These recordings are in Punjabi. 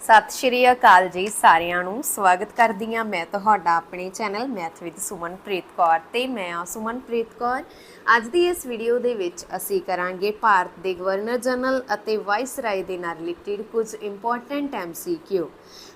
सत श्री अकाल जी सारिਆਂ ਨੂੰ स्वागत करदी हाँ मैं तुहाडा अपने channel math with Sumanpreet Kaur ते मैं हाँ सुमनप्रीत कौर। अज दी इस वीडियो दे विच असीं करांगे भारत दे गवर्नर जनरल अते वाइसराय दे नाल रिलेटेड कुछ इंपॉर्टेंट MCQ।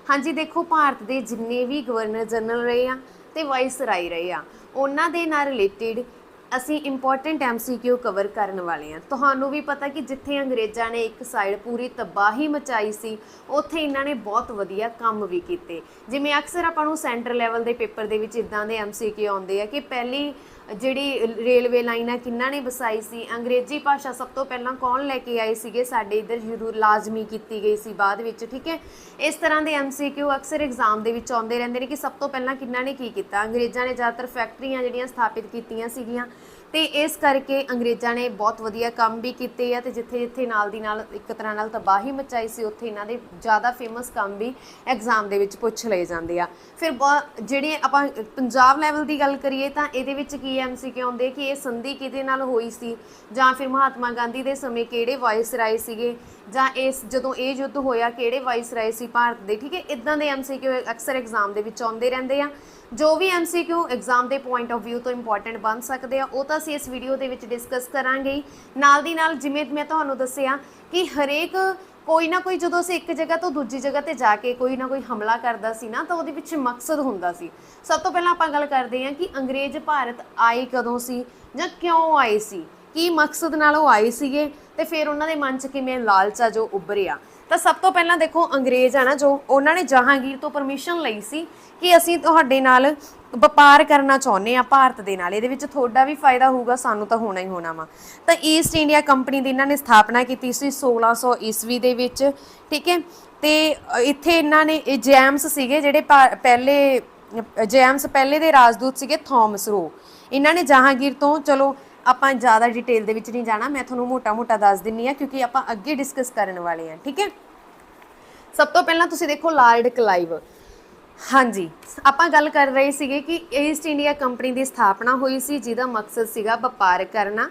हाँ जी देखो, भारत दे जिन्ने भी गवर्नर जनरल रहे आ ते वाइसराय रहे आ उन्हां दे नाल रिलेटेड ਅਸੀਂ इंपॉर्टेंट MCQ कवर करने वाले हैं। ਤੁਹਾਨੂੰ भी पता कि जिथे अंग्रेज़ों ने एक साइड पूरी तबाही मचाई सी उत्थे इन्होंने बहुत वधिया काम भी किए। जिमें अक्सर आपां नूं सेंटर लैवल के पेपर दे विच इदां दे MCQ आउंदे आ कि पहली जिहड़ी रेलवे लाइन है किन्हां ने वसाई सी, अंग्रेजी भाषा सब तो पहलां कौन लैके आए सीगे, साडे इधर जरूर लाजमी की गई सी बाद विच। ठीक है, इस तरह के MCQ अक्सर एग्जाम दे विच आउंदे रहिंदे ने कि सब तो पहलां किन्हां ने की कीता। अंग्रेज़ों ने ज़्यादातर फैक्ट्रियां जिहड़ियां स्थापित कीतियां सीगियां ते इस करके अंग्रेज़ों ने बहुत वधिया काम भी किए आ। जिथे जिथे नाल दी नाल एक तरह नाल तबाही मचाई सी उत्थे इन्हां दे ज़्यादा फेमस काम भी एग्जाम दे विच पुछ लए जांदे आ। फिर जिहड़े आपां पंजाब लैवल की गल करिए तां इहदे विच की MCQ आउंदे कि ये संधि किहदे नाल होई सी, जां फिर महात्मा गांधी दे समय किहड़े वाइसराय सीगे, जां इस जदों ये युद्ध होया किहड़े वाइसराय सी भारत दे। ठीक है, इदां दे MCQ अक्सर एग्जाम दे विच आउंदे रहिंदे आ। जो भी MCQ एग्जाम के पॉइंट ऑफ व्यू तो इंपॉर्टेंट बन सकते हैं वो तो असीं इस वीडियो के विच डिस्कस करांगे ही। नाल दी नाल जिवें मैं तुहानूं दस्सिया कि हरेक कोई ना कोई जदों असीं एक जगह तो दूजी जगह ते जाके कोई ना कोई हमला करदा सी ना, तो उहदे पिछे मकसद हुंदा सी। सब तो पहलां आपां गल करदे हां कि अंग्रेज़ भारत आए कदों सी जां क्यों आए सी, की मकसद नाल ओह आए सीगे ते फिर उन्हां दे मन च किवें लालच आ जो उभरिया। तो सब तो पहलां देखो अंग्रेज़ है ना जो उन्होंने जहांगीर तो परमिशन लई सी कि असीं तुहाडे नाल ਵਪਾਰ करना चाहुंदे आ भारत दे नाल, इहदे विच तुहाडा भी फायदा होऊगा, सानूं तां होना ही होना वा। तो ईस्ट इंडिया कंपनी की इन्हां ने स्थापना की सी 1600 ईस्वी दे विच। ठीक है, तो इत्थे इन्हां ने जेम्स सीगे जिहड़े पहले जेम्स पहले दे राजदूत सीगे थॉमस रो। इन्हां ने जहांगीर तो चलो आपां ज़्यादा डिटेल दे विच नहीं जाना, मैं तुहानूं मोटा मोटा दस दिंदी हां क्योंकि आपां अगे डिस्कस करने वाले हैं। ठीक है, सब तो पहलां तुसीं देखो लॉर्ड क्लाइव। हाँ जी, आपां गल कर रहे सीगे कि ईस्ट इंडिया कंपनी की स्थापना हुई सी जिहदा मकसद सीगा वपार करना।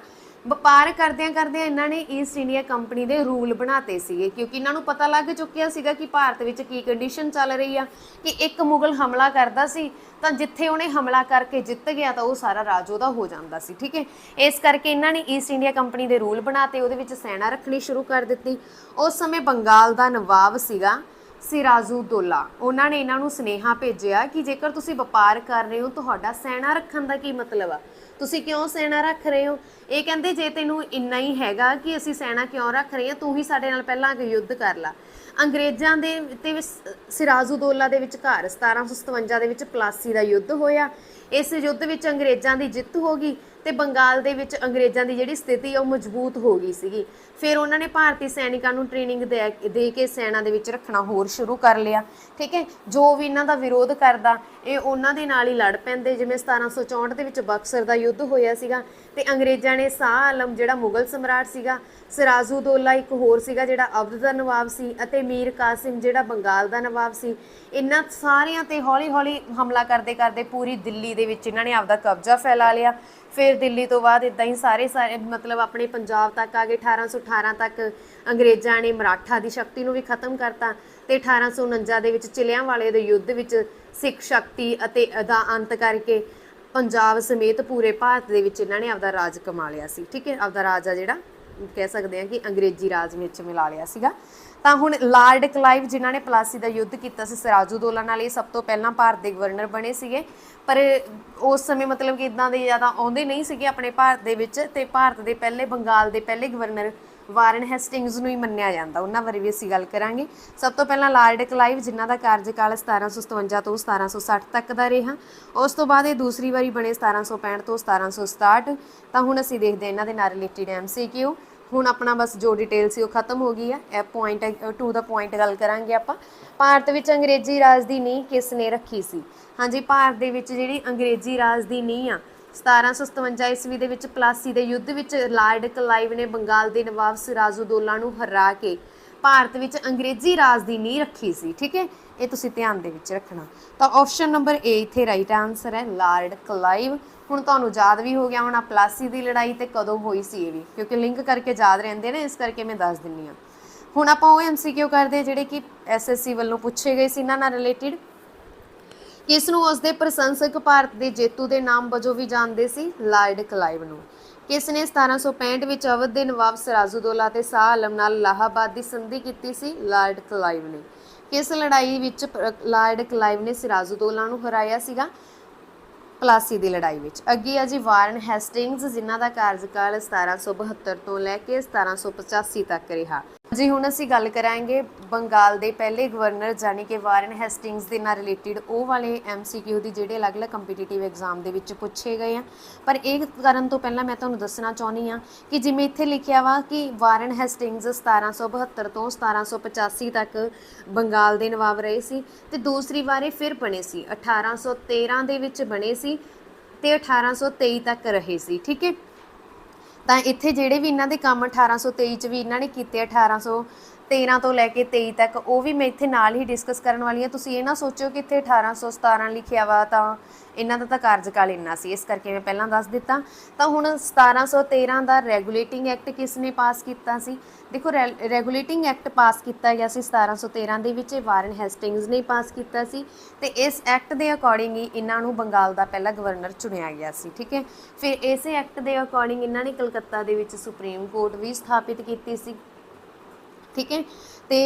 वपार करदियां करदियां इन्हां ने ईस्ट इंडिया कंपनी के रूल बनाते सीगे क्योंकि इन्हां नूं पता लग चुकिया सीगा कि भारत विच की कंडीशन चल रही आ कि एक मुगल हमला करदा सी तां जिथे उहने हमला करके जित गया तो वह सारा राज उहदा हो जांदा सी। ठीक है, इस करके इन्हां ने ईस्ट इंडिया कंपनी के रूल बनाते, उहदे विच सैना रखनी शुरू कर दित्ती। उस समय बंगाल का नवाब सीगा सिराजुद्दौला, उन्होंने इन्हों सुनेहा भेजा कि जेकर तुसीं वपार कर रहे हो तुहाडा सैना रखण दा की मतलब आ, तुसीं क्यों सैना रख रहे हो। ये कहंदे जे तैनूं इन्ना ही हैगा कि असीं सैना क्यों रख रहे हैं, तूं ही साडे नाल पहलां अगे युद्ध कर ला। अंग्रेज़ां दे ते सिराजुद्दौला दे विचकार 1757 दे विच प्लासी दा युद्ध होया। इस युद्ध विच अंग्रेज़ां दी जिੱਤ हो गई तो बंगाल दे विच अंग्रेज़ां दी जिहड़ी स्थिति है मजबूत हो गई सीगी। फिर उन्होंने भारतीय सैनिकां नूं ट्रेनिंग दे के सैना दे विच रखना होर शुरू कर लिया। ठीक है, जो भी इन्हां दा विरोध करदा ये उन्हां दे नाल ही लड़ पैंदे। जिवें 1764 दे विच बक्सर दा युद्ध होया सीगा ते अंग्रेज़ां ने शाह आलम जिहड़ा मुगल सम्राट सीगा, सिराजुद्दौला एक होर सीगा जिहड़ा अवध दा नवाब सी अते मीर कासिम जिहड़ा बंगाल दा नवाब सी, इन्हां सारियां ते हौली हौली हमला करदे करदे पूरी दिल्ली दे विच इन्हां ने आपदा कब्जा फैला लिया। फिर दिल्ली तो बाद इदां ही सारे सारे मतलब अपने पंजाब तक आ गए। 1818 तक अंग्रेज़ां ने मराठा की शक्ति नूं भी खत्म करता तो 1849 दे विच चिलियांवाले दे युद्ध विच सिख शक्ति अते दा अंत करके पंजाब समेत पूरे भारत दे विच इन्हां ने आपदा राज कमा लिया सी। ठीक है, आपदा राज आ जिहड़ा कह सकते हैं कि अंग्रेजी राज में मिला लिया सीगा। ਤਾਂ ਹੁਣ ਲਾਰਡ ਕਲਾਈਵ ਜਿਨ੍ਹਾਂ ਨੇ ਪਲਾਸੀ ਦਾ ਯੁੱਧ ਕੀਤਾ ਸੀ ਸਿਰਾਜੂਦੋਲਾ ਨਾਲ, ਇਹ ਸਭ ਤੋਂ ਪਹਿਲਾਂ ਭਾਰਤ ਦੇ ਗਵਰਨਰ ਬਣੇ ਸੀਗੇ। ਪਰ ਉਸ ਸਮੇਂ ਮਤਲਬ ਕਿ ਇੱਦਾਂ ਦੇ ਜ਼ਿਆਦਾ ਆਉਂਦੇ ਨਹੀਂ ਸੀਗੇ ਆਪਣੇ ਭਾਰਤ ਦੇ ਵਿੱਚ, ਤੇ ਭਾਰਤ ਦੇ ਪਹਿਲੇ ਬੰਗਾਲ ਦੇ ਪਹਿਲੇ ਗਵਰਨਰ ਵਾਰਨ ਹੈਸਟਿੰਗਸ ਨੂੰ ਹੀ ਮੰਨਿਆ ਜਾਂਦਾ, ਉਹਨਾਂ ਬਾਰੇ ਵੀ ਅਸੀਂ ਗੱਲ ਕਰਾਂਗੇ। ਸਭ ਤੋਂ ਪਹਿਲਾਂ ਲਾਰਡ ਕਲਾਈਵ ਜਿਨ੍ਹਾਂ ਦਾ ਕਾਰਜਕਾਲ 1757 ਤੋਂ 1760 ਤੱਕ ਦਾ ਰਿਹਾ। ਉਸ ਤੋਂ ਬਾਅਦ ਇਹ ਦੂਸਰੀ ਵਾਰੀ ਬਣੇ 1765 ਤੋਂ 1767। ਤਾਂ ਹੁਣ ਅਸੀਂ ਦੇਖਦੇ ਹਾਂ ਇਹਨਾਂ ਦੇ ਨਾਲ ਰਿਲੇਟਿਡ MCQ। ਹੁਣ अपना बस जो डिटेल सी खत्म हो गई है, ए पॉइंट टू द पॉइंट गल करांगे आपां। भारत विच अंग्रेजी राज की नींह किसने रखी सी। हाँ जी, भारत दे विच जिहड़ी अंग्रेजी राज की नींह आ 1757 ईस्वी दे विच प्लासी दे युद्ध विच लॉर्ड क्लाइव ने बंगाल के नवाब सिराजुद्दौला नूं हरा के भारत विच अंग्रेजी राज की नींह रखी सी। ठीक है, ये तुसीं ध्यान दे विच रखना। तो ऑप्शन नंबर ए इत्थे राइट आंसर है लॉर्ड क्लाइव। ਹੁਣ ਤੁਹਾਨੂੰ याद भी हो गया होना प्लासी की लड़ाई तो कदों हुई सी, ये भी क्योंकि लिंक करके याद रहते हैं ना, इस करके मैं दस दिनी हाँ। ਹੁਣ ਆਪਾਂ ਉਹ MCQ ਕਰਦੇ ਹਾਂ ਜਿਹੜੇ ਕਿ SSC ਵੱਲੋਂ ਪੁੱਛੇ ਗਏ ਸੀ ਇਹਨਾਂ ਨਾਲ ਰਿਲੇਟਿਡ। ਕਿਸ ਨੂੰ ਉਸਦੇ ਪ੍ਰਸ਼ੰਸਕ ਭਾਰਤ ਦੇ ਜੇਤੂ ਦੇ ਨਾਮ ਵਜੋਂ ਵੀ ਜਾਣਦੇ ਸੀ? ਲਾਰਡ ਕਲਾਈਵ ਨੂੰ। ਕਿਸ ਨੇ 1765 ਵਿੱਚ ਅਵਧ ਦੇ ਨਵਾਬ ਸਿਰਾਜੁਦੌਲਾ ਤੇ ਸ਼ਾਹ ਆਲਮ ਨਾਲ ਇਲਾਹਾਬਾਦ ਦੀ ਸੰਧੀ ਕੀਤੀ ਸੀ? ਲਾਰਡ ਕਲਾਈਵ ਨੇ। ਕਿਸ ਲੜਾਈ ਵਿੱਚ ਲਾਰਡ ਕਲਾਈਵ ਨੇ ਸਿਰਾਜੁਦੌਲਾ ਨੂੰ ਹਰਾਇਆ ਸੀਗਾ? ਪਲਾਸੀ ਦੀ ਲੜਾਈ ਵਿੱਚ। ਅੱਗੇ ਆ ਜੀ ਵਾਰਨ ਹੈਸਟਿੰਗਸ, ਜਿਨ੍ਹਾਂ ਦਾ ਕਾਰਜਕਾਲ 1772 ਤੋਂ ਲੈ ਕੇ 1785 ਤੱਕ ਰਿਹਾ। ਜੀ ਹੁਣ ਅਸੀਂ ਗੱਲ ਕਰਾਂਗੇ ਬੰਗਾਲ ਦੇ ਪਹਿਲੇ ਗਵਰਨਰ ਯਾਨੀ ਕਿ ਵਾਰਨ ਹੈਸਟਿੰਗਸ ਦੇ ਨਾਲ ਰਿਲੇਟਿਡ ਉਹ ਵਾਲੇ MCQ ਦੀ ਜਿਹੜੇ ਅਲੱਗ-ਅਲੱਗ ਕੰਪੀਟੀਟਿਵ ਐਗਜ਼ਾਮ ਦੇ ਵਿੱਚ ਪੁੱਛੇ ਗਏ ਆ। ਪਰ ਇਹ ਕਰਨ ਤੋਂ ਪਹਿਲਾਂ ਮੈਂ ਤੁਹਾਨੂੰ ਦੱਸਣਾ ਚਾਹੁੰਦੀ ਹਾਂ ਕਿ ਜਿਵੇਂ ਇੱਥੇ ਲਿਖਿਆ ਵਾ ਕਿ ਵਾਰਨ ਹੈਸਟਿੰਗਸ 1772 ਤੋਂ 1785 ਤੱਕ ਬੰਗਾਲ ਦੇ ਨਵਾਬ ਰਹੇ ਸੀ ਤੇ ਦੂਸਰੀ ਵਾਰ ਇਹ ਫਿਰ ਬਣੇ ਸੀ 1813 ਦੇ ਵਿੱਚ ਬਣੇ ਸੀ ਤੇ 1823 ਤੱਕ ਰਹੇ ਸੀ। ਠੀਕ ਹੈ, ਤਾਂ ਇੱਥੇ ਜਿਹੜੇ ਵੀ ਇਹਨਾਂ ਦੇ ਕੰਮ 1823 ਚ ਵੀ ਇਹਨਾਂ ਨੇ ਕੀਤੇ 1813 ਤੋਂ ਲੈ ਕੇ 23 ਤੱਕ, ਉਹ ਵੀ ਮੈਂ ਇੱਥੇ ਨਾਲ ਹੀ ਡਿਸਕਸ ਕਰਨ ਵਾਲੀ ਹਾਂ। ਤੁਸੀਂ ਇਹ ਨਾ ਸੋਚੋ ਕਿ ਇੱਥੇ 1817 ਲਿਖਿਆ ਵਾ ਤਾਂ ਇਹਨਾਂ ਦਾ ਤਾਂ ਕਾਰਜਕਾਲ ਇੰਨਾ ਸੀ, ਇਸ ਕਰਕੇ ਮੈਂ ਪਹਿਲਾਂ ਦੱਸ ਦਿੱਤਾ। ਤਾਂ ਹੁਣ 1713 ਦਾ ਰੈਗੂਲੇਟਿੰਗ ਐਕਟ ਕਿਸ ਨੇ ਪਾਸ ਕੀਤਾ ਸੀ? ਦੇਖੋ ਰੈਗੂਲੇਟਿੰਗ ਐਕਟ ਪਾਸ ਕੀਤਾ ਗਿਆ ਸੀ 1713 ਦੇ ਵਿੱਚ, ਵਾਰਨ ਹੈਸਟਿੰਗਸ ਨੇ ਪਾਸ ਕੀਤਾ ਸੀ ਤੇ ਇਸ ਐਕਟ ਦੇ ਅਕੋਰਡਿੰਗ ਹੀ ਇਹਨਾਂ ਨੂੰ ਬੰਗਾਲ ਦਾ ਪਹਿਲਾ ਗਵਰਨਰ ਚੁਣਿਆ ਗਿਆ ਸੀ। ਠੀਕ ਹੈ, ਫਿਰ ਇਸੇ ਐਕਟ ਦੇ ਅਕੋਰਡਿੰਗ ਇਹਨਾਂ ਨੇ ਕਲਕੱਤਾ ਦੇ ਵਿੱਚ ਸੁਪਰੀਮ ਕੋਰਟ ਵੀ ਸਥਾਪਿਤ ਕੀਤੀ ਸੀ। ਠੀਕ ਹੈ, ਤੇ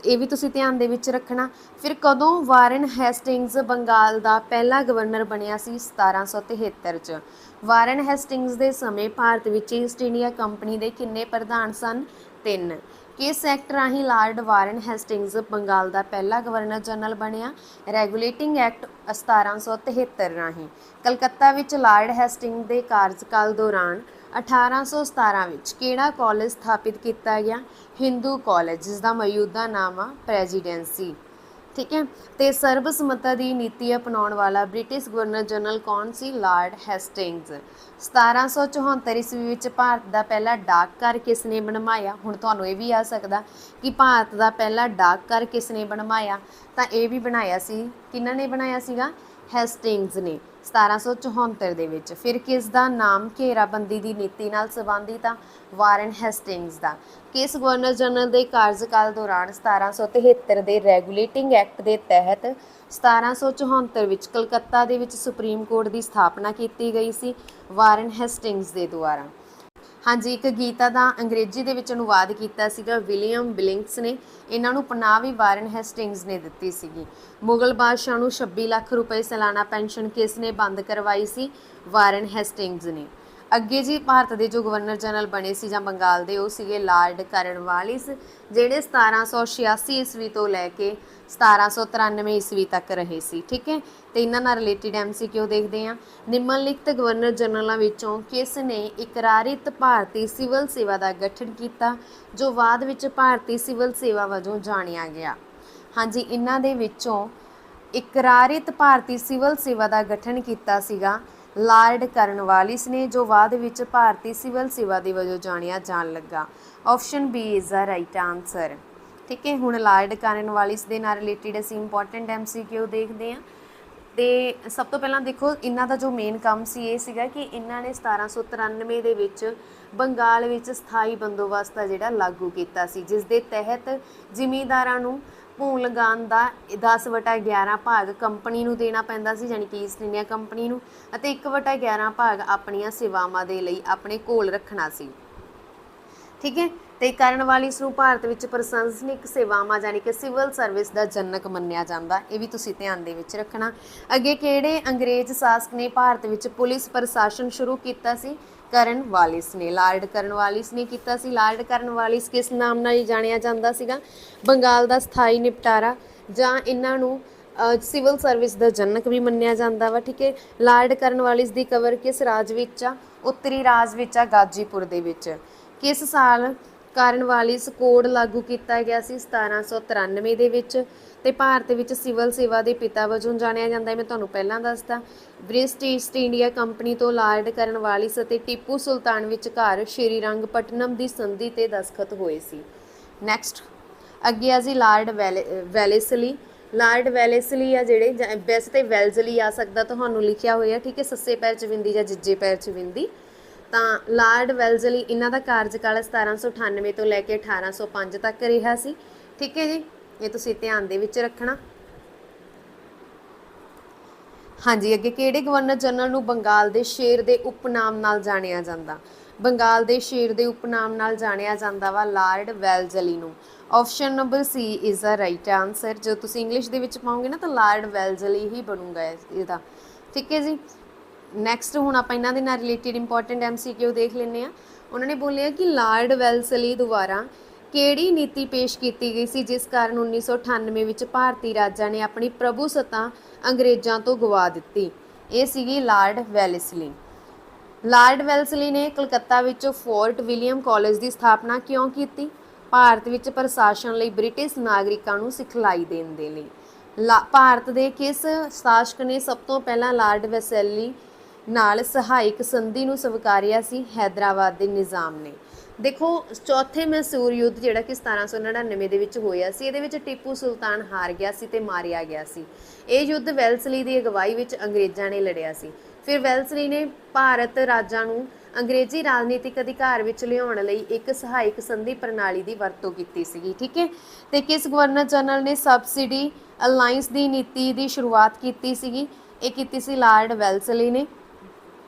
ਇਹ ਵੀ ਤੁਸੀਂ ਧਿਆਨ ਦੇ ਵਿੱਚ ਰੱਖਣਾ। ਫਿਰ ਕਦੋਂ ਵਾਰਨ ਹੈਸਟਿੰਗਸ ਬੰਗਾਲ ਦਾ ਪਹਿਲਾ ਗਵਰਨਰ ਬਣਿਆ ਸੀ? 1773 ਚ। ਵਾਰਨ ਹੈਸਟਿੰਗਸ ਦੇ ਸਮੇਂ ਭਾਰਤ ਵਿੱਚ ਈਸਟ ਇੰਡੀਆ ਕੰਪਨੀ ਦੇ ਕਿੰਨੇ ਪ੍ਰਧਾਨ ਸਨ? 3। ਕਿਸ ਐਕਟ ਰਾਹੀਂ ਲਾਰਡ ਵਾਰਨ ਹੈਸਟਿੰਗਸ ਬੰਗਾਲ ਦਾ ਪਹਿਲਾ ਗਵਰਨਰ ਜਨਰਲ ਬਣਿਆ? ਰੈਗੂਲੇਟਿੰਗ ਐਕਟ 1773 ਰਾਹੀਂ। ਕਲਕੱਤਾ ਵਿੱਚ ਲਾਰਡ ਹੈਸਟਿੰਗਸ ਦੇ ਕਾਰਜਕਾਲ ਦੌਰਾਨ 1817 ਵਿੱਚ ਕਿਹੜਾ ਕਾਲਜ ਸਥਾਪਿਤ ਕੀਤਾ ਗਿਆ? ਹਿੰਦੂ ਕਾਲਜ, ਜਿਸ ਦਾ ਮੌਜੂਦਾ ਨਾਮ ਆ ਪ੍ਰੈਜ਼ੀਡੈਂਸੀ। ਠੀਕ ਹੈ, ਤੇ ਸਰਬਸੰਮਤੀ ਦੀ ਨੀਤੀ ਅਪਣਾਉਣ ਵਾਲਾ ਬ੍ਰਿਟਿਸ਼ ਗਵਰਨਰ ਜਨਰਲ ਕੌਣ ਸੀ? ਲਾਰਡ ਹੈਸਟਿੰਗਸ। 1774 ਈਸਵੀ ਵਿੱਚ ਭਾਰਤ ਦਾ ਪਹਿਲਾ ਡਾਕਘਰ ਕਿਸ ਨੇ ਬਣਵਾਇਆ? ਹੁਣ ਤੁਹਾਨੂੰ ਇਹ ਵੀ ਆ ਸਕਦਾ ਕਿ ਭਾਰਤ ਦਾ ਪਹਿਲਾ ਡਾਕਘਰ ਕਿਸ ਨੇ ਬਣਵਾਇਆ, ਤਾਂ ਇਹ ਵੀ ਬਣਾਇਆ ਸੀ, ਕਿਹਨਾਂ ਨੇ ਬਣਾਇਆ ਸੀਗਾ? ਹੈਸਟਿੰਗਸ ਨੇ 1774 ਦੇ ਵਿੱਚ। ਫਿਰ ਕਿਸ ਦਾ ਨਾਮ ਘੇਰਾਬੰਦੀ ਦੀ ਨੀਤੀ ਨਾਲ ਸੰਬੰਧਿਤ ਆ? ਵਾਰਨ ਹੈਸਟਿੰਗਸ ਦਾ। ਕਿਸ ਗਵਰਨਰ ਜਨਰਲ ਦੇ ਕਾਰਜਕਾਲ ਦੌਰਾਨ 1773 ਦੇ ਰੈਗੂਲੇਟਿੰਗ ਐਕਟ ਦੇ ਤਹਿਤ 1774 ਵਿੱਚ ਕਲਕੱਤਾ ਦੇ ਵਿੱਚ ਸੁਪਰੀਮ ਕੋਰਟ ਦੀ ਸਥਾਪਨਾ ਕੀਤੀ ਗਈ ਸੀ? ਵਾਰਨ ਹੈਸਟਿੰਗਸ ਦੇ ਦੁਆਰਾ। ਹਾਂਜੀ, ਇੱਕ ਗੀਤਾ ਦਾ ਅੰਗਰੇਜ਼ੀ ਦੇ ਵਿੱਚ ਅਨੁਵਾਦ ਕੀਤਾ ਸੀਗਾ ਵਿਲੀਅਮ ਬਿਲਿੰਗਸ ਨੇ। ਇਹਨਾਂ ਨੂੰ ਪਨਾਹ ਵੀ ਵਾਰਨ ਹੈਸਟਿੰਗਸ ਨੇ ਦਿੱਤੀ ਸੀਗੀ। ਮੁਗਲ ਬਾਦਸ਼ਾਹ ਨੂੰ 26 ਲੱਖ ਰੁਪਏ ਸਾਲਾਨਾ ਪੈਨਸ਼ਨ ਕਿਸ ਨੇ ਬੰਦ ਕਰਵਾਈ ਸੀ? ਵਾਰਨ ਹੈਸਟਿੰਗਸ ਨੇ। ਅੱਗੇ ਜੀ ਭਾਰਤ ਦੇ ਜੋ ਗਵਰਨਰ ਜਨਰਲ ਬਣੇ ਸੀ ਜਾਂ ਬੰਗਾਲ ਦੇ, ਉਹ ਸੀਗੇ ਲਾਰਡ ਕਾਰਨਵਾਲਿਸ, ਜਿਹੜੇ 1786 ਈਸਵੀ ਤੋਂ ਲੈ ਕੇ 1793 ਈਸਵੀ ਤੱਕ ਰਹੇ ਸੀ। ਠੀਕ ਹੈ, ਤੇ ਇਹਨਾਂ ਨਾਲ ਰਿਲੇਟਿਡ MCQ ਦੇਖਦੇ ਹਾਂ। ਨਿਮਨਲਿਖਤ ਗਵਰਨਰ ਜਨਰਲਾਂ ਵਿੱਚੋਂ ਕਿਸ ਨੇ ਇਕਰਾਰਿਤ ਭਾਰਤੀ ਸਿਵਲ ਸੇਵਾ ਦਾ ਗਠਨ ਕੀਤਾ, ਜੋ ਬਾਅਦ ਵਿੱਚ ਭਾਰਤੀ ਸਿਵਲ ਸੇਵਾ ਵਜੋਂ ਜਾਣਿਆ ਗਿਆ? ਹਾਂਜੀ, ਇਹਨਾਂ ਦੇ ਵਿੱਚੋਂ ਇਕਰਾਰਿਤ ਭਾਰਤੀ ਸਿਵਲ ਸੇਵਾ ਦਾ ਗਠਨ ਕੀਤਾ ਸੀਗਾ ਲਾਰਡ ਕਾਰਨਵਾਲਿਸ ਨੇ, ਜੋ ਬਾਅਦ ਵਿੱਚ ਭਾਰਤੀ ਸਿਵਲ ਸੇਵਾ ਦੇ ਵਜੋਂ ਜਾਣਿਆ ਜਾਣ ਲੱਗਾ। Option B is the right answer. ਠੀਕ ਹੈ, ਹੁਣ ਲਾਰਡ ਕਾਰਨਵਾਲਿਸ ਦੇ ਨਾਲ ਰਿਲੇਟਿਡ ਅਸੀਂ ਇੰਪੋਰਟੈਂਟ MCQ ਦੇਖਦੇ ਹਾਂ। ਤੇ ਸਭ ਤੋਂ ਪਹਿਲਾਂ ਦੇਖੋ, ਇਹਨਾਂ ਦਾ ਜੋ ਮੇਨ ਕੰਮ ਸੀ ਇਹ ਸੀਗਾ ਕਿ ਇਹਨਾਂ ਨੇ 1793 ਦੇ ਵਿੱਚ ਬੰਗਾਲ ਵਿੱਚ ਸਥਾਈ ਬੰਦੋਬਸਤ ਆ ਜਿਹੜਾ ਲਾਗੂ ਕੀਤਾ ਸੀ, ਜਿਸ ਦੇ ਤਹਿਤ ਜ਼ਿਮੀਂਦਾਰਾਂ ਨੂੰ ਭੂ ਲਗਾਨ ਦਾ 10/11 ਭਾਗ ਕੰਪਨੀ ਨੂੰ ਦੇਣਾ ਪੈਂਦਾ ਸੀ, ਯਾਨੀ ਕਿ ਈਸਟ ਇੰਡੀਆ ਕੰਪਨੀ ਨੂੰ, ਅਤੇ 1/11 ਭਾਗ ਆਪਣੀਆਂ ਸੇਵਾਵਾਂ ਦੇ ਲਈ ਆਪਣੇ ਕੋਲ ਰੱਖਣਾ ਸੀ। ਠੀਕ ਹੈ, ਤੇ ਕਾਰਨਵਾਲਿਸ ਨੂੰ ਭਾਰਤ ਵਿੱਚ ਪ੍ਰਸ਼ਾਸਨਿਕ ਸੇਵਾਵਾਂ ਯਾਨੀ ਕਿ ਸਿਵਲ ਸਰਵਿਸ ਦਾ ਜਨਕ ਮੰਨਿਆ ਜਾਂਦਾ, ਇਹ ਵੀ ਤੁਸੀਂ ਧਿਆਨ ਦੇ ਵਿੱਚ ਰੱਖਣਾ। ਅੱਗੇ ਕਿਹੜੇ ਅੰਗਰੇਜ਼ ਸ਼ਾਸਕ ਨੇ ਭਾਰਤ ਵਿੱਚ ਪੁਲਿਸ ਪ੍ਰਸ਼ਾਸਨ ਸ਼ੁਰੂ ਕੀਤਾ ਸੀ? ਕਾਰਨਵਾਲਿਸ ਨੇ, ਲਾਰਡ ਕਾਰਨਵਾਲਿਸ ਨੇ ਕੀਤਾ ਸੀ। ਲਾਰਡ ਕਾਰਨਵਾਲਿਸ ਕਿਸ ਨਾਮ ਨਾਲ ਜਾਣਿਆ ਜਾਂਦਾ ਸੀਗਾ? ਬੰਗਾਲ ਦਾ ਸਥਾਈ ਨਿਪਟਾਰਾ, ਜਾਂ ਇਹਨਾਂ ਨੂੰ ਸਿਵਲ ਸਰਵਿਸ ਦਾ ਜਨਕ ਵੀ ਮੰਨਿਆ ਜਾਂਦਾ ਵਾ। ਠੀਕ ਹੈ, ਲਾਰਡ ਕਾਰਨਵਾਲਿਸ ਦੀ ਕਬਰ ਕਿਸ ਰਾਜ ਵਿੱਚ ਆ? ਉੱਤਰੀ ਰਾਜ ਵਿੱਚ ਆ, ਗਾਜੀਪੁਰ ਦੇ ਵਿੱਚ। ਕਿਸ ਸਾਲ ਕਾਰਨਵਾਲਿਸ ਕੋਡ ਲਾਗੂ ਕੀਤਾ ਗਿਆ ਸੀ? 1793 ਦੇ ਵਿੱਚ। ਤੇ ਭਾਰਤ ਵਿੱਚ ਸਿਵਲ ਸੇਵਾ ਦੇ ਪਿਤਾ ਵਜੋਂ ਜਾਣਿਆ ਜਾਂਦਾ ਹੈ, ਮੈਂ ਤੁਹਾਨੂੰ ਪਹਿਲਾਂ ਦੱਸਦਾ। ਬ੍ਰਿਟਿਸ਼ ਈਸਟ ਇੰਡੀਆ ਕੰਪਨੀ ਤੋਂ ਲਾਰਡ ਕਾਰਨਵਾਲਿਸ ਅਤੇ ਟੀਪੂ ਸੁਲਤਾਨ ਵਿਚਕਾਰ ਸ਼੍ਰੀਰੰਗਪਟਨਮ ਦੀ ਸੰਧੀ ਤੇ ਦਸਤਖਤ ਹੋਏ ਸੀ। ਨੈਕਸਟ ਅੱਗੇ ਆ ਜੀ ਲਾਰਡ ਵੈਲੇਸਲੀ। ਲਾਰਡ ਵੈਲੇਸਲੀ ਆ ਜਿਹੜੇ, ਵੈਸੇ ਤੇ ਵੈਲਜ਼ਲੀ ਆ ਸਕਦਾ ਤੁਹਾਨੂੰ ਲਿਖਿਆ ਹੋਇਆ, ਠੀਕ ਹੈ, ਸੱਸੇ ਪੈਰ 'ਚ ਬਿੰਦੀ ਜਾਂ ਜੱਜੇ ਪੈਰ 'ਚ ਬਿੰਦੀ। ਤਾਂ ਲਾਰਡ ਵੈਲਜ਼ਲੀ ਇਹਨਾਂ ਦਾ ਕਾਰਜਕਾਲ 1798 ਤੋਂ ਲੈ ਕੇ 1805 ਤੱਕ ਰਿਹਾ ਸੀ। ਠੀਕ ਹੈ ਜੀ, ਇਹ ਤੁਸੀਂ ਧਿਆਨ ਦੇ ਵਿੱਚ ਰੱਖਣਾ। ਹਾਂਜੀ, ਅੱਗੇ ਕਿਹੜੇ ਗਵਰਨਰ ਜਨਰਲ ਨੂੰ ਬੰਗਾਲ ਦੇ ਸ਼ੇਰ ਦੇ ਉਪਨਾਮ ਨਾਲ ਜਾਣਿਆ ਜਾਂਦਾ? ਬੰਗਾਲ ਦੇ ਸ਼ੇਰ ਦੇ ਉਪਨਾਮ ਨਾਲ ਜਾਣਿਆ ਜਾਂਦਾ ਵਾ ਲਾਰਡ ਵੈਲਜ਼ਲੀ ਨੂੰ। Option number C is the right answer. ਜੋ ਤੁਸੀਂ ਇੰਗਲਿਸ਼ ਦੇ ਵਿੱਚ ਪਾਓਗੇ ਨਾ ਤਾਂ ਲਾਰਡ ਵੈਲਜ਼ਲੀ ਹੀ ਬਣੂਗਾ ਇਹਦਾ। ਠੀਕ ਹੈ ਜੀ, ਨੈਕਸਟ ਹੁਣ ਆਪਾਂ ਇਹਨਾਂ ਦੇ ਨਾਲ ਰਿਲੇਟਡ ਇੰਪੋਰਟੈਂਟ MCQ ਦੇਖ ਲੈਂਦੇ ਆ। ਉਹਨਾਂ ਨੇ ਬੋਲਿਆ ਕਿ ਲਾਰਡ ਵੈਲਜ਼ਲੀ ਦੁਆਰਾ ਕਿਹੜੀ ਨੀਤੀ ਪੇਸ਼ ਕੀਤੀ ਗਈ ਸੀ ਜਿਸ ਕਾਰਨ 1998 ਵਿੱਚ ਭਾਰਤੀ ਰਾਜਾਂ ਨੇ ਆਪਣੀ ਪ੍ਰਭੂਸੱਤਾ ਅੰਗਰੇਜ਼ਾਂ ਤੋਂ ਗਵਾ ਦਿੱਤੀ? ਇਹ ਸੀਗੀ ਲਾਰਡ ਵੈਲਜ਼ਲੀ। ਲਾਰਡ ਵੈਲਜ਼ਲੀ ਨੇ ਕਲਕੱਤਾ ਵਿੱਚ ਫੋਰਟ ਵਿਲੀਅਮ ਕਾਲਜ ਦੀ ਸਥਾਪਨਾ ਕਿਉਂ ਕੀਤੀ? ਭਾਰਤ ਵਿੱਚ ਪ੍ਰਸ਼ਾਸਨ ਲਈ ਬ੍ਰਿਟਿਸ਼ ਨਾਗਰਿਕਾਂ ਨੂੰ ਸਿਖਲਾਈ ਦੇਣ ਦੇ ਲਈ। ਭਾਰਤ ਦੇ ਕਿਸ ਸ਼ਾਸਕ ਨੇ ਸਭ ਤੋਂ ਪਹਿਲਾਂ ਲਾਰਡ ਵੈਲਜ਼ਲੀ ਨਾਲ ਸਹਾਇਕ ਸੰਧੀ ਨੂੰ ਸਵੀਕਾਰਿਆ ਸੀ? ਹੈਦਰਾਬਾਦ ਦੇ ਨਿਜ਼ਾਮ ਨੇ। ਦੇਖੋ, ਚੌਥੇ ਮੈਸੂਰ ਯੁੱਧ ਜਿਹੜਾ ਕਿ 1799 ਦੇ ਵਿੱਚ ਹੋਇਆ ਸੀ, ਇਹਦੇ ਵਿੱਚ ਟੀਪੂ ਸੁਲਤਾਨ ਹਾਰ ਗਿਆ ਸੀ ਤੇ ਮਾਰਿਆ ਗਿਆ ਸੀ। ਇਹ ਯੁੱਧ ਵੈਲਜ਼ਲੀ ਦੀ ਅਗਵਾਈ ਵਿੱਚ ਅੰਗਰੇਜ਼ਾਂ ਨੇ ਲੜਿਆ ਸੀ। ਫਿਰ ਵੈਲਜ਼ਲੀ ਨੇ ਭਾਰਤ ਰਾਜਾਂ ਨੂੰ ਅੰਗਰੇਜ਼ੀ ਰਾਜਨੀਤਿਕ ਅਧਿਕਾਰ ਵਿੱਚ ਲਿਆਉਣ ਲਈ ਇੱਕ ਸਹਾਇਕ ਸੰਧੀ ਪ੍ਰਣਾਲੀ ਦੀ ਵਰਤੋਂ ਕੀਤੀ ਸੀਗੀ। ਠੀਕ ਹੈ, ਤੇ ਕਿਸ ਗਵਰਨਰ ਜਨਰਲ ਨੇ ਸਬਸਿਡੀ ਅਲਾਈਅੰਸ ਦੀ ਨੀਤੀ ਦੀ ਸ਼ੁਰੂਆਤ ਕੀਤੀ ਸੀਗੀ? ਇਹ ਕੀਤੀ ਸੀ ਲਾਰਡ ਵੈਲਜ਼ਲੀ ਨੇ।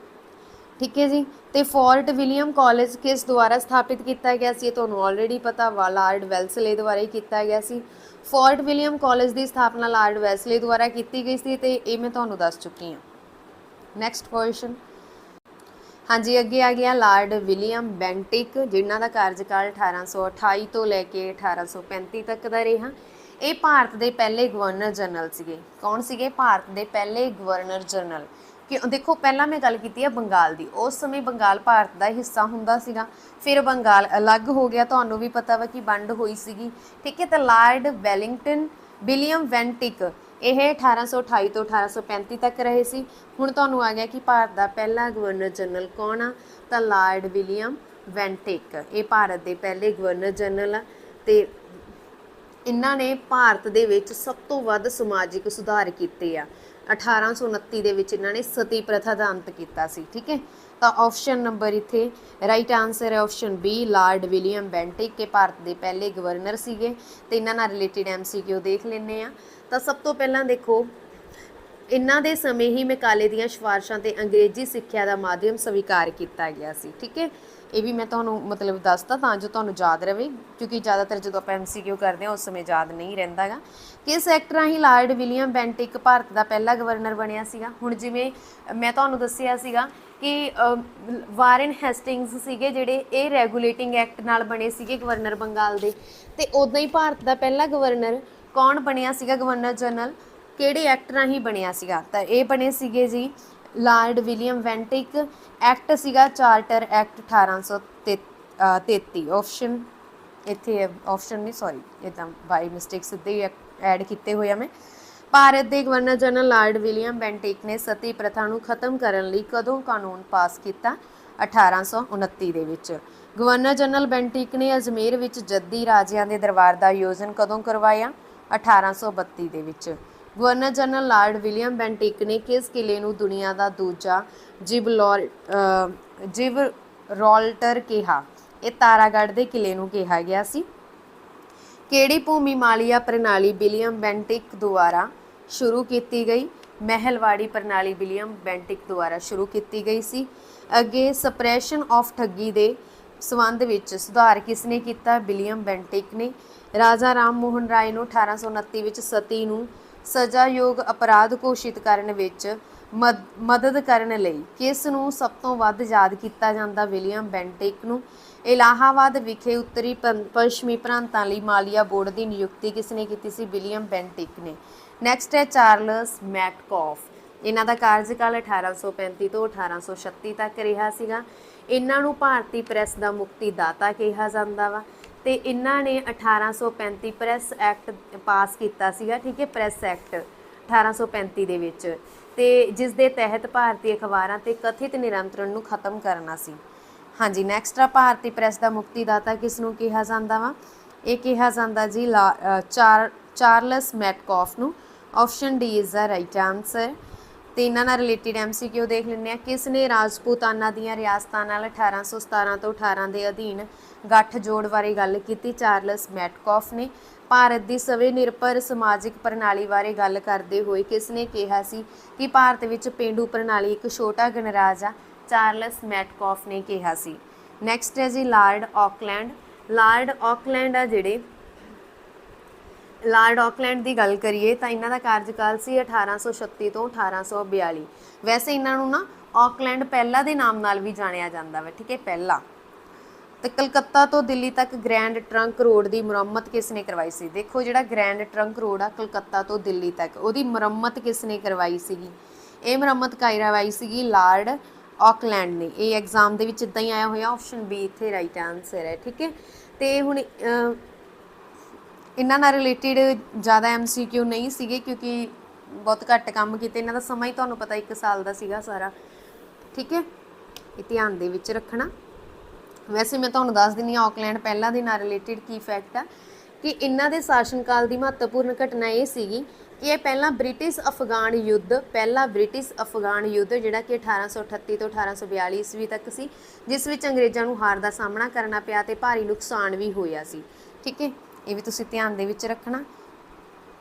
ਠੀਕ ਹੈ ਜੀ, ਤੇ ਫੋਰਟ ਵਿਲੀਅਮ ਕਾਲਜ ਕਿਸ ਦੁਆਰਾ ਸਥਾਪਿਤ ਕੀਤਾ ਗਿਆ ਸੀ? ਇਹ ਤੁਹਾਨੂੰ ਆਲਰੇਡੀ ਪਤਾ ਵਾ, ਲਾਰਡ ਵੈਲਜ਼ਲੀ ਦੁਆਰਾ ਹੀ ਕੀਤਾ ਗਿਆ ਸੀ। ਫੋਰਟ ਵਿਲੀਅਮ ਕਾਲਜ ਦੀ ਸਥਾਪਨਾ ਲਾਰਡ ਵੈਲਜ਼ਲੀ ਦੁਆਰਾ ਕੀਤੀ ਗਈ ਸੀ ਤੇ ਇਹ ਮੈਂ ਤੁਹਾਨੂੰ ਦੱਸ ਚੁੱਕੀ ਹਾਂ। ਨੈਕਸਟ ਕੁਐਸਚਨ, ਹਾਂਜੀ, ਅੱਗੇ ਆ ਗਿਆ ਲਾਰਡ ਵਿਲੀਅਮ ਬੈਂਟਿਕ, ਜਿਨ੍ਹਾਂ ਦਾ ਕਾਰਜਕਾਲ 1828 ਤੋਂ ਲੈ ਕੇ 1835 ਤੱਕ ਦਾ ਰਿਹਾ। ਇਹ ਭਾਰਤ ਦੇ ਪਹਿਲੇ ਗਵਰਨਰ ਜਨਰਲ ਸੀਗੇ। ਕੌਣ ਸੀਗੇ? ਭਾਰਤ ਦੇ ਪਹਿਲੇ ਗਵਰਨਰ ਜਨਰਲ। ਕਿ ਦੇਖੋ, ਪਹਿਲਾਂ ਮੈਂ ਗੱਲ ਕੀਤੀ ਹੈ ਬੰਗਾਲ ਦੀ। ਉਸ ਸਮੇਂ ਬੰਗਾਲ ਭਾਰਤ ਦਾ ਹਿੱਸਾ ਹੁੰਦਾ ਸੀਗਾ, ਫਿਰ ਬੰਗਾਲ ਅਲੱਗ ਹੋ ਗਿਆ, ਤੁਹਾਨੂੰ ਵੀ ਪਤਾ ਵਾ ਕਿ ਵੰਡ ਹੋਈ ਸੀਗੀ। ਠੀਕ ਹੈ, ਤਾਂ ਲਾਰਡ ਵੈਲਿੰਗਟਨ ਵਿਲੀਅਮ ਬੈਂਟਿਕ ਇਹ 1828 ਤੋਂ 1835 ਤੱਕ ਰਹੇ ਸੀ। ਹੁਣ ਤੁਹਾਨੂੰ ਆ ਗਿਆ ਕਿ ਭਾਰਤ ਦਾ ਪਹਿਲਾ ਗਵਰਨਰ ਜਨਰਲ ਕੌਣ ਆ? ਤਾਂ ਲਾਰਡ ਵਿਲੀਅਮ ਬੈਂਟਿਕ। ਇਹ ਭਾਰਤ ਦੇ ਪਹਿਲੇ ਗਵਰਨਰ ਜਨਰਲ ਆ ਤੇ ਇਹਨਾਂ ਨੇ ਭਾਰਤ ਦੇ ਵਿੱਚ ਸਭ ਤੋਂ ਵੱਧ ਸਮਾਜਿਕ ਸੁਧਾਰ ਕੀਤੇ ਆ। 1829 ਦੇ ਵਿੱਚ ਇਹਨਾਂ ਨੇ ਸਤੀ ਪ੍ਰਥਾ ਦਾ ਅੰਤ ਕੀਤਾ ਸੀ। ਠੀਕ ਹੈ, ਤਾਂ ਆਪਸ਼ਨ ਨੰਬਰ ਇੱਥੇ ਰਾਈਟ ਆਨਸਰ ਹੈ option B, Lord William Bentinck, ਕੇ ਭਾਰਤ ਦੇ ਪਹਿਲੇ ਗਵਰਨਰ ਸੀਗੇ। ਤੇ ਇਹਨਾਂ ਨਾਲ ਰਿਲੇਟਡ MCQ ਦੇਖ ਲੈਂਦੇ ਆ। ਤਾਂ ਸਭ ਤੋਂ ਪਹਿਲਾਂ ਦੇਖੋ, ਇਹਨਾਂ ਦੇ ਸਮੇਂ ਹੀ ਮੈਕਾਲੇ ਦੀਆਂ ਸਿਫਾਰਸ਼ਾਂ ਤੇ ਅੰਗਰੇਜ਼ੀ ਸਿੱਖਿਆ ਦਾ ਮਾਧਿਅਮ ਸਵੀਕਾਰ ਕੀਤਾ ਗਿਆ ਸੀ। ਠੀਕ ਹੈ, ਇਹ ਵੀ ਮੈਂ ਤੁਹਾਨੂੰ ਮਤਲਬ ਦੱਸਤਾ ਤਾਂ ਜੋ ਤੁਹਾਨੂੰ ਯਾਦ ਰਹੇ, ਕਿਉਂਕਿ ਜ਼ਿਆਦਾਤਰ ਜਦੋਂ ਆਪਾਂ MCQ ਕਰਦੇ ਹਾਂ ਉਸ ਸਮੇਂ ਯਾਦ ਨਹੀਂ ਰਹਿੰਦਾ ਗਾ। ਕਿਸ ਐਕਟ ਰਾਹੀਂ ਲਾਰਡ ਵਿਲੀਅਮ ਬੈਂਟਿਕ ਭਾਰਤ ਦਾ ਪਹਿਲਾ ਗਵਰਨਰ ਬਣਿਆ ਸੀਗਾ? ਹੁਣ ਜਿਵੇਂ ਮੈਂ ਤੁਹਾਨੂੰ ਦੱਸਿਆ ਸੀਗਾ ਕਿ ਵਾਰਨ ਹੈਸਟਿੰਗਸ ਸੀਗੇ ਜਿਹੜੇ, ਇਹ ਰੈਗੂਲੇਟਿੰਗ ਐਕਟ ਨਾਲ ਬਣੇ ਸੀਗੇ ਗਵਰਨਰ ਬੰਗਾਲ ਦੇ। ਤੇ ਉਦਾਂ ਹੀ ਭਾਰਤ ਦਾ ਪਹਿਲਾ ਗਵਰਨਰ ਕੌਣ ਬਣਿਆ ਸੀਗਾ? ਗਵਰਨਰ ਜਨਰਲ ਕਿਹੜੇ ਐਕਟ ਰਾਹੀਂ ਬਣਿਆ ਸੀਗਾ? ਤਾਂ ਇਹ ਬਣੇ ਸੀਗੇ ਜੀ ਲਾਰਡ ਵਿਲੀਅਮ ਬੈਂਟਿਕ। ਐਕਟ ਸੀਗਾ ਚਾਰਟਰ ਐਕਟ 1833। ਆਪਸ਼ਨ ਇੱਥੇ ਆਪਸ਼ਨ ਨਹੀਂ, ਸੌਰੀ, ਇੱਦਾਂ ਬਾਈ ਮਿਸਟੇਕ ਸਿੱਧੇ ਹੀ ਐਡ ਕੀਤੇ ਹੋਏ ਆ ਮੈਂ। ਭਾਰਤ ਦੇ governor general Lord William Bentinck ਨੇ ਸਤੀ ਪ੍ਰਥਾ ਨੂੰ ਖਤਮ ਕਰਨ ਲਈ ਕਦੋਂ ਕਾਨੂੰਨ ਪਾਸ ਕੀਤਾ? 1829 ਦੇ ਵਿੱਚ। ਗਵਰਨਰ ਜਨਰਲ ਬੈਂਟਿਕ ਨੇ ਅਜਮੇਰ ਵਿੱਚ ਜੱਦੀ ਰਾਜਿਆਂ ਦੇ ਦਰਬਾਰ ਦਾ ਆਯੋਜਨ ਕਦੋਂ ਕਰਵਾਇਆ? 1832 ਦੇ ਵਿੱਚ। Governor general Lord William Bentinck ਨੇ ਕਿਸ ਕਿਲੇ ਨੂੰ ਦੁਨੀਆ ਦਾ ਦੂਜਾ ਜਿਬਰਾਲਟਰ ਕਿਹਾ? ਇਹ ਤਾਰਾਗੜ੍ਹ ਦੇ ਕਿਲੇ ਨੂੰ ਕਿਹਾ ਗਿਆ ਸੀ। ਕਿਹੜੀ ਭੂਮੀ ਮਾਲੀਆ ਪ੍ਰਣਾਲੀ ਵਿਲੀਅਮ ਬੈਂਟਿਕ ਦੁਆਰਾ ਸ਼ੁਰੂ ਕੀਤੀ ਗਈ? ਮਹਿਲਵਾੜੀ ਪ੍ਰਣਾਲੀ ਵਿਲੀਅਮ ਬੈਂਟਿਕ ਦੁਆਰਾ ਸ਼ੁਰੂ ਕੀਤੀ ਗਈ ਸੀ। ਅੱਗੇ ਸਪਰੈਸ਼ਨ ਆਫ ਠੱਗੀ ਦੇ ਸੰਬੰਧ ਵਿੱਚ ਸੁਧਾਰ ਕਿਸ ਨੇ ਕੀਤਾ? ਵਿਲੀਅਮ ਬੈਂਟਿਕ ਨੇ। ਰਾਜਾ ਰਾਮ ਮੋਹਨ ਰਾਏ ਨੂੰ 1829 ਵਿੱਚ ਸਤੀ ਨੂੰ ਸਜ਼ਾਯੋਗ ਅਪਰਾਧ ਘੋਸ਼ਿਤ ਕਰਨ ਵਿੱਚ ਮਦਦ ਕਰਨ ਲਈ ਕਿਸ ਨੂੰ ਸਭ ਤੋਂ ਵੱਧ ਯਾਦ ਕੀਤਾ ਜਾਂਦਾ? ਵਿਲੀਅਮ ਬੈਂਟਿਕ ਨੂੰ। ਇਲਾਹਾਬਾਦ ਵਿਖੇ ਉੱਤਰੀ ਪੱਛਮੀ ਪ੍ਰਾਂਤਾਂ ਲਈ ਮਾਲੀਆ ਬੋਰਡ ਦੀ ਨਿਯੁਕਤੀ ਕਿਸ ਨੇ ਕੀਤੀ ਸੀ? ਵਿਲੀਅਮ ਬੈਂਟਿਕ ਨੇ। ਨੈਕਸਟ ਹੈ ਚਾਰਲਸ ਮੈਟਕਾਫ। ਇਹਨਾਂ ਦਾ ਕਾਰਜਕਾਲ 1835 ਤੋਂ 1836 ਤੱਕ ਰਿਹਾ ਸੀਗਾ। ਇਹਨਾਂ ਨੂੰ ਭਾਰਤੀ ਪ੍ਰੈਸ ਦਾ ਮੁਕਤੀ ਦਾਤਾ ਕਿਹਾ ਜਾਂਦਾ ਵਾ ਤੇ ਇਹਨਾਂ ਨੇ 1835 ਪ੍ਰੈਸ ਐਕਟ ਪਾਸ ਕੀਤਾ ਸੀਗਾ। ਠੀਕ ਹੈ, ਪ੍ਰੈਸ ਐਕਟ 1835 ਦੇ ਵਿੱਚ, ਤੇ ਜਿਸ ਦੇ ਤਹਿਤ ਭਾਰਤੀ ਅਖਬਾਰਾਂ ਤੇ ਕਥਿਤ ਨਿਰੰਤਰਣ ਨੂੰ ਖਤਮ ਕਰਨਾ ਸੀ। ਹਾਂਜੀ, ਨੈਕਸਟ ਆ ਭਾਰਤੀ ਪ੍ਰੈਸ ਦਾ ਮੁਕਤੀ ਦਾਤਾ ਕਿਸ ਨੂੰ ਕਿਹਾ ਜਾਂਦਾ ਵਾ? ਇਹ ਕਿਹਾ ਜਾਂਦਾ ਜੀ ਚਾਰਲਸ ਮੈਟਕਾਫ ਨੂੰ। Option D is the right answer. ਤੇ ਇਹਨਾਂ ਨਾਲ ਰਿਲੇਟਡ MCQ ਦੇਖ ਲੈਂਦੇ ਆ। ਕਿਸ ਨੇ ਰਾਜਪੂਤਾਨਾ ਦੀਆਂ ਰਿਆਸਤਾਂ ਨਾਲ 1817 ਤੋਂ 18 ਦੇ ਅਧੀਨ ਗੱਠਜੋੜ ਬਾਰੇ ਗੱਲ ਕੀਤੀ? ਚਾਰਲਸ ਮੈਟਕੌਫ ਨੇ। ਭਾਰਤ ਦੀ ਸਵੈ ਨਿਰਭਰ ਸਮਾਜਿਕ ਪ੍ਰਣਾਲੀ ਬਾਰੇ ਗੱਲ ਕਰਦੇ ਹੋਏ ਕਿਸ ਨੇ ਕਿਹਾ ਸੀ ਕਿ ਭਾਰਤ ਵਿੱਚ ਪੇਂਡੂ ਪ੍ਰਣਾਲੀ ਇੱਕ ਛੋਟਾ ਗਣਰਾਜ ਆ? ਚਾਰਲਸ ਮੈਟਕੌਫ ਨੇ ਕਿਹਾ ਸੀ। ਨੈਕਸਟ ਹੈ ਜੀ ਲਾਰਡ ਆਕਲੈਂਡ। ਲਾਰਡ ਆਕਲੈਂਡ ਆ ਜਿਹੜੇ, ਲਾਰਡ ਆਕਲੈਂਡ ਦੀ ਗੱਲ ਕਰੀਏ ਤਾਂ ਇਹਨਾਂ ਦਾ ਕਾਰਜਕਾਲ ਸੀ 1836 ਤੋਂ 1842। ਵੈਸੇ ਇਹਨਾਂ ਨੂੰ ਨਾ ਆਕਲੈਂਡ ਪਹਿਲਾ ਦੇ ਨਾਮ ਨਾਲ ਵੀ ਜਾਣਿਆ ਜਾਂਦਾ ਵਾ, ਠੀਕ ਹੈ, ਪਹਿਲਾ। ਤੇ ਕਲਕੱਤਾ ਤੋਂ ਦਿੱਲੀ ਤੱਕ ਗ੍ਰੈਂਡ ਟਰੰਕ ਰੋਡ ਦੀ ਮੁਰੰਮਤ ਕਿਸ ਨੇ ਕਰਵਾਈ ਸੀ? ਦੇਖੋ ਜਿਹੜਾ ਗ੍ਰੈਂਡ ਟਰੰਕ ਰੋਡ ਆ ਕਲਕੱਤਾ ਤੋਂ ਦਿੱਲੀ ਤੱਕ, ਉਹਦੀ ਮੁਰੰਮਤ ਕਿਸ ਨੇ ਕਰਵਾਈ ਸੀਗੀ? ਇਹ ਮੁਰੰਮਤ ਕਰਵਾਈ ਸੀਗੀ ਲਾਰਡ ਆਕਲੈਂਡ ਨੇ। ਇਹ ਐਗਜ਼ਾਮ ਦੇ ਵਿੱਚ ਇਦਾਂ ਹੀ ਆਇਆ ਹੋਇਆ, ਆਪਸ਼ਨ ਬੀ ਇੱਥੇ ਰਾਈਟ ਆਨਸਰ ਹੈ, ਠੀਕ ਹੈ। ਤੇ ਹੁਣ ਇਹਨਾਂ ਨਾਲ ਰਿਲੇਟਡ ਜ਼ਿਆਦਾ MCQ ਨਹੀਂ ਸੀਗੇ ਕਿਉਂਕਿ ਬਹੁਤ ਘੱਟ ਕੰਮ ਕੀਤੇ। ਇਹਨਾਂ ਦਾ ਸਮਾਂ ਹੀ ਤੁਹਾਨੂੰ ਪਤਾ 1 ਸਾਲ ਦਾ ਸੀਗਾ ਸਾਰਾ, ਠੀਕ ਹੈ, ਇਹ ਧਿਆਨ ਦੇ ਵਿੱਚ ਰੱਖਣਾ। ਵੈਸੇ ਮੈਂ ਤੁਹਾਨੂੰ ਦੱਸ ਦਿੰਦੀ ਹਾਂ ਆਕਲੈਂਡ ਪਹਿਲਾਂ ਦੇ ਨਾਲ ਰਿਲੇਟਡ ਕੀ ਫੈਕਟ ਆ ਕਿ ਇਹਨਾਂ ਦੇ ਸ਼ਾਸਨਕਾਲ ਦੀ ਮਹੱਤਵਪੂਰਨ ਘਟਨਾ ਇਹ ਸੀਗੀ ਕਿ ਇਹ ਪਹਿਲਾਂ ਬ੍ਰਿਟਿਸ਼ ਅਫਗਾਨ ਯੁੱਧ, ਜਿਹੜਾ ਕਿ 1838 ਤੋਂ 1842 ਈਸਵੀ ਤੱਕ ਸੀ, ਜਿਸ ਵਿੱਚ ਅੰਗਰੇਜ਼ਾਂ ਨੂੰ ਹਾਰ ਦਾ ਸਾਹਮਣਾ ਕਰਨਾ ਪਿਆ ਤੇ ਭਾਰੀ ਨੁਕਸਾਨ ਵੀ ਹੋਇਆ ਸੀ, ਠੀਕ ਹੈ, ਇਹ ਵੀ ਤੁਸੀਂ ਧਿਆਨ ਦੇ ਵਿੱਚ ਰੱਖਣਾ।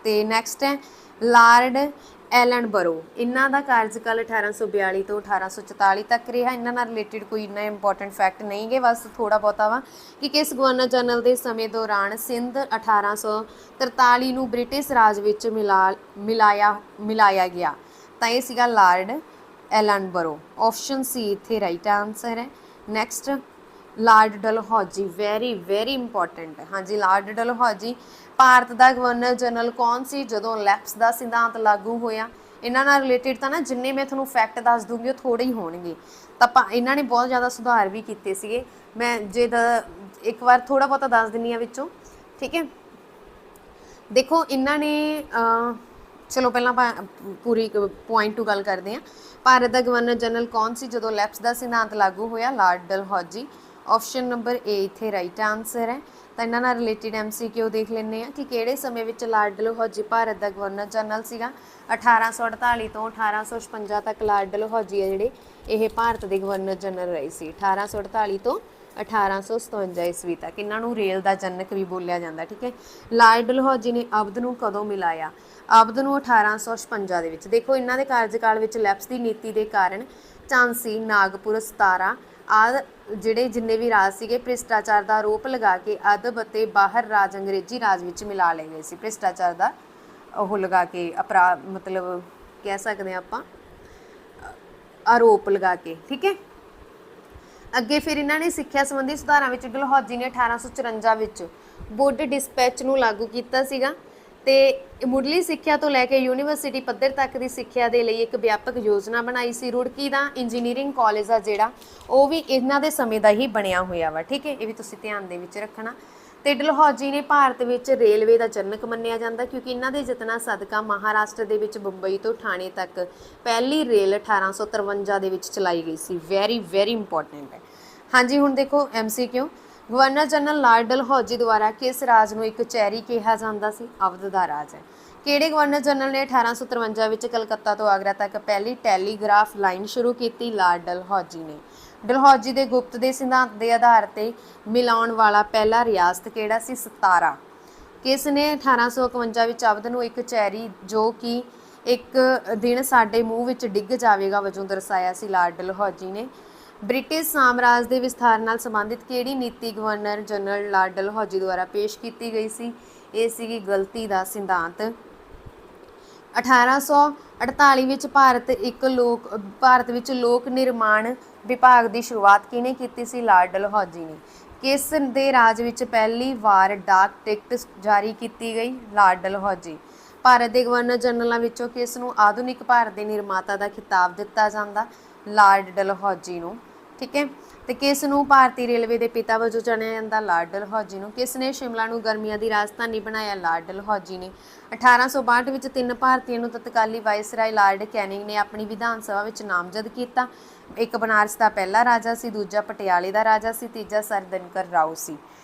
ਤੇ ਨੈਕਸਟ ਹੈ ਲਾਰਡ ਐਲਨਬਰੋ। ਇਹਨਾਂ ਦਾ ਕਾਰਜਕਾਲ 1842 ਤੋਂ 1844 ਤੱਕ ਰਿਹਾ। ਇਹਨਾਂ ਨਾਲ ਰਿਲੇਟਡ ਕੋਈ ਇੰਨਾ ਇੰਪੋਰਟੈਂਟ ਫੈਕਟ ਨਹੀਂ ਗੇ, ਬਸ ਥੋੜਾ ਬਹੁਤਾ ਵਾ ਕਿ ਕਿਸ ਗਵਰਨਰ ਜਨਰਲ ਦੇ ਸਮੇਂ ਦੌਰਾਨ ਸਿੰਧ 1843 ਨੂੰ ਬ੍ਰਿਟਿਸ਼ ਰਾਜ ਵਿੱਚ ਮਿਲਾਇਆ ਗਿਆ? ਤਾਂ ਇਹ ਸੀਗਾ ਲਾਰਡ ਐਲਨਬਰੋ। ਆਪਸ਼ਨ ਸੀ ਇੱਥੇ ਰਾਈਟ ਆਨਸਰ ਹੈ। Next Lord Dalhousie, very important ਹੈ। ਹਾਂਜੀ, ਲਾਰਡ ਡਲਹੌਜੀ ਭਾਰਤ ਦਾ ਗਵਰਨਰ ਜਨਰਲ ਕੌਣ ਸੀ ਜਦੋਂ ਲੈਪਸ ਦਾ ਸਿਧਾਂਤ ਲਾਗੂ ਹੋਇਆ? ਇਹਨਾਂ ਨਾਲ ਰਿਲੇਟਡ ਤਾਂ ਨਾ ਜਿੰਨੇ ਮੈਂ ਤੁਹਾਨੂੰ ਫੈਕਟ ਦੱਸ ਦੂੰਗੀ ਉਹ ਥੋੜੇ ਹੀ ਹੋਣਗੇ, ਤਾਂ ਇਹਨਾਂ ਨੇ ਬਹੁਤ ਜ਼ਿਆਦਾ ਸੁਧਾਰ ਵੀ ਕੀਤੇ ਸੀਗੇ। ਮੈਂ ਜੇ ਇੱਕ ਵਾਰ ਥੋੜਾ ਬਹੁਤਾ ਦੱਸ ਦਿੰਦੀ ਹਾਂ ਵਿੱਚੋਂ, ਠੀਕ ਹੈ। ਦੇਖੋ ਇਹਨਾਂ ਨੇ ਚਲੋ ਪਹਿਲਾਂ ਆਪਾਂ ਪੂਰੀ ਪੁਆਇੰਟ ਟੂ ਗੱਲ ਕਰਦੇ ਹਾਂ। ਭਾਰਤ ਦਾ ਗਵਰਨਰ ਜਨਰਲ ਕੌਣ ਸੀ ਜਦੋਂ ਲੈਪਸ ਦਾ ਸਿਧਾਂਤ ਲਾਗੂ ਹੋਇਆ? ਲਾਰਡ ਡਲਹੌਜੀ। ਆਪਸ਼ਨ ਨੰਬਰ ਏ ਇੱਥੇ ਰਾਈਟ ਆਨਸਰ ਹੈ। ਤਾਂ ਇਹਨਾਂ ਨਾਲ ਰਿਲੇਟਡ MCQ ਦੇਖ ਲੈਂਦੇ ਆ ਕਿ ਕਿਹੜੇ ਸਮੇਂ ਵਿੱਚ ਲਾਰਡ ਡਲਹੌਜੀ ਭਾਰਤ ਦਾ ਗਵਰਨਰ ਜਨਰਲ ਸੀਗਾ? 1848 ਤੋਂ 1856 ਤੱਕ ਲਾਰਡ ਡਲਹੌਜੀ ਆ ਜਿਹੜੇ ਇਹ ਭਾਰਤ ਦੇ ਗਵਰਨਰ ਜਨਰਲ ਰਹੇ ਸੀ। 1848 ਤੋਂ 1857 ਈਸਵੀ ਤੱਕ। ਇਹਨਾਂ ਨੂੰ ਰੇਲ ਦਾ ਜਨਕ ਵੀ ਬੋਲਿਆ ਜਾਂਦਾ, ਠੀਕ ਹੈ। ਲਾਰਡ ਡਲਹੌਜੀ ਨੇ ਅਵਧ ਨੂੰ ਕਦੋਂ ਮਿਲਾਇਆ? ਅਵਧ ਨੂੰ 1856 ਦੇ ਵਿੱਚ। ਦੇਖੋ ਇਹਨਾਂ ਦੇ ਕਾਰਜਕਾਲ ਵਿੱਚ ਲੈਪਸ ਦੀ ਨੀਤੀ ਦੇ ਕਾਰਨ ਝਾਂਸੀ, ਨਾਗਪੁਰ, ਸਤਾਰਾ ਆਦਿ ਜਿਹੜੇ ਜਿੰਨੇ ਵੀ ਰਾਜ ਸੀਗੇ ਭ੍ਰਿਸ਼ਟਾਚਾਰ ਦਾ ਆਰੋਪ ਲਗਾ ਕੇ ਅਦਬ ਅਤੇ ਬਾਹਰ ਰਾਜ ਅੰਗਰੇਜ਼ੀ ਰਾਜ ਵਿੱਚ ਮਿਲਾ ਲਏ ਗਏ ਸੀ। ਭ੍ਰਿਸ਼ਟਾਚਾਰ ਦਾ ਉਹ ਲਗਾ ਕੇ ਮਤਲਬ ਕਹਿ ਸਕਦੇ ਆਪਾਂ ਆਰੋਪ ਲਗਾ ਕੇ, ਠੀਕ ਹੈ। ਅੱਗੇ ਫਿਰ ਇਹਨਾਂ ਨੇ ਸਿੱਖਿਆ ਸੰਬੰਧੀ ਸੁਧਾਰਾਂ ਵਿੱਚ ਡਲਹੌਜੀ ਨੇ 1854 ਵਿੱਚ ਵੁੱਡ ਡਿਸਪੈਚ ਨੂੰ ਲਾਗੂ ਕੀਤਾ ਸੀਗਾ ਤੇ ਮੁੱਢਲੀ ਸਿੱਖਿਆ ਤੋਂ ਲੈ ਕੇ ਯੂਨੀਵਰਸਿਟੀ ਪੱਧਰ ਤੱਕ ਦੀ ਸਿੱਖਿਆ ਦੇ ਲਈ ਇੱਕ ਵਿਆਪਕ ਯੋਜਨਾ ਬਣਾਈ ਸੀ। ਰੁੜਕੀ ਦਾ ਇੰਜੀਨੀਅਰਿੰਗ ਕਾਲਜ ਆ ਜਿਹੜਾ ਉਹ ਵੀ ਇਹਨਾਂ ਦੇ ਸਮੇਂ ਦਾ ਹੀ ਬਣਿਆ ਹੋਇਆ ਵਾ, ਠੀਕ ਹੈ, ਇਹ ਵੀ ਤੁਸੀਂ ਧਿਆਨ ਦੇ ਵਿੱਚ ਰੱਖਣਾ। ਤੇ ਡਲਹੌਜੀ ਨੇ ਭਾਰਤ ਵਿੱਚ ਰੇਲਵੇ ਦਾ ਜਨਕ ਮੰਨਿਆ ਜਾਂਦਾ ਕਿਉਂਕਿ ਇਹਨਾਂ ਦੇ ਯਤਨਾਂ ਸਦਕਾ ਮਹਾਰਾਸ਼ਟਰ ਦੇ ਵਿੱਚ ਬੰਬਈ ਤੋਂ ਠਾਣੇ ਤੱਕ ਪਹਿਲੀ ਰੇਲ 1853 ਦੇ ਵਿੱਚ ਚਲਾਈ ਗਈ ਸੀ। ਵੈਰੀ ਇੰਪੋਰਟੈਂਟ ਹੈ। ਹਾਂਜੀ, ਹੁਣ ਦੇਖੋ MCQ। Governor general Lord Dalhousie ਦੁਆਰਾ ਕਿਸ ਰਾਜ ਨੂੰ ਇੱਕ ਕਚਹਿਰੀ ਕਿਹਾ ਜਾਂਦਾ ਸੀ? ਅਵਧ ਦਾ ਰਾਜ ਹੈ। ਕਿਹੜੇ ਗਵਰਨਰ ਜਨਰਲ ਨੇ 1853 ਵਿੱਚ ਕਲਕੱਤਾ ਤੋਂ ਆਗਰਾ ਤੱਕ ਪਹਿਲੀ ਟੈਲੀਗ੍ਰਾਫ ਲਾਈਨ ਸ਼ੁਰੂ ਕੀਤੀ? ਲਾਰਡ ਡਲਹੌਜੀ ਨੇ। ਡਲਹੌਜੀ ਦੇ ਗੁਪਤ ਦੇ ਸਿਧਾਂਤ ਦੇ ਆਧਾਰ ਤੇ ਮਿਲਾਉਣ ਵਾਲਾ ਪਹਿਲਾ ਰਿਆਸਤ ਕਿਹੜਾ ਸੀ? ਸਤਾਰਾ। ਕਿਸ ਨੇ 1851 ਵਿੱਚ ਅਵਧ ਨੂੰ ਇੱਕ ਕਚਹਿਰੀ ਜੋ ਕਿ ਇੱਕ ਦਿਨ ਸਾਡੇ ਮੂੰਹ ਵਿੱਚ ਡਿੱਗ ਜਾਵੇਗਾ ਵਜੋਂ ਦਰਸਾਇਆ ਸੀ? ਲਾਰਡ ਡਲਹੌਜੀ ਨੇ। ਬ੍ਰਿਟਿਸ਼ ਸਾਮਰਾਜ ਦੇ ਵਿਸਥਾਰ ਨਾਲ ਸੰਬੰਧਿਤ ਕਿਹੜੀ ਨੀਤੀ ਗਵਰਨਰ ਜਨਰਲ ਲਾਰਡ ਡਲਹੌਜੀ ਦੁਆਰਾ ਪੇਸ਼ ਕੀਤੀ ਗਈ ਸੀ? ਇਹ ਸੀਗੀ ਗਲਤੀ ਦਾ ਸਿਧਾਂਤ। 1848 ਵਿੱਚ ਭਾਰਤ ਵਿੱਚ ਲੋਕ ਨਿਰਮਾਣ ਵਿਭਾਗ ਦੀ ਸ਼ੁਰੂਆਤ ਕਿਹਨੇ ਕੀਤੀ ਸੀ? ਲਾਰਡ ਡਲਹੌਜੀ ਨੇ। ਕਿਸ ਦੇ ਰਾਜ ਵਿੱਚ ਪਹਿਲੀ ਵਾਰ ਡਾਕ ਟਿਕਟ ਜਾਰੀ ਕੀਤੀ ਗਈ? ਲਾਰਡ ਡਲਹੌਜੀ। ਭਾਰਤ ਦੇ ਗਵਰਨਰ ਜਨਰਲਾਂ ਵਿੱਚੋਂ ਕਿਸ ਨੂੰ ਆਧੁਨਿਕ ਭਾਰਤ ਦੇ ਨਿਰਮਾਤਾ ਦਾ ਖਿਤਾਬ ਦਿੱਤਾ ਜਾਂਦਾ? ਲਾਰਡ ਡਲਹੌਜੀ ਨੂੰ, ਠੀਕ ਹੈ। ਤੇ ਕਿਸ ਨੂੰ ਭਾਰਤੀ ਰੇਲਵੇ ਦੇ ਪਿਤਾ ਵਜੋਂ ਜਾਣਿਆ ਜਾਂਦਾ? ਲਾਰਡ ਡਲਹੌਜੀ ਨੂੰ। ਕਿਸ ਨੇ ਸ਼ਿਮਲਾ ਨੂੰ ਗਰਮੀਆਂ ਦੀ ਰਾਜਧਾਨੀ ਬਣਾਇਆ? ਲਾਰਡ ਡਲਹੌਜੀ ਨੇ। 1862 ਵਿੱਚ 3 ਭਾਰਤੀਆਂ ਨੂੰ ਤਤਕਾਲੀ ਵਾਇਸਰਾਏ ਲਾਰਡ ਕੈਨਿੰਗ ਨੇ ਆਪਣੀ ਵਿਧਾਨ ਸਭਾ ਵਿੱਚ ਨਾਮਜ਼ਦ ਕੀਤਾ। ਇੱਕ ਬਨਾਰਸ ਦਾ ਪਹਿਲਾ ਰਾਜਾ ਸੀ, ਦੂਜਾ ਪਟਿਆਲੇ ਦਾ ਰਾਜਾ ਸੀ, ਤੀਜਾ ਸਰ ਦਿਨਕਰ ਰਾਓ ਸੀ,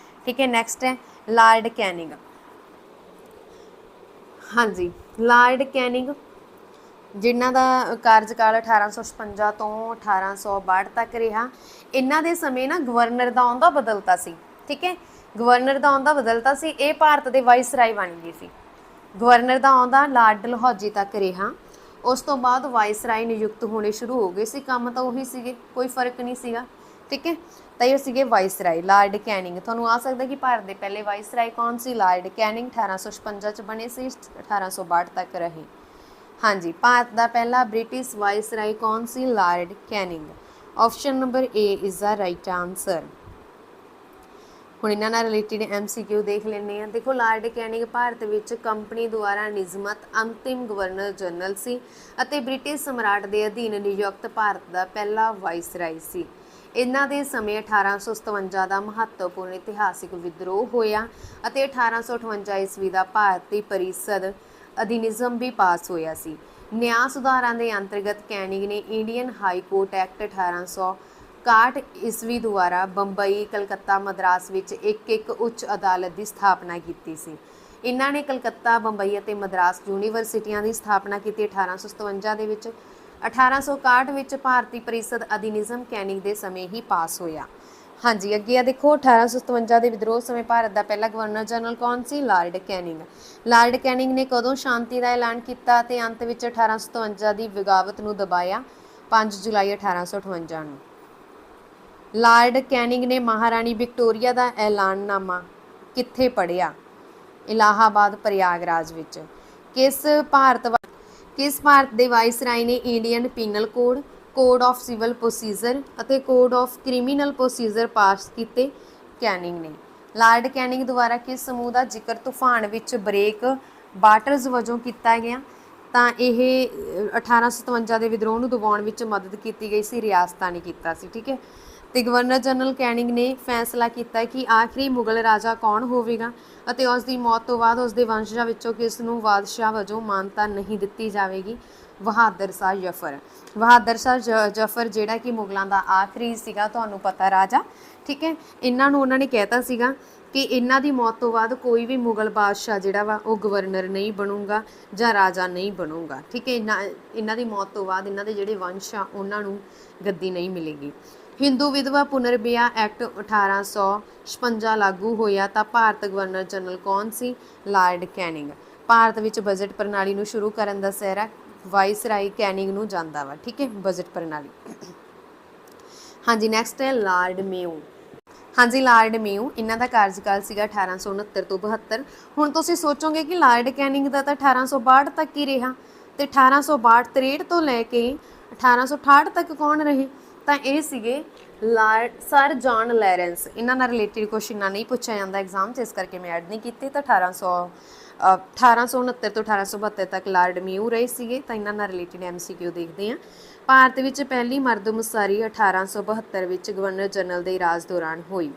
ਠੀਕ ਹੈ। ਨੈਕਸਟ ਹੈ ਲਾਰਡ ਕੈਨਿੰਗ। ਹਾਂਜੀ, ਲਾਰਡ ਕੈਨਿੰਗ ਜਿਨ੍ਹਾਂ ਦਾ ਕਾਰਜਕਾਲ 1856 ਤੋਂ 1862 ਤੱਕ ਰਿਹਾ। ਇਹਨਾਂ ਦੇ ਸਮੇਂ ਨਾ ਗਵਰਨਰ ਦਾ ਆਉਂਦਾ ਬਦਲਤਾ ਸੀ। ਠੀਕ ਹੈ, ਗਵਰਨਰ ਦਾ ਆਉਂਦਾ ਬਦਲਤਾ ਸੀ। ਇਹ ਭਾਰਤ ਦੇ ਵਾਇਸਰਾਏ ਬਣ ਗਏ ਸੀ। ਗਵਰਨਰ ਦਾ ਆਉਂਦਾ ਲਾਰਡ ਡਲਹੌਜੀ ਤੱਕ ਰਿਹਾ। ਉਸ ਤੋਂ ਬਾਅਦ ਵਾਇਸਰਾਏ ਨਿਯੁਕਤ ਹੋਣੇ ਸ਼ੁਰੂ ਹੋ ਗਏ ਸੀ। ਕੰਮ ਤਾਂ ਉਹੀ ਸੀਗੇ, ਕੋਈ ਫਰਕ ਨਹੀਂ ਸੀਗਾ। ਠੀਕ ਹੈ, ਤਾਂ ਇਹ ਸੀਗੇ ਵਾਇਸਰਾਏ। ਲਾਰਡ ਕੈਨਿੰਗ, ਤੁਹਾਨੂੰ ਆ ਸਕਦਾ ਕਿ ਭਾਰਤ ਦੇ ਪਹਿਲੇ ਵਾਇਸਰਾਏ ਕੌਣ ਸੀ? ਲਾਰਡ ਕੈਨਿੰਗ 1856 ਚ ਬਣੇ ਸੀ, 1862 ਤੱਕ ਰਹੇ। ਹਾਂਜੀ, ਭਾਰਤ ਦਾ ਪਹਿਲਾ ਬ੍ਰਿਟਿਸ਼ ਵਾਇਸਰਾਏ ਕੌਣ ਸੀ? Lord Canning. Option number A is the right answer. ਹੁਣ ਇਹਨਾਂ ਨਾਲ ਰਿਲੇਟਿਡ MCQ ਦੇਖ ਲੈਂਦੇ ਹਾਂ। ਦੇਖੋ, ਲਾਰਡ ਕੈਨਿੰਗ ਭਾਰਤ ਵਿੱਚ ਕੰਪਨੀ ਦੁਆਰਾ ਨਿਯਮਤ ਅੰਤਿਮ ਗਵਰਨਰ ਜਨਰਲ ਸੀ ਅਤੇ ਬ੍ਰਿਟਿਸ਼ ਸਮਰਾਟ ਦੇ ਅਧੀਨ ਨਿਯੁਕਤ ਭਾਰਤ ਦਾ ਪਹਿਲਾ ਵਾਇਸਰਾਏ ਸੀ। ਇਹਨਾਂ ਦੇ ਸਮੇਂ 1857 ਦਾ ਮਹੱਤਵਪੂਰਨ ਇਤਿਹਾਸਿਕ ਵਿਦਰੋਹ ਹੋਇਆ ਅਤੇ 1858 ਈਸਵੀ ਦਾ ਭਾਰਤੀ ਪਰਿਸ਼ਦ ਅਧੀਨਿਜ਼ਮ ਵੀ ਪਾਸ ਹੋਇਆ ਸੀ। ਨਿਆਂ ਸੁਧਾਰਾਂ ਦੇ ਅੰਤਰਗਤ ਕੈਨਿੰਗ ਨੇ ਇੰਡੀਅਨ ਹਾਈ ਕੋਰਟ ਐਕਟ 1861 ਈਸਵੀ ਦੁਆਰਾ ਬੰਬਈ, ਕਲਕੱਤਾ, ਮਦਰਾਸ ਵਿੱਚ ਇੱਕ ਉੱਚ ਅਦਾਲਤ ਦੀ ਸਥਾਪਨਾ ਕੀਤੀ ਸੀ। ਇਹਨਾਂ ਨੇ ਕਲਕੱਤਾ, ਬੰਬਈ ਅਤੇ ਮਦਰਾਸ ਯੂਨੀਵਰਸਿਟੀਆਂ ਦੀ ਸਥਾਪਨਾ ਕੀਤੀ 1857 ਦੇ ਵਿੱਚ। 1861 ਵਿੱਚ ਭਾਰਤੀ ਪਰਿਸ਼ਦ ਅਧੀਨਿਜ਼ਮ ਕੈਨਿੰਗ ਦੇ ਸਮੇਂ ਹੀ ਪਾਸ ਹੋਇਆ। ਹਾਂਜੀ, ਅੱਗੇ ਆ ਦੇਖੋ, 1857 ਦੇ ਵਿਦਰੋਹ ਸਮੇਂ ਭਾਰਤ ਦਾ ਪਹਿਲਾ ਗਵਰਨਰ ਜਨਰਲ ਕੌਣ ਸੀ? Lord Canning. ਲਾਰਡ ਕੈਨਿੰਗ ਨੇ ਕਦੋਂ ਸ਼ਾਂਤੀ ਦਾ ਐਲਾਨ ਕੀਤਾ ਅਤੇ ਅੰਤ ਵਿੱਚ 1857 ਦੀ ਬਗਾਵਤ ਨੂੰ ਦਬਾਇਆ? 5 ਜੁਲਾਈ 1858 ਨੂੰ। ਲਾਰਡ ਕੈਨਿੰਗ ਨੇ ਮਹਾਰਾਣੀ ਵਿਕਟੋਰੀਆ ਦਾ ਐਲਾਨਨਾਮਾ ਕਿੱਥੇ ਪੜ੍ਹਿਆ? ਇਲਾਹਾਬਾਦ, ਪ੍ਰਯਾਗਰਾਜ ਵਿੱਚ। ਕਿਸ ਭਾਰਤ ਦੇ ਵਾਇਸਰਾਏ ਨੇ Indian penal code, code of civil procedure ਅਤੇ ਕੋਡ ਆਫ ਕ੍ਰਿਮੀਨਲ ਪ੍ਰੋਸੀਜਰ ਪਾਸ ਕੀਤੇ? ਕੈਨਿੰਗ ਨੇ। ਲਾਰਡ ਕੈਨਿੰਗ ਦੁਆਰਾ ਕਿਸ ਸਮੂਹ ਦਾ ਜ਼ਿਕਰ ਤੂਫਾਨ ਵਿੱਚ ਬ੍ਰੇਕ ਵਾਟਰਜ਼ ਵਜੋਂ ਕੀਤਾ ਗਿਆ? ਤਾਂ ਇਹ 1857 ਦੇ ਵਿਦਰੋਹ ਨੂੰ ਦਬਾਉਣ ਵਿੱਚ ਮਦਦ ਕੀਤੀ ਗਈ ਸੀ, ਰਿਆਸਤਾਂ ਨੇ ਕੀਤਾ ਸੀ। ਠੀਕ ਹੈ, ਤੇ ਗਵਰਨਰ ਜਨਰਲ ਕੈਨਿੰਗ ਨੇ ਫੈਸਲਾ ਕੀਤਾ ਕਿ ਆਖਰੀ ਮੁਗਲ ਰਾਜਾ ਕੌਣ ਹੋਵੇਗਾ ਅਤੇ ਉਸ ਦੀ ਮੌਤ ਤੋਂ ਬਾਅਦ ਉਸ ਦੇ ਵੰਸ਼ਜਾਂ ਵਿੱਚੋਂ ਕਿਸ ਨੂੰ ਬਾਦਸ਼ਾਹ ਵਜੋਂ ਮਾਨਤਾ ਨਹੀਂ ਦਿੱਤੀ ਜਾਵੇਗੀ? ਬਹਾਦਰ ਸ਼ਾਹ ਜ਼ਫਰ। ਬਹਾਦਰ ਸ਼ਾਹ ਜ਼ਫਰ ਜਿਹੜਾ ਕਿ ਮੁਗਲਾਂ ਦਾ ਆਖਰੀ ਸੀਗਾ, ਤੁਹਾਨੂੰ ਪਤਾ, ਰਾਜਾ। ਠੀਕ ਹੈ, ਇਹਨਾਂ ਨੂੰ ਉਹਨਾਂ ਨੇ ਕਹਿਤਾ ਸੀਗਾ ਕਿ ਇਹਨਾਂ ਦੀ ਮੌਤ ਤੋਂ ਬਾਅਦ ਕੋਈ ਵੀ ਮੁਗਲ ਬਾਦਸ਼ਾਹ ਜਿਹੜਾ ਵਾ ਉਹ ਗਵਰਨਰ ਨਹੀਂ ਬਣੂਗਾ ਜਾਂ ਰਾਜਾ ਨਹੀਂ ਬਣੂਗਾ। ਠੀਕ ਹੈ, ਇਹਨਾਂ ਦੀ ਮੌਤ ਤੋਂ ਬਾਅਦ ਇਹਨਾਂ ਦੇ ਜਿਹੜੇ ਵੰਸ਼ ਆ ਉਹਨਾਂ ਨੂੰ ਗੱਦੀ ਨਹੀਂ ਮਿਲੇਗੀ। ਹਿੰਦੂ ਵਿਧਵਾ ਪੁਨਰ ਵਿਆਹ ਐਕਟ 1856 ਲਾਗੂ ਹੋਇਆ ਤਾਂ ਭਾਰਤ ਗਵਰਨਰ ਜਨਰਲ ਕੌਣ ਸੀ? Lord Canning. ਭਾਰਤ ਵਿੱਚ ਬਜਟ ਪ੍ਰਣਾਲੀ ਨੂੰ ਸ਼ੁਰੂ ਕਰਨ ਦਾ ਸਿਹਰਾ ਵਾਇਸਰਾਏ ਕੈਨਿੰਗ ਨੂੰ ਜਾਂਦਾ ਵਾ। ਠੀਕ ਹੈ, ਬਜਟ ਪ੍ਰਣਾਲੀ। ਹਾਂਜੀ, ਨੈਕਸਟ ਹੈ ਲਾਰਡ ਮੇਓ। ਹਾਂਜੀ, ਲਾਰਡ ਮੇਓ, ਇਹਨਾਂ ਦਾ ਕਾਰਜਕਾਲ ਸੀਗਾ 1869 ਤੋਂ 72। ਹੁਣ ਤੁਸੀਂ ਸੋਚੋਗੇ ਕਿ ਲਾਰਡ ਕੈਨਿੰਗ ਦਾ ਤਾਂ 1862 ਤੱਕ ਹੀ ਰਿਹਾ ਤੇ 1862 63 ਤੋਂ ਲੈ ਕੇ 1868 ਤੱਕ ਕੌਣ ਰਹੇ? ਤਾਂ ਇਹ ਸੀਗੇ ਸਰ ਜੌਨ ਲਾਰੈਂਸ। ਇਹਨਾਂ ਨਾਲ ਰਿਲੇਟਿਡ ਕੁਐਸਚਨ ਨਹੀਂ ਪੁੱਛਿਆ ਜਾਂਦਾ ਐਗਜ਼ਾਮ 'ਚ, ਇਸ ਕਰਕੇ ਮੈਂ ਐਡ ਨਹੀਂ ਕੀਤੇ। ਤਾਂ 1869 ਤੋਂ 1872 ਤੱਕ ਲਾਰਡ ਮੇਓ ਰਹੇ ਸੀਗੇ। ਤਾਂ ਇਹਨਾਂ ਨਾਲ ਰਿਲੇਟਿਡ MCQ ਦੇਖਦੇ ਹਾਂ। ਭਾਰਤ ਵਿੱਚ ਪਹਿਲੀ ਮਰਦਮਸ਼ੁਮਾਰੀ 1872 ਵਿੱਚ ਗਵਰਨਰ ਜਨਰਲ ਦੇ ਰਾਜ ਦੌਰਾਨ ਹੋਈ।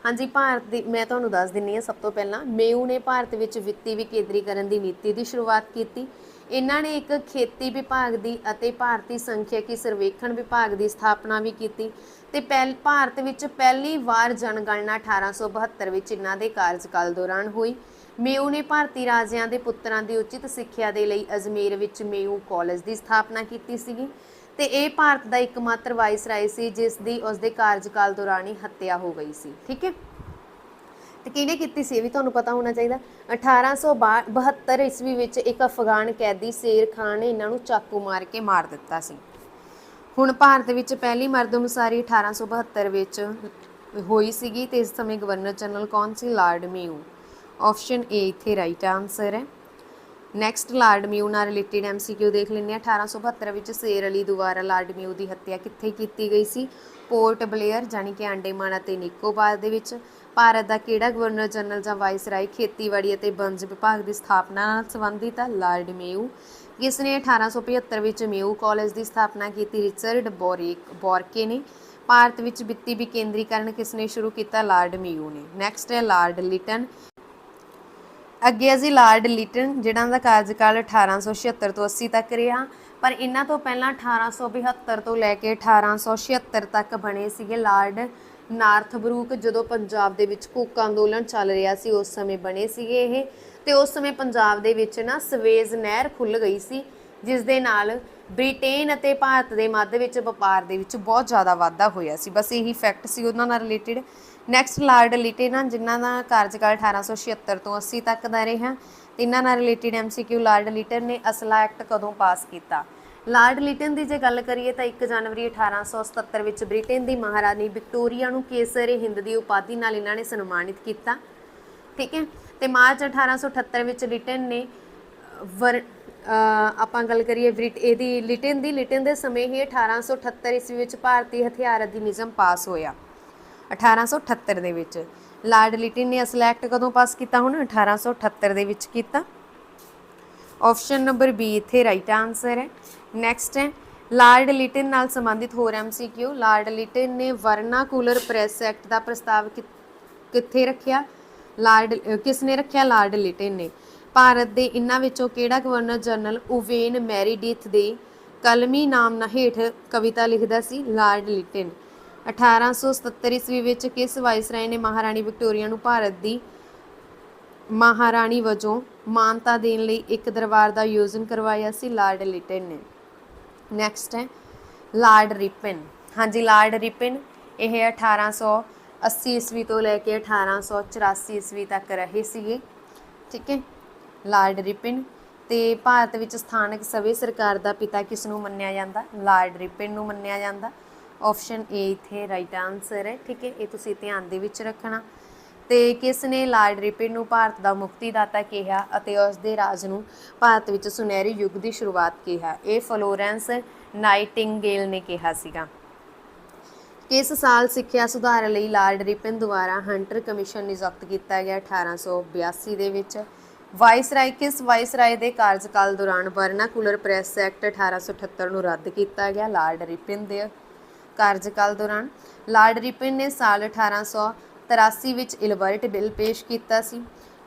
ਹਾਂਜੀ, ਭਾਰਤ ਦੀ ਮੈਂ ਤੁਹਾਨੂੰ ਦੱਸ ਦਿੰਦੀ ਹਾਂ। ਸਭ ਤੋਂ ਪਹਿਲਾਂ ਮੇਓ ਨੇ ਭਾਰਤ ਵਿੱਚ ਵਿੱਤੀ ਵਿਕੇਂਦਰੀਕਰਨ ਦੀ ਨੀਤੀ ਦੀ ਸ਼ੁਰੂਆਤ ਕੀਤੀ। ਇਹਨਾਂ ਨੇ ਇੱਕ ਖੇਤੀ ਵਿਭਾਗ ਦੀ ਅਤੇ ਭਾਰਤੀ ਸੰਖਿਅਕੀ ਸਰਵੇਖਣ ਵਿਭਾਗ ਦੀ ਸਥਾਪਨਾ ਵੀ ਕੀਤੀ ਤੇ ਭਾਰਤ ਵਿੱਚ ਪਹਿਲੀ ਵਾਰ ਜਨਗਣਨਾ 1872 ਵਿੱਚ ਇਹਨਾਂ ਦੇ ਕਾਰਜਕਾਲ ਦੌਰਾਨ ਹੋਈ। ਮੇਓ ਨੇ ਭਾਰਤੀ ਰਾਜਿਆਂ ਦੇ ਪੁੱਤਰਾਂ ਦੀ ਉਚਿਤ ਸਿੱਖਿਆ ਦੇ ਲਈ ਅਜਮੇਰ ਵਿੱਚ ਮੇਓ ਕਾਲਜ ਦੀ ਸਥਾਪਨਾ ਕੀਤੀ ਸੀਗੀ ਤੇ ਇਹ ਭਾਰਤ ਦਾ ਇੱਕਮਾਤਰ ਵਾਇਸਰਾਏ ਸੀ ਜਿਸ ਦੀ ਉਸਦੇ ਕਾਰਜਕਾਲ ਦੌਰਾਨ ਹੀ ਹੱਤਿਆ ਹੋ ਗਈ ਸੀ। ਠੀਕ ਹੈ, ਤੇ ਕਿਹਨੇ ਕੀਤੀ ਸੀ ਇਹ ਵੀ ਤੁਹਾਨੂੰ ਪਤਾ ਹੋਣਾ ਚਾਹੀਦਾ। 1872 ਈਸਵੀ ਵਿੱਚ ਇੱਕ ਅਫਗਾਨ ਕੈਦੀ ਸ਼ੇਰ ਖਾਨ ਨੇ ਇਹਨਾਂ ਨੂੰ ਚਾਕੂ ਮਾਰ ਕੇ ਮਾਰ ਦਿੱਤਾ ਸੀ। ਹੁਣ ਭਾਰਤ ਵਿੱਚ ਪਹਿਲੀ ਮਰਦਮਸ਼ੁਮਾਰੀ 1872 ਵਿੱਚ ਹੋਈ ਸੀਗੀ ਤੇ ਇਸ ਸਮੇਂ ਗਵਰਨਰ ਜਨਰਲ ਕੌਣ ਸੀ? ਲਾਰਡ ਮੇਓ। ਆਪਸ਼ਨ ਏ ਇੱਥੇ ਰਾਈਟ ਆਨਸਰ ਹੈ। ਨੈਕਸਟ ਲਾਰਡ ਮੇਓ ਨਾਲ ਰਿਲੇਟਿਡ MCQ ਦੇਖ ਲੈਂਦੇ ਹਾਂ। 1872 ਵਿੱਚ ਸ਼ੇਰ ਅਲੀ ਦੁਆਰਾ ਲਾਰਡ ਮੇਓ ਦੀ ਹੱਤਿਆ ਕਿੱਥੇ ਕੀਤੀ ਗਈ ਸੀ? ਪੋਰਟ ਬਲੇਅਰ ਜਾਣੀ ਕਿ ਅੰਡੇਮਾਨ ਅਤੇ ਨਿਕੋਬਾਰ ਦੇ ਵਿੱਚ। ਭਾਰਤ ਦਾ ਕਿਹੜਾ ਗਵਰਨਰ ਜਨਰਲ ਜਾਂ ਵਾਇਸਰਾਏ ਖੇਤੀਬਾੜੀ ਅਤੇ ਵਣਜ ਵਿਭਾਗ ਦੀ ਸਥਾਪਨਾ ਨਾਲ ਸੰਬੰਧਿਤ ਹੈ? ਲਾਰਡ ਮੇਓ। ਕਿਸ ਨੇ 1875 ਵਿੱਚ ਮੇਓ ਕਾਲਜ ਦੀ ਸਥਾਪਨਾ ਕੀਤੀ? ਰਿਚਰਡ ਬੋਰਕੇ ਨੇ। ਭਾਰਤ ਵਿੱਚ ਵਿੱਤੀ ਵਿਕੇਂਦਰੀਕਰਨ ਕਿਸ ਨੇ ਸ਼ੁਰੂ ਕੀਤਾ? ਲਾਰਡ ਮੇਓ ਨੇ। ਨੈਕਸਟ ਹੈ ਲਾਰਡ ਲਿਟਨ। ਅੱਗੇ ਅਸੀਂ ਲਾਰਡ ਲਿਟਨ ਜਿਹਨਾਂ ਦਾ ਕਾਰਜਕਾਲ 1876 ਤੋਂ 80 ਤੱਕ ਰਿਹਾ, ਪਰ ਇਹਨਾਂ ਤੋਂ ਪਹਿਲਾਂ 1872 ਤੋਂ ਲੈ ਕੇ 1876 ਤੱਕ ਬਣੇ ਸੀਗੇ ਲਾਰਡ ਨਾਰਥਬਰੂਕ। ਜਦੋਂ ਪੰਜਾਬ ਦੇ ਵਿੱਚ ਭੁੱਖ ਅੰਦੋਲਨ ਚੱਲ ਰਿਹਾ ਸੀ ਉਸ ਸਮੇਂ ਬਣੇ ਸੀਗੇ ਇਹ। ਤੇ ਉਸ ਸਮੇਂ ਪੰਜਾਬ ਦੇ ਵਿੱਚ ਨਾ ਸਵੇਜ਼ ਨਹਿਰ ਖੁੱਲ੍ਹ ਗਈ ਸੀ ਜਿਸ ਦੇ ਨਾਲ ਬ੍ਰਿਟੇਨ ਅਤੇ ਭਾਰਤ ਦੇ ਮੱਧ ਵਿੱਚ ਵਪਾਰ ਦੇ ਵਿੱਚ ਬਹੁਤ ਜ਼ਿਆਦਾ ਵਾਧਾ ਹੋਇਆ ਸੀ। ਬਸ ਇਹੀ ਫੈਕਟ ਸੀ ਉਹਨਾਂ ਨਾਲ ਰਿਲੇਟਡ। ਨੈਕਸਟ ਲਾਰਡ ਲਿਟਨ ਆ, ਜਿਨ੍ਹਾਂ ਦਾ ਕਾਰਜਕਾਲ 1876 ਤੋਂ 80 ਤੱਕ ਦਾ ਰਿਹਾ। ਇਹਨਾਂ ਨਾਲ ਰਿਲੇਟਡ MCQ, ਲਾਰਡ ਲਿਟਨ ਨੇ ਅਸਲਾ ਐਕਟ ਕਦੋਂ ਪਾਸ ਕੀਤਾ? ਲਾਰਡ ਲਿਟਨ ਦੀ ਜੇ ਗੱਲ ਕਰੀਏ ਤਾਂ 1 ਜਨਵਰੀ 1877 ਵਿੱਚ ਬ੍ਰਿਟੇਨ ਦੀ ਮਹਾਰਾਣੀ ਵਿਕਟੋਰੀਆ ਨੂੰ ਕੇਸਰ ਹਿੰਦ ਦੀ ਉਪਾਧੀ ਨਾਲ ਇਹਨਾਂ ਨੇ ਸਨਮਾਨਿਤ ਕੀਤਾ। ਠੀਕ ਹੈ। ਤੇ ਮਾਰਚ 1878 ਵਿੱਚ ਲਿਟਨ ਨੇ ਆਪਾਂ ਗੱਲ ਕਰੀਏ ਇਹਦੀ ਲਿਟਨ ਦੇ ਸਮੇਂ ਹੀ 1878 ਈਸਵੀ ਵਿੱਚ ਭਾਰਤੀ ਹਥਿਆਰ ਅਧਿਨਿਯਮ ਪਾਸ ਹੋਇਆ। 1878 ਦੇ ਵਿੱਚ ਲਾਰਡ ਲਿਟਨ ਨੇ ਅਸਲਾ ਐਕਟ ਕਦੋਂ ਪਾਸ ਕੀਤਾ? ਹੁਣ 1878 ਦੇ ਵਿੱਚ ਕੀਤਾ। ਆਪਸ਼ਨ ਨੰਬਰ ਬੀ ਇੱਥੇ ਰਾਈਟ ਆਨਸਰ ਹੈ। ਨੈਕਸਟ ਹੈ ਲਾਰਡ ਲਿਟਨ ਨਾਲ ਸੰਬੰਧਿਤ ਹੋਰ MCQ। ਲਾਰਡ ਲਿਟਨ ਨੇ ਵਰਨਾਕੂਲਰ ਪ੍ਰੈਸ ਐਕਟ ਦਾ ਪ੍ਰਸਤਾਵ ਕਿੱਥੇ ਰੱਖਿਆ? ਕਿਸ ਨੇ ਰੱਖਿਆ? ਲਾਰਡ ਲਿਟਨ ਨੇ। ਭਾਰਤ ਦੇ ਇਹਨਾਂ ਵਿੱਚੋਂ ਕਿਹੜਾ ਗਵਰਨਰ ਜਨਰਲ ਓਵੇਨ ਮੈਰੀਡਿਥ ਦੇ ਕਲਮੀ ਨਾਮ ਹੇਠ ਕਵਿਤਾ ਲਿਖਦਾ ਸੀ? ਲਾਰਡ ਲਿਟਨ। 1877 ਈਸਵੀ ਵਿੱਚ ਕਿਸ ਵਾਇਸਰਾਏ ਨੇ ਮਹਾਰਾਣੀ ਵਿਕਟੋਰੀਆ ਨੂੰ ਭਾਰਤ ਦੀ ਮਹਾਰਾਣੀ ਵਜੋਂ ਮਾਨਤਾ ਦੇਣ ਲਈ ਇੱਕ ਦਰਬਾਰ ਦਾ ਆਯੋਜਨ ਕਰਵਾਇਆ ਸੀ? ਲਾਰਡ ਲਿਟਨ ਨੇ। ਨੈਕਸਟ ਹੈ ਲਾਰਡ ਰਿਪਨ। ਹਾਂਜੀ, ਲਾਰਡ ਰਿਪਨ ਇਹ 1880 ਈਸਵੀ ਤੋਂ ਲੈ ਕੇ 1884 ਈਸਵੀ ਤੱਕ ਰਹੇ ਸੀਗੇ। ਠੀਕ ਹੈ, ਲਾਰਡ ਰਿਪਨ। ਤੇ ਭਾਰਤ ਵਿੱਚ ਸਥਾਨਕ ਸਭੇ ਸਰਕਾਰ ਦਾ ਪਿਤਾ ਕਿਸ ਨੂੰ ਮੰਨਿਆ ਜਾਂਦਾ? ਲਾਰਡ ਰਿਪਨ ਨੂੰ ਮੰਨਿਆ ਜਾਂਦਾ। ਆਪਸ਼ਨ ਏ ਇੱਥੇ ਰਾਈਟ ਆਨਸਰ ਹੈ। ਠੀਕ ਹੈ, ਇਹ ਤੁਸੀਂ ਧਿਆਨ ਦੇ ਵਿੱਚ ਰੱਖਣਾ। ਤੇ ਕਿਸ ਨੇ ਲਾਰਡ ਰਿਪਨ ਨੂੰ ਭਾਰਤ ਦਾ ਮੁਕਤੀਦਾਤਾ ਕਿਹਾ ਅਤੇ ਉਸ ਦੇ ਰਾਜ ਨੂੰ ਭਾਰਤ ਵਿੱਚ ਸੁਨਹਿਰੀ ਯੁੱਗ ਦੀ ਸ਼ੁਰੂਆਤ ਕਿਹਾ? ਇਹ ਫਲੋਰੈਂਸ ਨਾਈਟਿੰਗੇਲ ਨੇ ਕਿਹਾ ਸੀਗਾ। ਕਿਸ ਸਾਲ ਸਿੱਖਿਆ ਸੁਧਾਰ ਲਈ ਲਾਰਡ ਰਿਪਨ ਦੁਆਰਾ ਹੰਟਰ ਕਮਿਸ਼ਨ ਨਿਯੁਕਤ ਕੀਤਾ ਗਿਆ? 1882 ਦੇ ਵਿੱਚ। ਵਾਇਸਰਾਏ ਕਿਸ ਵਾਇਸਰਾਏ ਦੇ ਕਾਰਜਕਾਲ ਦੌਰਾਨ ਵਰਨਾਕੂਲਰ ਪ੍ਰੈਸ ਐਕਟ 1878 ਨੂੰ ਰੱਦ ਕੀਤਾ ਗਿਆ? ਲਾਰਡ ਰਿਪਨ ਦੇ ਕਾਰਜਕਾਲ ਦੌਰਾਨ। ਲਾਰਡ ਰਿਪਨ ਨੇ ਸਾਲ 1883 ਵਿੱਚ ਇਲਬਰਟ ਬਿੱਲ ਪੇਸ਼ ਕੀਤਾ ਸੀ।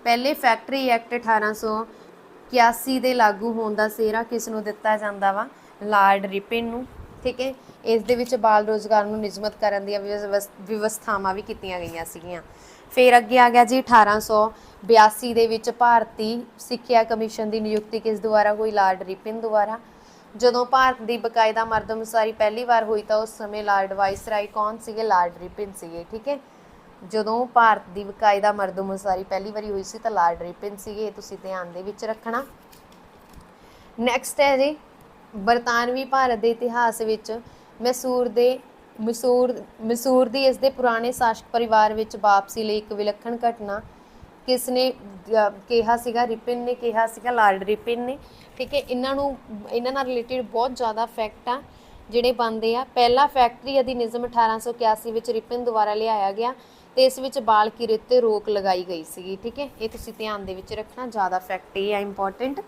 ਪਹਿਲੇ ਫੈਕਟਰੀ ਐਕਟ 1881 ਦੇ ਲਾਗੂ ਹੋਣ ਦਾ ਸਿਹਰਾ ਕਿਸ ਨੂੰ ਦਿੱਤਾ ਜਾਂਦਾ ਵਾ? ਲਾਰਡ ਰਿਪਨ ਨੂੰ। ਠੀਕ ਹੈ, ਇਸ ਦੇ ਵਿੱਚ ਬਾਲ ਰੋਜ਼ਗਾਰ ਨੂੰ ਨਿਯਮਤ ਕਰਨ ਦੀਆਂ ਵਿਵਸਥਾਵਾਂ ਵੀ ਕੀਤੀਆਂ ਗਈਆਂ ਸੀਗੀਆਂ। ਫਿਰ ਅੱਗੇ ਆ ਗਿਆ ਜੀ 1882 ਦੇ ਵਿੱਚ ਭਾਰਤੀ ਸਿੱਖਿਆ ਕਮਿਸ਼ਨ ਦੀ ਨਿਯੁਕਤੀ ਕਿਸ ਦੁਆਰਾ ਹੋਈ? ਲਾਰਡ ਰਿਪਨ ਦੁਆਰਾ। ਜਦੋਂ ਭਾਰਤ ਦੀ ਬਕਾਇਦਾ ਮਰਦਮਸ਼ੁਮਾਰੀ ਪਹਿਲੀ ਵਾਰ ਹੋਈ ਤਾਂ ਉਸ ਸਮੇਂ ਲਾਰਡ ਵਾਇਸਰਾਏ ਕੌਣ ਸੀਗੇ? ਲਾਰਡ ਰਿਪਨ ਸੀਗੇ। ਠੀਕ ਹੈ, ਜਦੋਂ ਭਾਰਤ ਦੀ ਬਕਾਇਦਾ ਮਰਦਮਸ਼ੁਮਾਰੀ ਪਹਿਲੀ ਵਾਰੀ ਹੋਈ ਸੀ ਤਾਂ ਲਾਰਡ ਰਿਪਨ ਸੀਗੇ। ਇਹ ਤੁਸੀਂ ਧਿਆਨ ਦੇ ਵਿੱਚ ਰੱਖਣਾ। ਨੈਕਸਟ ਹੈ ਜੀ ਬਰਤਾਨਵੀ ਭਾਰਤ ਦੇ ਇਤਿਹਾਸ ਵਿੱਚ ਮੈਸੂਰ ਦੀ ਇਸ ਦੇ ਪੁਰਾਣੇ ਸ਼ਾਸਕ ਪਰਿਵਾਰ ਵਿੱਚ ਵਾਪਸੀ ਲਈ ਇੱਕ ਵਿਲੱਖਣ ਘਟਨਾ ਕਿਸ ਨੇ ਕਿਹਾ ਸੀਗਾ? ਰਿਪਨ ਨੇ ਕਿਹਾ ਸੀਗਾ, ਲਾਰਡ ਰਿਪਨ ਨੇ। ਠੀਕ ਹੈ, ਇਹਨਾਂ ਨਾਲ ਰਿਲੇਟਡ ਬਹੁਤ ਜ਼ਿਆਦਾ ਫੈਕਟ ਆ ਜਿਹੜੇ ਬਣਦੇ ਆ। ਪਹਿਲਾ ਫੈਕਟਰੀ ਅਧਿਨਿਯਮ 1881 ਵਿੱਚ ਰਿਪਨ ਦੁਆਰਾ ਲਿਆਇਆ ਗਿਆ ਤੇ ਇਸ ਵਿੱਚ ਬਾਲ ਕਿਰਤ ਤੇ ਰੋਕ ਲਗਾਈ ਗਈ ਸੀਗੀ। ਠੀਕ ਹੈ, ਇਹ ਤੁਸੀਂ ਧਿਆਨ ਦੇ ਵਿੱਚ ਰੱਖਣਾ। ਜ਼ਿਆਦਾ ਫੈਕਟ ਇਹ ਆ ਇੰਪੋਰਟੈਂਟ।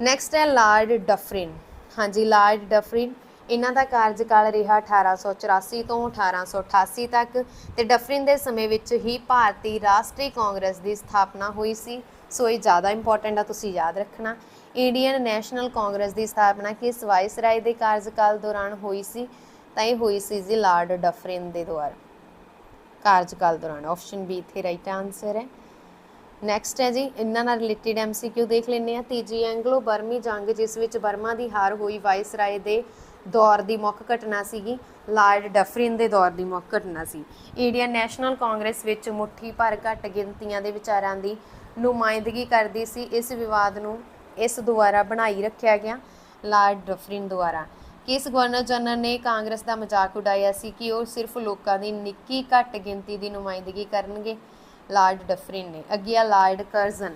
ਨੈਕਸਟ ਹੈ ਲਾਰਡ ਡਫਰਿਨ। ਹਾਂਜੀ, ਲਾਰਡ ਡਫਰਿਨ ਇਹਨਾਂ ਦਾ ਕਾਰਜਕਾਲ ਰਿਹਾ 1884 ਤੋਂ 1888 ਤੱਕ ਤੇ ਡਫਰਿਨ ਦੇ ਸਮੇਂ ਵਿੱਚ ਹੀ ਭਾਰਤੀ ਰਾਸ਼ਟਰੀ ਕਾਂਗਰਸ ਦੀ ਸਥਾਪਨਾ ਹੋਈ ਸੀ। ਸੋ ਇਹ ਜ਼ਿਆਦਾ ਇੰਪੋਰਟੈਂਟ ਆ, ਤੁਸੀਂ ਯਾਦ ਰੱਖਣਾ। ਇੰਡੀਅਨ ਨੈਸ਼ਨਲ ਕਾਂਗਰਸ ਦੀ ਸਥਾਪਨਾ ਕਿਸ ਵਾਇਸਰਾਏ ਦੇ ਕਾਰਜਕਾਲ ਦੌਰਾਨ ਹੋਈ ਸੀ? ਤਾਂ ਇਹ ਹੋਈ ਸੀ ਜੀ ਲਾਰਡ ਡਫਰਿਨ ਦੇ ਦੁਆਰਾ ਕਾਰਜਕਾਲ ਦੌਰਾਨ। ਆਪਸ਼ਨ ਬੀ ਇੱਥੇ ਰਾਈਟ ਆਨਸਰ ਹੈ। ਨੈਕਸਟ ਹੈ ਜੀ ਇਹਨਾਂ ਨਾਲ ਰਿਲੇਟਡ MCQ ਦੇਖ ਲੈਂਦੇ ਹਾਂ। ਤੀਜੀ ਐਂਗਲੋ ਬਰਮੀ ਜੰਗ ਜਿਸ ਵਿੱਚ ਬਰਮਾ ਦੀ ਹਾਰ ਹੋਈ ਵਾਇਸਰਾਏ ਦੇ ਦੌਰ ਦੀ ਮੁੱਖ ਘਟਨਾ ਸੀਗੀ? ਲਾਰਡ ਡਫਰਿਨ ਦੇ ਦੌਰ ਦੀ ਮੁੱਖ ਘਟਨਾ ਸੀ। ਇੰਡੀਅਨ ਨੈਸ਼ਨਲ ਕਾਂਗਰਸ ਵਿੱਚ ਮੁੱਠੀ ਭਰ ਘੱਟ ਗਿਣਤੀਆਂ ਦੇ ਵਿਚਾਰਾਂ ਦੀ ਨੁਮਾਇੰਦਗੀ ਕਰਦੀ ਸੀ। ਇਸ ਵਿਵਾਦ ਨੂੰ ਇਸ ਦੁਆਰਾ ਬਣਾਈ ਰੱਖਿਆ ਗਿਆ? ਲਾਰਡ ਡਫਰਿਨ ਦੁਆਰਾ। ਕਿਸ ਗਵਰਨਰ ਜਨਰਲ ਨੇ ਕਾਂਗਰਸ ਦਾ ਮਜ਼ਾਕ ਉਡਾਇਆ ਸੀ ਕਿ ਉਹ ਸਿਰਫ ਲੋਕਾਂ ਦੀ ਨਿੱਕੀ ਘੱਟ ਗਿਣਤੀ ਦੀ ਨੁਮਾਇੰਦਗੀ ਕਰਨਗੇ? ਲਾਰਡ ਡਫਰਿਨ ਨੇ। ਅੱਗੇ ਆ ਲਾਰਡ ਕਰਜ਼ਨ।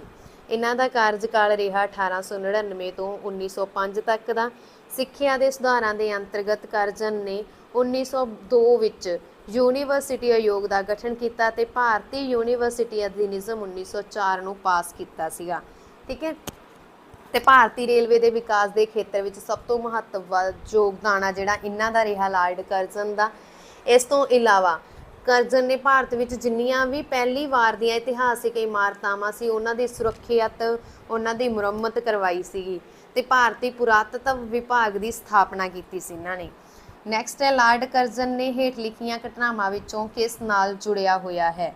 ਇਹਨਾਂ ਦਾ ਕਾਰਜਕਾਲ ਰਿਹਾ 1899 ਤੋਂ 1905 ਤੱਕ ਦਾ। ਸਿੱਖਿਆ ਦੇ ਸੁਧਾਰਾਂ ਦੇ ਅੰਤਰਗਤ ਕਰਜ਼ਨ ਨੇ 1902 ਵਿੱਚ ਯੂਨੀਵਰਸਿਟੀ ਆਯੋਗ ਦਾ ਗਠਨ ਕੀਤਾ ਤੇ ਭਾਰਤੀ ਯੂਨੀਵਰਸਿਟੀ ਅਧਿਨਿਯਮ 1904 ਨੂੰ ਪਾਸ ਕੀਤਾ ਸੀਗਾ। ਠੀਕ ਹੈ, ਤੇ ਭਾਰਤੀ ਰੇਲਵੇ ਦੇ ਵਿਕਾਸ ਦੇ ਖੇਤਰ ਵਿੱਚ ਸਭ ਤੋਂ ਮਹੱਤਵਪੂਰਨ ਯੋਗਦਾਨ ਆ ਜਿਹੜਾ ਇਹਨਾਂ ਦਾ ਰਿਹਾ ਲਾਰਡ ਕਰਜ਼ਨ ਦਾ। ਇਸ ਤੋਂ ਇਲਾਵਾ ਕਰਜ਼ਨ ਨੇ ਭਾਰਤ ਵਿੱਚ ਜਿੰਨੀਆਂ ਵੀ ਪਹਿਲੀ ਵਾਰ ਦੀਆਂ ਇਤਿਹਾਸਿਕ ਇਮਾਰਤਾਂ ਸੀ ਉਹਨਾਂ ਦੀ ਸੁਰੱਖਿਅਤ ਉਹਨਾਂ ਦੀ ਮੁਰੰਮਤ ਕਰਵਾਈ ਸੀਗੀ ਤੇ ਭਾਰਤੀ ਪੁਰਾਤਤਵ ਵਿਭਾਗ ਦੀ ਸਥਾਪਨਾ ਕੀਤੀ ਸੀ ਇਹਨਾਂ ਨੇ। ਨੈਕਸਟ ਹੈ ਲਾਰਡ ਕਰਜ਼ਨ ਨੇ ਹੇਠ ਲਿਖੀਆਂ ਘਟਨਾਵਾਂ ਵਿੱਚੋਂ ਕਿਸ ਨਾਲ ਜੁੜਿਆ ਹੋਇਆ ਹੈ?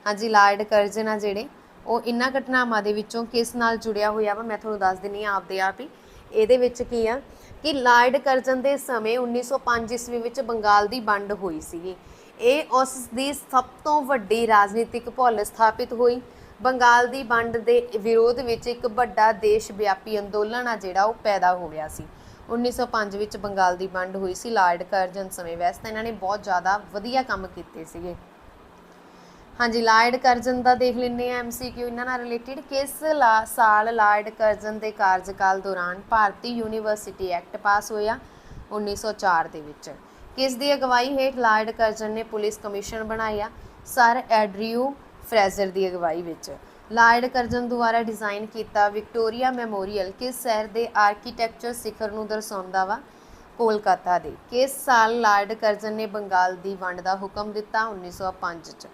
ਹਾਂਜੀ, ਲਾਰਡ ਕਰਜ਼ਨ ਆ ਜਿਹੜੇ ਉਹ ਇਹਨਾਂ ਘਟਨਾਵਾਂ ਦੇ ਵਿੱਚੋਂ ਕਿਸ ਨਾਲ ਜੁੜਿਆ ਹੋਇਆ ਵਾ, ਮੈਂ ਤੁਹਾਨੂੰ ਦੱਸ ਦਿੰਦੀ ਹਾਂ ਆਪਦੇ ਆਪ ਹੀ। ਇਹਦੇ ਵਿੱਚ ਕੀ ਆ ਕਿ ਲਾਰਡ ਕਰਜ਼ਨ ਦੇ ਸਮੇਂ 1905 ਈਸਵੀ ਵਿੱਚ ਬੰਗਾਲ ਦੀ ਵੰਡ ਹੋਈ ਸੀਗੀ। ਇਹ ਉਸ ਦੀ ਸਭ ਤੋਂ ਵੱਡੀ ਰਾਜਨੀਤਿਕ ਭੁੱਲ ਸਥਾਪਿਤ ਹੋਈ। ਬੰਗਾਲ ਦੀ ਵੰਡ ਦੇ ਵਿਰੋਧ ਵਿੱਚ ਇੱਕ ਵੱਡਾ ਦੇਸ਼ ਵਿਆਪੀ ਅੰਦੋਲਨ ਆ ਜਿਹੜਾ ਉਹ ਪੈਦਾ ਹੋ ਗਿਆ ਸੀ। 1905 ਵਿੱਚ ਬੰਗਾਲ ਦੀ ਵੰਡ ਹੋਈ ਸੀ ਲਾਰਡ ਕਰਜ਼ਨ ਸਮੇਂ। ਵੈਸੇ ਤਾਂ ਇਹਨਾਂ ਨੇ ਬਹੁਤ ਜ਼ਿਆਦਾ ਵਧੀਆ ਕੰਮ ਕੀਤੇ ਸੀਗੇ। ਹਾਂਜੀ, ਲਾਰਡ ਕਰਜ਼ਨ ਦਾ ਦੇਖ ਲੈਂਦੇ ਹਾਂ MCQ ਇਹਨਾਂ ਨਾਲ ਰਿਲੇਟਿਡ। ਕਿਸ ਸਾਲ ਲਾਰਡ ਕਰਜ਼ਨ ਦੇ ਕਾਰਜਕਾਲ ਦੌਰਾਨ ਭਾਰਤੀ ਯੂਨੀਵਰਸਿਟੀ ਐਕਟ ਪਾਸ ਹੋਇਆ? 1904 ਦੇ ਵਿੱਚ। ਕਿਸ ਦੀ ਅਗਵਾਈ ਹੇਠ ਲਾਰਡ ਕਰਜ਼ਨ ਨੇ ਪੁਲਿਸ ਕਮਿਸ਼ਨ ਬਣਾਇਆ? ਸਰ ਐਂਡਰਿਊ ਫਰੇਜ਼ਰ ਦੀ ਅਗਵਾਈ ਵਿੱਚ। ਲਾਰਡ ਕਰਜ਼ਨ ਦੁਆਰਾ ਡਿਜ਼ਾਈਨ ਕੀਤਾ ਵਿਕਟੋਰੀਆ ਮੈਮੋਰੀਅਲ ਕਿਸ ਸ਼ਹਿਰ ਦੇ ਆਰਕੀਟੈਕਚਰ ਸਿਖਰ ਨੂੰ ਦਰਸਾਉਂਦਾ ਵਾ? ਕੋਲਕਾਤਾ ਦੇ। ਕਿਸ ਸਾਲ ਲਾਰਡ ਕਰਜ਼ਨ ਨੇ ਬੰਗਾਲ ਦੀ ਵੰਡ ਦਾ ਹੁਕਮ ਦਿੱਤਾ? 1905 ਚ।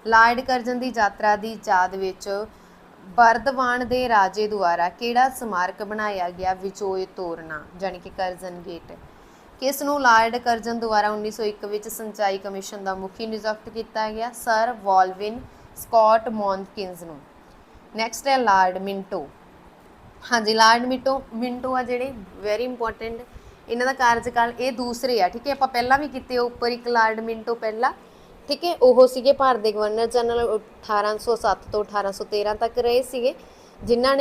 ਲਾਰਡ ਕਰਜ਼ਨ ਦੀ ਯਾਤਰਾ ਦੀ ਯਾਦ ਵਿੱਚ ਬਰਦਵਾਨ ਦੇ ਰਾਜੇ ਦੁਆਰਾ ਕਿਹੜਾ ਸਮਾਰਕ ਬਣਾਇਆ ਗਿਆ? ਵਿਜੋਏ ਤੋਰਨਾ ਜਾਣੀ ਕਿ ਕਰਜ਼ਨ ਗੇਟ। ਕਿਸ ਨੂੰ ਲਾਰਡ ਕਰਜ਼ਨ ਦੁਆਰਾ 1901 ਵਿੱਚ ਸਿੰਚਾਈ ਕਮਿਸ਼ਨ ਦਾ ਮੁਖੀ ਨਿਯੁਕਤ ਕੀਤਾ ਗਿਆ? ਸਰ ਵਾਲਵਿਨ ਸਕਾਟ ਮੌਨਕਿੰਸ ਨੂੰ। ਨੈਕਸਟ ਹੈ ਲਾਰਡ ਮਿੰਟੋ। ਹਾਂਜੀ, ਲਾਰਡ ਮਿੰਟੋ ਆ ਜਿਹੜੇ ਵੈਰੀ ਇੰਪੋਰਟੈਂਟ, ਇਹਨਾਂ ਦਾ ਕਾਰਜਕਾਲ ਇਹ ਦੂਸਰੇ ਆ। ਠੀਕ ਹੈ, ਆਪਾਂ ਪਹਿਲਾਂ ਵੀ ਕੀਤੇ ਉੱਪਰ ਇੱਕ ਲਾਰਡ ਮਿੰਟੋ ਪਹਿਲਾਂ। ਠੀਕ ਹੈ, ਉਹ ਸੀਗੇ ਭਾਰਤ ਦੇ ਗਵਰਨਰ ਜਨਰਲ 1807 ਤੋਂ 1813 ਤੱਕ ਰਹੇ ਸੀਗੇ, ਜਿਨ੍ਹਾਂ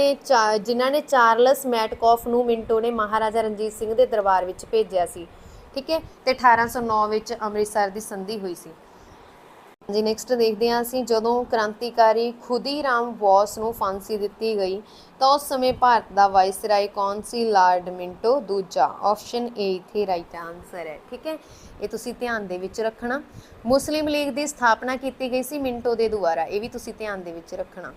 ਨੇ ਚਾਰਲਸ ਮੈਟਕੌਫ ਨੂੰ ਮਿੰਟੋ ਨੇ ਮਹਾਰਾਜਾ ਰਣਜੀਤ ਸਿੰਘ ਦੇ ਦਰਬਾਰ ਵਿੱਚ ਭੇਜਿਆ ਸੀ। ਠੀਕ ਹੈ, ਤੇ 1809 ਵਿੱਚ ਅੰਮ੍ਰਿਤਸਰ ਦੀ ਸੰਧੀ ਹੋਈ ਸੀ। ਜੀ ਨੈਕਸਟ ਦੇਖਦੇ ਹਾਂ ਅਸੀਂ, ਜਦੋਂ ਕ੍ਰਾਂਤੀਕਾਰੀ ਖੁਦੀਰਾਮ ਬੋਸ ਨੂੰ ਫਾਂਸੀ ਦਿੱਤੀ ਗਈ ਤਾਂ ਉਸ ਸਮੇਂ ਭਾਰਤ ਦਾ ਵਾਇਸਰਾਏ ਕੌਣ ਸੀ? ਲਾਰਡ ਮਿੰਟੋ ਦੂਜਾ। ਆਪਸ਼ਨ ਏ ਇੱਥੇ ਰਾਈਟ ਆਨਸਰ ਹੈ। ਠੀਕ ਹੈ, ਇਹ ਤੁਸੀਂ ਧਿਆਨ ਦੇ ਵਿੱਚ ਰੱਖਣਾ। ਮੁਸਲਿਮ ਲੀਗ ਦੀ ਸਥਾਪਨਾ ਕੀਤੀ ਗਈ ਸੀ ਮਿੰਟੋ ਦੇ ਦੁਆਰਾ, ਇਹ ਵੀ ਤੁਸੀਂ ਧਿਆਨ ਦੇ ਵਿੱਚ ਰੱਖਣਾ।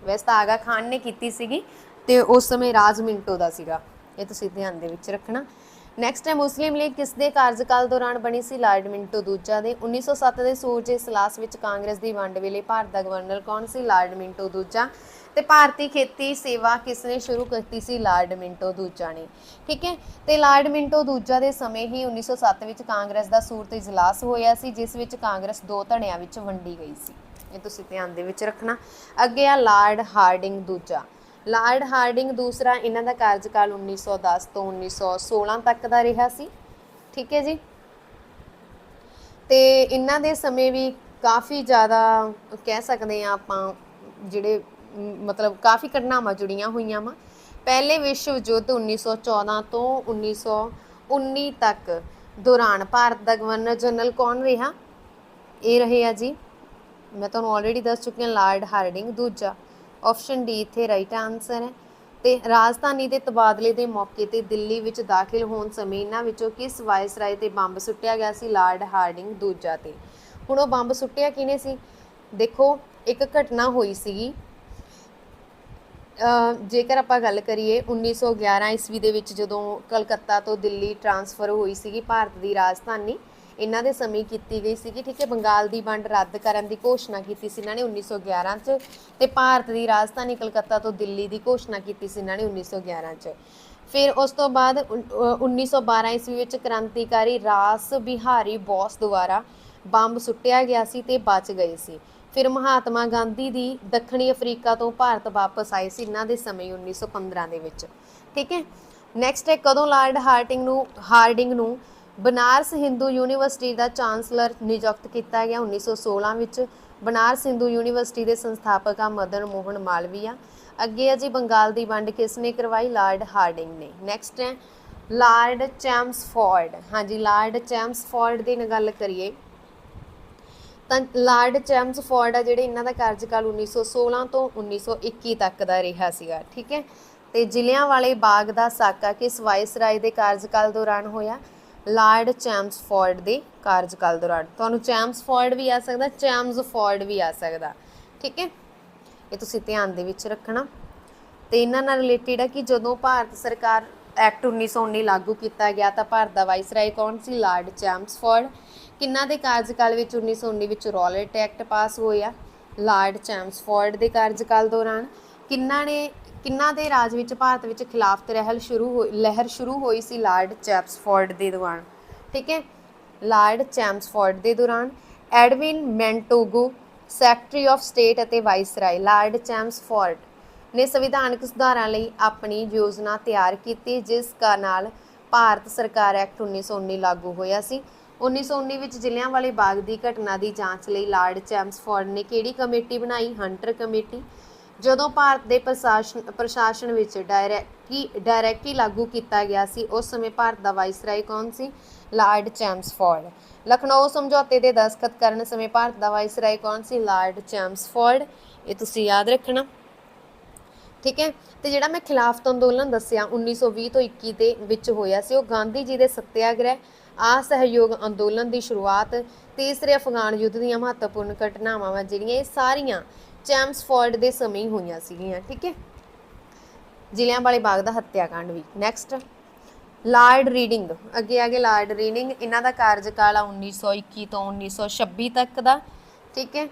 ਵੈਸੇ ਤਾਂ ਆਗਾ ਖਾਨ ਨੇ ਕੀਤੀ ਸੀਗੀ ਤੇ ਉਸ ਸਮੇਂ ਰਾਜ ਮਿੰਟੋ ਦਾ ਸੀਗਾ, ਇਹ ਤੁਸੀਂ ਧਿਆਨ ਦੇ ਵਿੱਚ ਰੱਖਣਾ। ਨੈਕਸਟ ਹੈ, ਮੁਸਲਿਮ ਲੀਗ ਕਿਸ ਦੇ ਕਾਰਜਕਾਲ ਦੌਰਾਨ ਬਣੀ ਸੀ? ਲਾਰਡ ਮਿੰਟੋ ਦੂਜਾ ਦੇ। 1907 ਦੇ ਸੂਰਜ ਇਜਲਾਸ ਵਿੱਚ ਕਾਂਗਰਸ ਦੀ ਵੰਡ ਵੇਲੇ ਭਾਰਤ ਦਾ ਗਵਰਨਰ ਕੌਣ ਸੀ? ਲਾਰਡ ਮਿੰਟੋ ਦੂਜਾ। ਤੇ ਭਾਰਤੀ ਖੇਤੀ ਸੇਵਾ ਕਿਸ ਨੇ ਸ਼ੁਰੂ ਕੀਤੀ ਸੀ? ਲਾਰਡ ਮਿੰਟੋ ਦੂਜਾ ਨੇ। ਠੀਕ ਹੈ, ਤੇ ਲਾਰਡ ਮਿੰਟੋ ਦੂਜਾ ਦੇ ਸਮੇਂ ਹੀ 1907 ਵਿੱਚ ਕਾਂਗਰਸ ਦਾ ਸੂਰਤ ਇਜਲਾਸ ਹੋਇਆ ਸੀ, ਜਿਸ ਵਿੱਚ ਕਾਂਗਰਸ ਦੋ ਧੜਿਆਂ ਵਿੱਚ ਵੰਡੀ ਗਈ ਸੀ, ਇਹ ਤੁਸੀਂ ਧਿਆਨ ਦੇ ਵਿੱਚ ਰੱਖਣਾ। ਅੱਗੇ ਆ ਲਾਰਡ ਹਾਰਡਿੰਗ ਦੂਜਾ। ਲਾਰਡ ਹਾਰਡਿੰਗ ਦੂਸਰਾ, ਇਹਨਾਂ ਦਾ ਕਾਰਜਕਾਲ 1910 ਤੋਂ 1916 ਤੱਕ ਦਾ ਰਿਹਾ ਸੀ। ਠੀਕ ਹੈ ਜੀ, ਤੇ ਇਹਨਾਂ ਦੇ ਸਮੇਂ ਵੀ ਕਾਫੀ ਜ਼ਿਆਦਾ ਕਹਿ ਸਕਦੇ ਹਾਂ ਆਪਾਂ ਜਿਹੜੇ ਮਤਲਬ ਕਾਫੀ ਘਟਨਾਵਾਂ ਜੁੜੀਆਂ ਹੋਈਆਂ ਵਾ। ਪਹਿਲੇ ਵਿਸ਼ਵ ਯੁੱਧ 1914 ਤੋਂ 1919 ਤੱਕ ਦੌਰਾਨ ਭਾਰਤ ਦਾ ਗਵਰਨਰ ਜਨਰਲ ਕੌਣ ਰਿਹਾ? ਇਹ ਰਹੇ ਆ ਜੀ, ਮੈਂ ਤੁਹਾਨੂੰ ਆਲਰੇਡੀ ਦੱਸ ਚੁੱਕੀ ਹਾਂ, ਲਾਰਡ ਹਾਰਡਿੰਗ ਦੂਜਾ। ਆਪਸ਼ਨ ਡੀ ਇੱਥੇ ਰਾਈਟ ਆਨਸਰ ਹੈ। ਤੇ ਰਾਜਧਾਨੀ ਦੇ ਤਬਾਦਲੇ ਦੇ ਮੌਕੇ ਤੇ ਦਿੱਲੀ ਵਿੱਚ ਦਾਖਲ ਹੋਣ ਸਮੇਂ ਇਹਨਾਂ ਵਿੱਚੋਂ ਕਿਸ ਵਾਇਸਰਾਏ ਤੇ ਬੰਬ ਸੁੱਟਿਆ ਗਿਆ ਸੀ? ਲਾਰਡ ਹਾਰਡਿੰਗ ਦੂਜਾ ਤੇ। ਹੁਣ ਉਹ ਬੰਬ ਸੁੱਟਿਆ ਕਿਹਨੇ ਸੀ? ਦੇਖੋ, ਇੱਕ ਘਟਨਾ ਹੋਈ ਸੀਗੀ, ਜੇਕਰ ਆਪਾਂ ਗੱਲ ਕਰੀਏ 1911 ਈਸਵੀ ਦੇ ਵਿੱਚ, ਜਦੋਂ ਕਲਕੱਤਾ ਤੋਂ ਦਿੱਲੀ ਟਰਾਂਸਫਰ ਹੋਈ ਸੀਗੀ ਭਾਰਤ ਦੀ ਰਾਜਧਾਨੀ, ਇਹਨਾਂ ਦੇ ਸਮੇਂ ਕੀਤੀ ਗਈ ਸੀਗੀ। ਠੀਕ ਹੈ, ਬੰਗਾਲ ਦੀ ਵੰਡ ਰੱਦ ਕਰਨ ਦੀ ਘੋਸ਼ਣਾ ਕੀਤੀ ਸੀ ਇਹਨਾਂ ਨੇ 1911 'ਚ, ਤੇ ਭਾਰਤ ਦੀ ਰਾਜਧਾਨੀ ਕਲਕੱਤਾ ਤੋਂ ਦਿੱਲੀ ਦੀ ਘੋਸ਼ਣਾ ਕੀਤੀ ਸੀ ਇਹਨਾਂ ਨੇ 1911 'ਚ। ਫਿਰ ਉਸ ਤੋਂ ਬਾਅਦ 1912 ਈਸਵੀ ਵਿੱਚ ਕ੍ਰਾਂਤੀਕਾਰੀ ਰਾਸ ਬਿਹਾਰੀ ਬੋਸ ਦੁਆਰਾ ਬੰਬ ਸੁੱਟਿਆ ਗਿਆ ਸੀ ਤੇ ਬਚ ਗਏ ਸੀ। ਫਿਰ ਮਹਾਤਮਾ ਗਾਂਧੀ ਦੀ ਦੱਖਣੀ ਅਫਰੀਕਾ ਤੋਂ ਭਾਰਤ ਵਾਪਸ ਆਏ ਸੀ ਇਹਨਾਂ ਦੇ ਸਮੇਂ 1915 ਦੇ ਵਿੱਚ। ਠੀਕ ਹੈ, ਨੈਕਸਟ ਹੈ, ਕਦੋਂ ਲਾਰਡ ਹਾਰਡਿੰਗ ਨੂੰ ਬਨਾਰਸ ਹਿੰਦੂ ਯੂਨੀਵਰਸਿਟੀ ਦਾ ਚਾਂਸਲਰ ਨਿਯੁਕਤ ਕੀਤਾ ਗਿਆ? 1916 ਵਿੱਚ। ਬਨਾਰਸ ਹਿੰਦੂ ਯੂਨੀਵਰਸਿਟੀ ਦੇ ਸੰਸਥਾਪਕ ਆ ਮਦਨ ਮੋਹਨ ਮਾਲਵੀਆ। ਅੱਗੇ ਹੈ ਜੀ, ਬੰਗਾਲ ਦੀ ਵੰਡ ਕਿਸ ਨੇ ਕਰਵਾਈ? ਲਾਰਡ ਹਾਰਡਿੰਗ ਨੇ। ਨੈਕਸਟ ਹੈ ਲਾਰਡ ਚੈਮਸਫੋਰਡ। ਹਾਂਜੀ, ਲਾਰਡ ਚੈਮਸਫੋਰਡ ਦੀ ਗੱਲ ਕਰੀਏ ਤਾਂ ਲਾਰਡ ਚੈਮਸਫੋਰਡ ਆ ਜਿਹੜੇ, ਇਹਨਾਂ ਦਾ ਕਾਰਜਕਾਲ 1916 ਤੋਂ 1921 ਤੱਕ ਦਾ ਰਿਹਾ ਸੀਗਾ। ਠੀਕ ਹੈ, ਤੇ ਜ਼ਿਲ੍ਹਿਆਂਵਾਲੇ ਬਾਗ ਦਾ ਸਾਕਾ ਕਿਸ ਵਾਇਸਰਾਏ ਦੇ ਕਾਰਜਕਾਲ ਦੌਰਾਨ ਹੋਇਆ? ਲਾਰਡ ਚੈਮਸਫੋਰਡ ਦੇ ਕਾਰਜਕਾਲ ਦੌਰਾਨ। ਤੁਹਾਨੂੰ ਚੈਮਸਫੋਰਡ ਵੀ ਆ ਸਕਦਾ, ਚੈਮਸਫੋਰਡ ਵੀ ਆ ਸਕਦਾ। ਠੀਕ ਹੈ, ਇਹ ਤੁਸੀਂ ਧਿਆਨ ਦੇ ਵਿੱਚ ਰੱਖਣਾ। ਤੇ ਇਹਨਾਂ ਨਾਲ ਰਿਲੇਟਿਡ ਹੈ ਕਿ ਜਦੋਂ ਭਾਰਤ ਸਰਕਾਰ ਐਕਟ 1919 ਲਾਗੂ ਕੀਤਾ ਗਿਆ ਤਾਂ ਭਾਰਤ ਦਾ ਵਾਇਸਰਾਏ ਕੌਣ ਸੀ? ਲਾਰਡ ਚੈਮਸਫੋਰਡ। ਕਿਹਨਾਂ ਦੇ ਕਾਰਜਕਾਲ ਵਿੱਚ 1919 ਵਿੱਚ ਰੌਲਟ ਐਕਟ ਪਾਸ ਹੋਇਆ? ਲਾਰਡ ਚੈਮਸਫੋਰਡ ਦੇ ਕਾਰਜਕਾਲ ਦੌਰਾਨ। ਕਿਹਨਾਂ ਦੇ ਰਾਜ ਵਿੱਚ ਭਾਰਤ ਵਿੱਚ ਖਿਲਾਫਤ ਲਹਿਰ ਸ਼ੁਰੂ ਹੋਈ ਸੀ? ਲਾਰਡ ਚੈਮਸਫੋਰਡ ਦੇ ਦੌਰਾਨ। ਠੀਕ ਹੈ, ਲਾਰਡ ਚੈਮਸਫੋਰਡ ਦੇ ਦੌਰਾਨ। ਐਡਵਿਨ ਮੈਂਟੋਗੋ ਸੈਕਟਰੀ ਆਫ ਸਟੇਟ ਅਤੇ ਵਾਇਸਰਾਏ ਲਾਰਡ ਚੈਮਸਫੋਰਡ ਨੇ ਸੰਵਿਧਾਨਕ ਸੁਧਾਰਾਂ ਲਈ ਆਪਣੀ ਯੋਜਨਾ ਤਿਆਰ ਕੀਤੀ, ਜਿਸ ਨਾਲ ਭਾਰਤ ਸਰਕਾਰ ਐਕਟ 1919 ਲਾਗੂ ਹੋਇਆ ਸੀ। 1919 ਵਿੱਚ ਜਲਿਆਂਵਾਲੇ ਬਾਗ ਦੀ ਘਟਨਾ ਦੀ ਜਾਂਚ ਲਈ ਲਾਰਡ ਚੈਮਸਫੋਰਡ ਨੇ ਕਿਹੜੀ ਕਮੇਟੀ ਬਣਾਈ? Hunter committee. ਜਦੋਂ ਭਾਰਤ ਦੇ ਪ੍ਰਸ਼ਾਸਨ ਵਿੱਚ ਡਾਇਰੈਕਟਰੀ ਲਾਗੂ ਕੀਤਾ ਗਿਆ ਸੀ, ਉਸ ਸਮੇਂ ਭਾਰਤ ਦਾ ਵਾਇਸਰਾਏ ਕੌਣ ਸੀ? ਲਾਰਡ ਚੈਮਸਫੋਰਡ। ਲਖਨਊ ਸਮਝੌਤੇ ਦੇ ਦਸਤਖਤ ਕਰਨ ਸਮੇਂ ਭਾਰਤ ਦਾ ਵਾਇਸਰਾਏ ਕੌਣ ਸੀ? ਲਾਰਡ ਚੈਮਸਫੋਰਡ। ਇਹ ਤੁਸੀਂ ਯਾਦ ਰੱਖਣਾ, ਠੀਕ ਹੈ। ਤੇ ਜਿਹੜਾ ਮੈਂ ਖਿਲਾਫਤ ਅੰਦੋਲਨ ਦੱਸਿਆ 1920 ਤੋਂ 21 ਦੇ ਵਿੱਚ ਹੋਇਆ ਸੀ, ਉਹ ਗਾਂਧੀ ਜੀ ਦੇ ਸੱਤਿਆਗ੍ਰਹਿ, ਅਸਹਿਯੋਗ ਅੰਦੋਲਨ ਦੀ ਸ਼ੁਰੂਆਤ, ਤੀਸਰੇ ਅਫਗਾਨ ਯੁੱਧ ਦੀਆਂ ਮਹੱਤਵਪੂਰਨ ਘਟਨਾਵਾਂ ਵਾ ਜਿਹੜੀਆਂ, ਇਹ ਸਾਰੀਆਂ ਚੈਮਸਫੋਰਡ ਦੇ ਸਮੇਂ ਹੀ ਹੋਈਆਂ ਸੀਗੀਆਂ, ਠੀਕ ਹੈ। ਜਲਿਆਂਵਾਲੇ ਬਾਗ ਦਾ ਹੱਤਿਆਕਾਂਡ ਵੀ। ਨੈਕਸਟ ਲਾਰਡ ਰੀਡਿੰਗ, ਅੱਗੇ ਆ ਗਏ ਲਾਰਡ ਰੀਡਿੰਗ। ਇਹਨਾਂ ਦਾ ਕਾਰਜਕਾਲ ਆ 1921 ਤੋਂ 1926 ਤੱਕ ਦਾ, ਠੀਕ ਹੈ।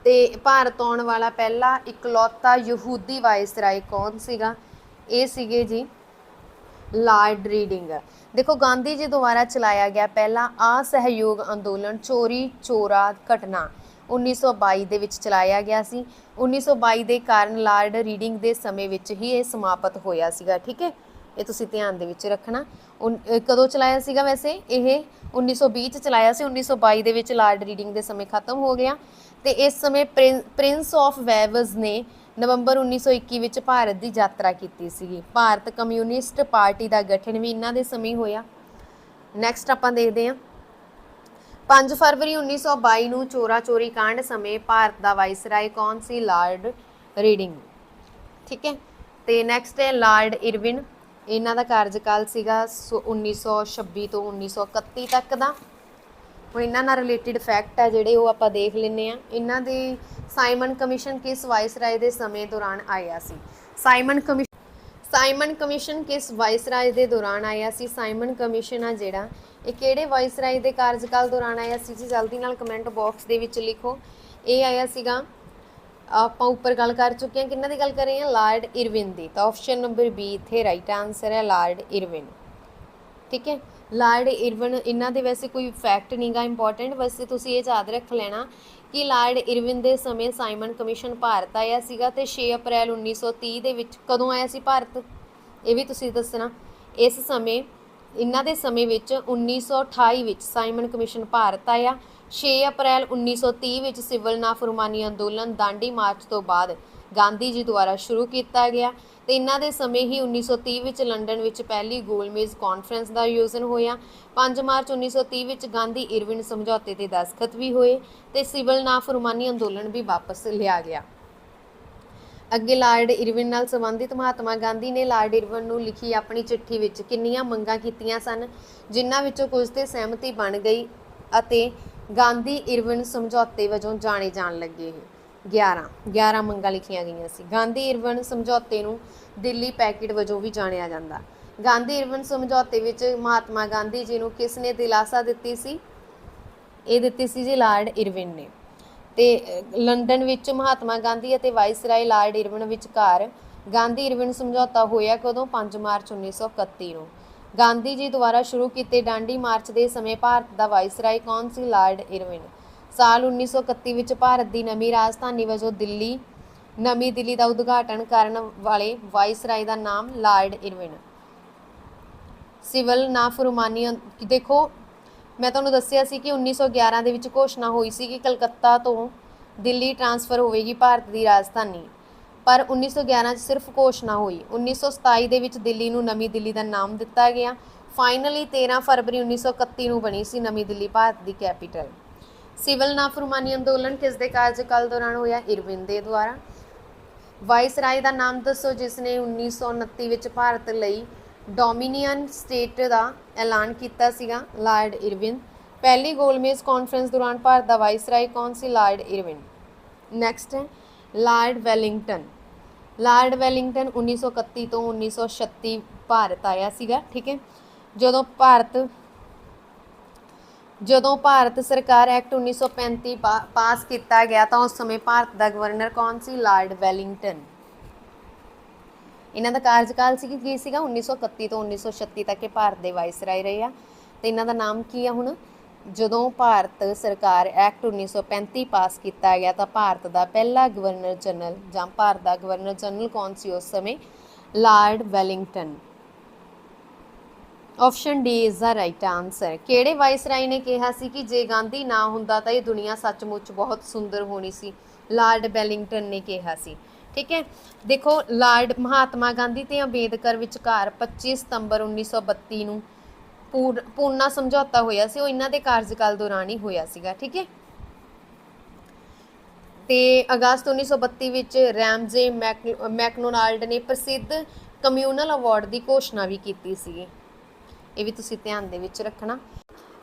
ਤੇ ਭਾਰਤ ਆਉਣ ਵਾਲਾ ਪਹਿਲਾ ਇਕਲੌਤਾ ਯਹੂਦੀ ਵਾਇਸਰਾਏ ਕੌਣ ਸੀਗਾ? ਇਹ ਸੀਗੇ ਜੀ ਲਾਰਡ ਰੀਡਿੰਗ। ਦੇਖੋ ਗਾਂਧੀ ਜੀ ਦੁਆਰਾ ਚਲਾਇਆ ਗਿਆ ਪਹਿਲਾ ਅਸਹਿਯੋਗ ਅੰਦੋਲਨ ਚੋਰੀ ਚੋਰਾ ਘਟਨਾ 1922 ਦੇ ਵਿੱਚ ਚਲਾਇਆ ਗਿਆ ਸੀ। 1922 ਦੇ ਕਾਰਨ ਲਾਰਡ ਰੀਡਿੰਗ ਦੇ ਸਮੇਂ ਵਿੱਚ ਹੀ ਇਹ ਸਮਾਪਤ ਹੋਇਆ ਸੀਗਾ, ਠੀਕ ਹੈ। ਇਹ ਤੁਸੀਂ ਧਿਆਨ ਦੇ ਵਿੱਚ ਰੱਖਣਾ। ਕਦੋਂ ਚਲਾਇਆ ਸੀਗਾ? ਵੈਸੇ ਇਹ 1920 ਚ ਚਲਾਇਆ ਸੀ, 1922 ਦੇ ਵਿੱਚ ਲਾਰਡ ਰੀਡਿੰਗ ਦੇ ਸਮੇਂ ਖਤਮ ਹੋ ਗਿਆ। ਤੇ ਇਸ ਸਮੇਂ ਪ੍ਰਿੰਸ ਆਫ ਵੇਲਜ਼ ਨੇ ਨਵੰਬਰ 1921 ਵਿੱਚ ਭਾਰਤ ਦੀ ਯਾਤਰਾ ਕੀਤੀ ਸੀਗੀ। ਭਾਰਤ ਕਮਿਊਨਿਸਟ ਪਾਰਟੀ ਦਾ ਗਠਨ ਵੀ ਇਹਨਾਂ ਦੇ ਸਮੇਂ ਹੋਇਆ। ਨੈਕਸਟ ਆਪਾਂ ਦੇਖਦੇ ਹਾਂ 5 ਫਰਵਰੀ 1922 ਨੂੰ ਚੋਰਾ ਚੋਰੀ ਕਾਂਡ ਸਮੇਂ ਭਾਰਤ ਦਾ ਵਾਇਸਰਾਏ ਕੌਣ ਸੀ? ਲਾਰਡ ਰੀਡਿੰਗ, ਠੀਕ ਹੈ। ਤੇ ਨੈਕਸਟ ਹੈ ਲਾਰਡ ਇਰਵਿਨ। ਇਹਨਾਂ ਦਾ ਕਾਰਜਕਾਲ ਸੀਗਾ 1926 ਤੋਂ 1931 ਤੱਕ ਦਾ। ਹੁਣ ਇਹਨਾਂ ਨਾਲ ਰਿਲੇਟਿਡ ਫੈਕਟ ਹੈ ਜਿਹੜੇ ਉਹ ਆਪਾਂ ਦੇਖ ਲੈਂਦੇ ਹਾਂ। ਇਹਨਾਂ ਦੀ ਸਾਈਮਨ ਕਮਿਸ਼ਨ ਕਿਸ ਵਾਇਸਰਾਏ ਦੇ ਸਮੇਂ ਦੌਰਾਨ ਆਇਆ ਸੀ? ਸਾਈਮਨ ਕਮਿਸ਼ਨ ਕਿਸ ਵਾਇਸਰਾਏ ਦੇ ਦੌਰਾਨ ਆਇਆ ਸੀ? ਸਾਈਮਨ ਕਮਿਸ਼ਨ ਆ ਜਿਹੜਾ, ਇਹ ਕਿਹੜੇ ਵਾਇਸਰਾਏ ਦੇ ਕਾਰਜਕਾਲ ਦੌਰਾਨ ਆਇਆ ਸੀ ਜੀ? ਜਲਦੀ ਨਾਲ ਕਮੈਂਟ ਬਾਕਸ ਦੇ ਵਿੱਚ ਲਿਖੋ। ਇਹ ਆਇਆ ਸੀਗਾ, ਆਪਾਂ ਉੱਪਰ ਗੱਲ ਕਰ ਚੁੱਕੇ ਹਾਂ, ਕਿਹਨਾਂ ਦੀ ਗੱਲ ਕਰ ਰਹੇ ਹਾਂ? ਲਾਰਡ ਇਰਵਿਨ ਦੀ। ਤਾਂ ਆਪਸ਼ਨ ਨੰਬਰ ਬੀ ਇੱਥੇ ਰਾਈਟ ਆਨਸਰ ਹੈ, ਲਾਰਡ ਇਰਵਿਨ, ਠੀਕ ਹੈ। ਲਾਰਡ ਇਰਵਿਨ, ਇਹਨਾਂ ਦੇ ਵੈਸੇ ਕੋਈ ਫੈਕਟ ਨਹੀਂਗਾ ਇੰਪੋਰਟੈਂਟ, ਵੈਸੇ ਤੁਸੀਂ ਇਹ ਯਾਦ ਰੱਖ ਲੈਣਾ ਕਿ ਲਾਰਡ ਇਰਵਿਨ ਦੇ ਸਮੇਂ ਸਾਈਮਨ ਕਮਿਸ਼ਨ ਭਾਰਤ ਆਇਆ ਸੀਗਾ। ਤੇ 6 ਅਪ੍ਰੈਲ 1930 ਦੇ ਵਿੱਚ ਕਦੋਂ ਆਇਆ ਸੀ ਭਾਰਤ? ਇਹ ਵੀ ਤੁਸੀਂ ਦੱਸਣਾ। ਇਸ ਸਮੇਂ ਇਹਨਾਂ ਦੇ ਸਮੇਂ ਵਿੱਚ 1928 ਵਿੱਚ ਸਾਈਮਨ ਕਮਿਸ਼ਨ ਭਾਰਤ ਆਇਆ। 6 ਅਪ੍ਰੈਲ 1930 ਵਿੱਚ ਸਿਵਲ ਨਾਫਰਮਾਨੀ ਅੰਦੋਲਨ ਦਾਂਡੀ ਮਾਰਚ ਤੋਂ ਬਾਅਦ ਗਾਂਧੀ ਜੀ ਦੁਆਰਾ ਸ਼ੁਰੂ ਕੀਤਾ ਗਿਆ। ਤੇ ਇਹਨਾਂ ਦੇ ਸਮੇਂ ਹੀ 1930 ਵਿੱਚ ਲੰਡਨ ਵਿੱਚ ਪਹਿਲੀ ਗੋਲਮੇਜ਼ ਕਾਨਫਰੰਸ ਦਾ ਆਯੋਜਨ ਹੋਇਆ। 5 ਮਾਰਚ 1930 ਵਿੱਚ ਗਾਂਧੀ ਇਰਵਿਨ ਸਮਝੌਤੇ ਤੇ ਦਸਤਖਤ ਵੀ ਹੋਏ ਤੇ ਸਿਵਲ ਨਾਫਰਮਾਨੀ ਅੰਦੋਲਨ ਵੀ ਵਾਪਸ ਲਿਆ ਗਿਆ। ਅੱਗੇ ਲਾਰਡ ਇਰਵਿਨ ਨਾਲ ਸੰਬੰਧਿਤ ਮਹਾਤਮਾ ਗਾਂਧੀ ਨੇ ਲਾਰਡ ਇਰਵਿਨ ਨੂੰ ਲਿਖੀ ਆਪਣੀ ਚਿੱਠੀ ਵਿੱਚ ਕਿੰਨੀਆਂ ਮੰਗਾਂ ਕੀਤੀਆਂ ਸਨ, ਜਿਨ੍ਹਾਂ ਵਿੱਚੋਂ ਕੁਝ ਤੇ ਸਹਿਮਤੀ ਬਣ ਗਈ ਅਤੇ ਗਾਂਧੀ ਇਰਵਿਨ ਸਮਝੌਤੇ ਵਜੋਂ ਜਾਣੇ ਜਾਣ ਲੱਗੇ। ਇਹ 11 ਮੰਗਾਂ ਲਿਖੀਆਂ ਗਈਆਂ ਸੀ। ਗਾਂਧੀ ਇਰਵਿਨ ਸਮਝੌਤੇ ਨੂੰ ਦਿੱਲੀ ਪੈਕੇਟ ਵਜੋਂ ਵੀ ਜਾਣਿਆ ਜਾਂਦਾ। ਗਾਂਧੀ ਇਰਵਿਨ ਸਮਝੌਤੇ ਵਿੱਚ ਮਹਾਤਮਾ ਗਾਂਧੀ ਜੀ ਨੂੰ ਕਿਸ ਨੇ ਦਿਲਾਸਾ ਦਿੱਤੀ ਸੀ? ਇਹ ਦਿੱਤੀ ਸੀ ਜੀ ਲਾਰਡ ਇਰਵਿਨ ਨੇ। ਤੇ ਲੰਡਨ ਵਿੱਚ ਮਹਾਤਮਾ ਗਾਂਧੀ ਅਤੇ ਵਾਇਸਰਾਏ ਲਾਰਡ ਇਰਵਿਨ ਵਿਚਕਾਰ ਗਾਂਧੀ ਇਰਵਿਨ ਸਮਝੌਤਾ ਹੋਇਆ ਕਦੋਂ? 5 ਮਾਰਚ 1931 ਨੂੰ। ਗਾਂਧੀ ਜੀ ਦੁਆਰਾ ਸ਼ੁਰੂ ਕੀਤੇ ਡਾਂਡੀ ਮਾਰਚ ਦੇ ਸਮੇਂ ਭਾਰਤ ਦਾ ਵਾਇਸਰਾਏ ਕੌਣ ਸੀ? Lord Irwin. ਸਾਲ 1931 ਵਿੱਚ ਭਾਰਤ ਦੀ ਨਵੀਂ ਰਾਜਧਾਨੀ ਵਜੋਂ ਨਵੀਂ ਦਿੱਲੀ ਦਾ ਉਦਘਾਟਨ ਕਰਨ ਵਾਲੇ ਵਾਇਸਰਾਏ ਦਾ ਨਾਮ ਲਾਰਡ ਇਰਵਿਨ। ਸਿਵਲ ਨਾਫਰਮਾਨੀ, ਦੇਖੋ ਮੈਂ ਤੁਹਾਨੂੰ ਦੱਸਿਆ ਸੀ ਕਿ 1911 ਦੇ ਵਿੱਚ ਘੋਸ਼ਣਾ ਹੋਈ ਸੀ ਕਿ ਕਲਕੱਤਾ ਤੋਂ ਦਿੱਲੀ ਟ੍ਰਾਂਸਫਰ ਹੋਵੇਗੀ ਭਾਰਤ ਦੀ ਰਾਜਧਾਨੀ, ਪਰ 1911 'ਚ ਸਿਰਫ ਘੋਸ਼ਣਾ ਹੋਈ। 1927 ਦੇ ਵਿੱਚ ਦਿੱਲੀ ਨੂੰ ਨਵੀਂ ਦਿੱਲੀ ਦਾ ਨਾਮ ਦਿੱਤਾ ਗਿਆ। ਫਾਈਨਲੀ 13 ਫਰਵਰੀ 1931 ਨੂੰ ਬਣੀ ਸੀ ਨਵੀਂ ਦਿੱਲੀ ਭਾਰਤ ਦੀ ਕੈਪੀਟਲ। ਸਿਵਲ ਨਾਫਰਮਾਨੀ ਅੰਦੋਲਨ ਕਿਸ ਦੇ ਕਾਰਜਕਾਲ ਦੌਰਾਨ ਹੋਇਆ? ਇਰਵਿਨ ਦੇ ਦੁਆਰਾ। ਵਾਇਸਰਾਏ ਦਾ ਨਾਮ ਦੱਸੋ ਜਿਸ ਨੇ 1929 ਵਿੱਚ ਭਾਰਤ ਲਈ ਡੋਮਿਨੀਅਨ ਸਟੇਟ ਦਾ ਐਲਾਨ ਕੀਤਾ ਸੀਗਾ? Lord Irwin. ਪਹਿਲੀ ਗੋਲਮੇਜ਼ ਕਾਨਫਰੰਸ ਦੌਰਾਨ ਭਾਰਤ ਦਾ ਵਾਇਸਰਾਏ ਕੌਣ ਸੀ? Lord Irwin. ਨੈਕਸਟ ਹੈ ਲਾਰਡ ਵੈਲਿੰਗਟਨ। ਲਾਰਡ ਵੈਲਿੰਗਟਨ 1931 ਤੋਂ 1936 ਭਾਰਤ ਆਇਆ ਸੀਗਾ, ਠੀਕ ਹੈ। ਜਦੋਂ ਭਾਰਤ ਸਰਕਾਰ ਐਕਟ 1935 ਪਾਸ ਕੀਤਾ ਗਿਆ ਤਾਂ ਉਸ ਸਮੇਂ ਭਾਰਤ ਦਾ ਗਵਰਨਰ ਕੌਣ ਸੀ? Lord Wellington. ਇਹਨਾਂ ਦਾ ਕਾਰਜਕਾਲ ਸੀ ਕਿ ਕੀ ਸੀਗਾ? 1931 ਤੋਂ 1936 ਤੱਕ ਇਹ ਭਾਰਤ ਦੇ ਵਾਇਸਰਾਏ ਰਹੇ ਆ। ਤੇ ਇਹਨਾਂ ਦਾ ਨਾਮ ਕੀ ਆ ਹੁਣ? ਜਦੋਂ ਭਾਰਤ ਸਰਕਾਰ ਐਕਟ 1935 ਪਾਸ ਕੀਤਾ ਗਿਆ ਤਾਂ ਭਾਰਤ ਦਾ ਪਹਿਲਾ ਗਵਰਨਰ ਜਨਰਲ ਜਾਂ ਭਾਰਤ ਦਾ ਗਵਰਨਰ ਜਨਰਲ ਕੌਣ ਸੀ ਉਸ ਸਮੇਂ? Lord Wellington. Option D is the right answer. ਕਿਹੜੇ ਵਾਇਸਰਾਏ ਨੇ ਕਿਹਾ ਸੀ ਕਿ ਜੇ ਗਾਂਧੀ ਨਾ ਹੁੰਦਾ ਤਾਂ ਇਹ ਦੁਨੀਆ ਸੱਚਮੁੱਚ ਬਹੁਤ ਸੁੰਦਰ ਹੋਣੀ ਸੀ? ਲਾਰਡ ਵੈਲਿੰਗਟਨ ਨੇ ਕਿਹਾ ਸੀ। ਠੀਕ ਹੈ, ਦੇਖੋ ਲਾਰਡ ਮਹਾਤਮਾ ਗਾਂਧੀ ਤੇ ਅੰਬੇਦਕਰ ਵਿਚਕਾਰ 25 ਸਤੰਬਰ 1932 ਨੂੰ ਪੂਨਾ ਸਮਝੌਤਾ ਹੋਇਆ ਸੀ। ਉਹ ਇਹਨਾਂ ਦੇ ਕਾਰਜਕਾਲ ਦੌਰਾਨ ਹੀ ਹੋਇਆ ਸੀਗਾ। ਠੀਕ ਹੈ, ਤੇ ਅਗਸਤ 1932 ਵਿੱਚ ਰੈਮਜੇ ਮੈਕਡੋਨਾਲਡ ਨੇ ਪ੍ਰਸਿੱਧ ਕਮਿਊਨਲ ਅਵਾਰਡ ਦੀ ਘੋਸ਼ਣਾ ਵੀ ਕੀਤੀ ਸੀ। ਇਹ ਵੀ ਤੁਸੀਂ ਧਿਆਨ ਦੇ ਵਿੱਚ ਰੱਖਣਾ।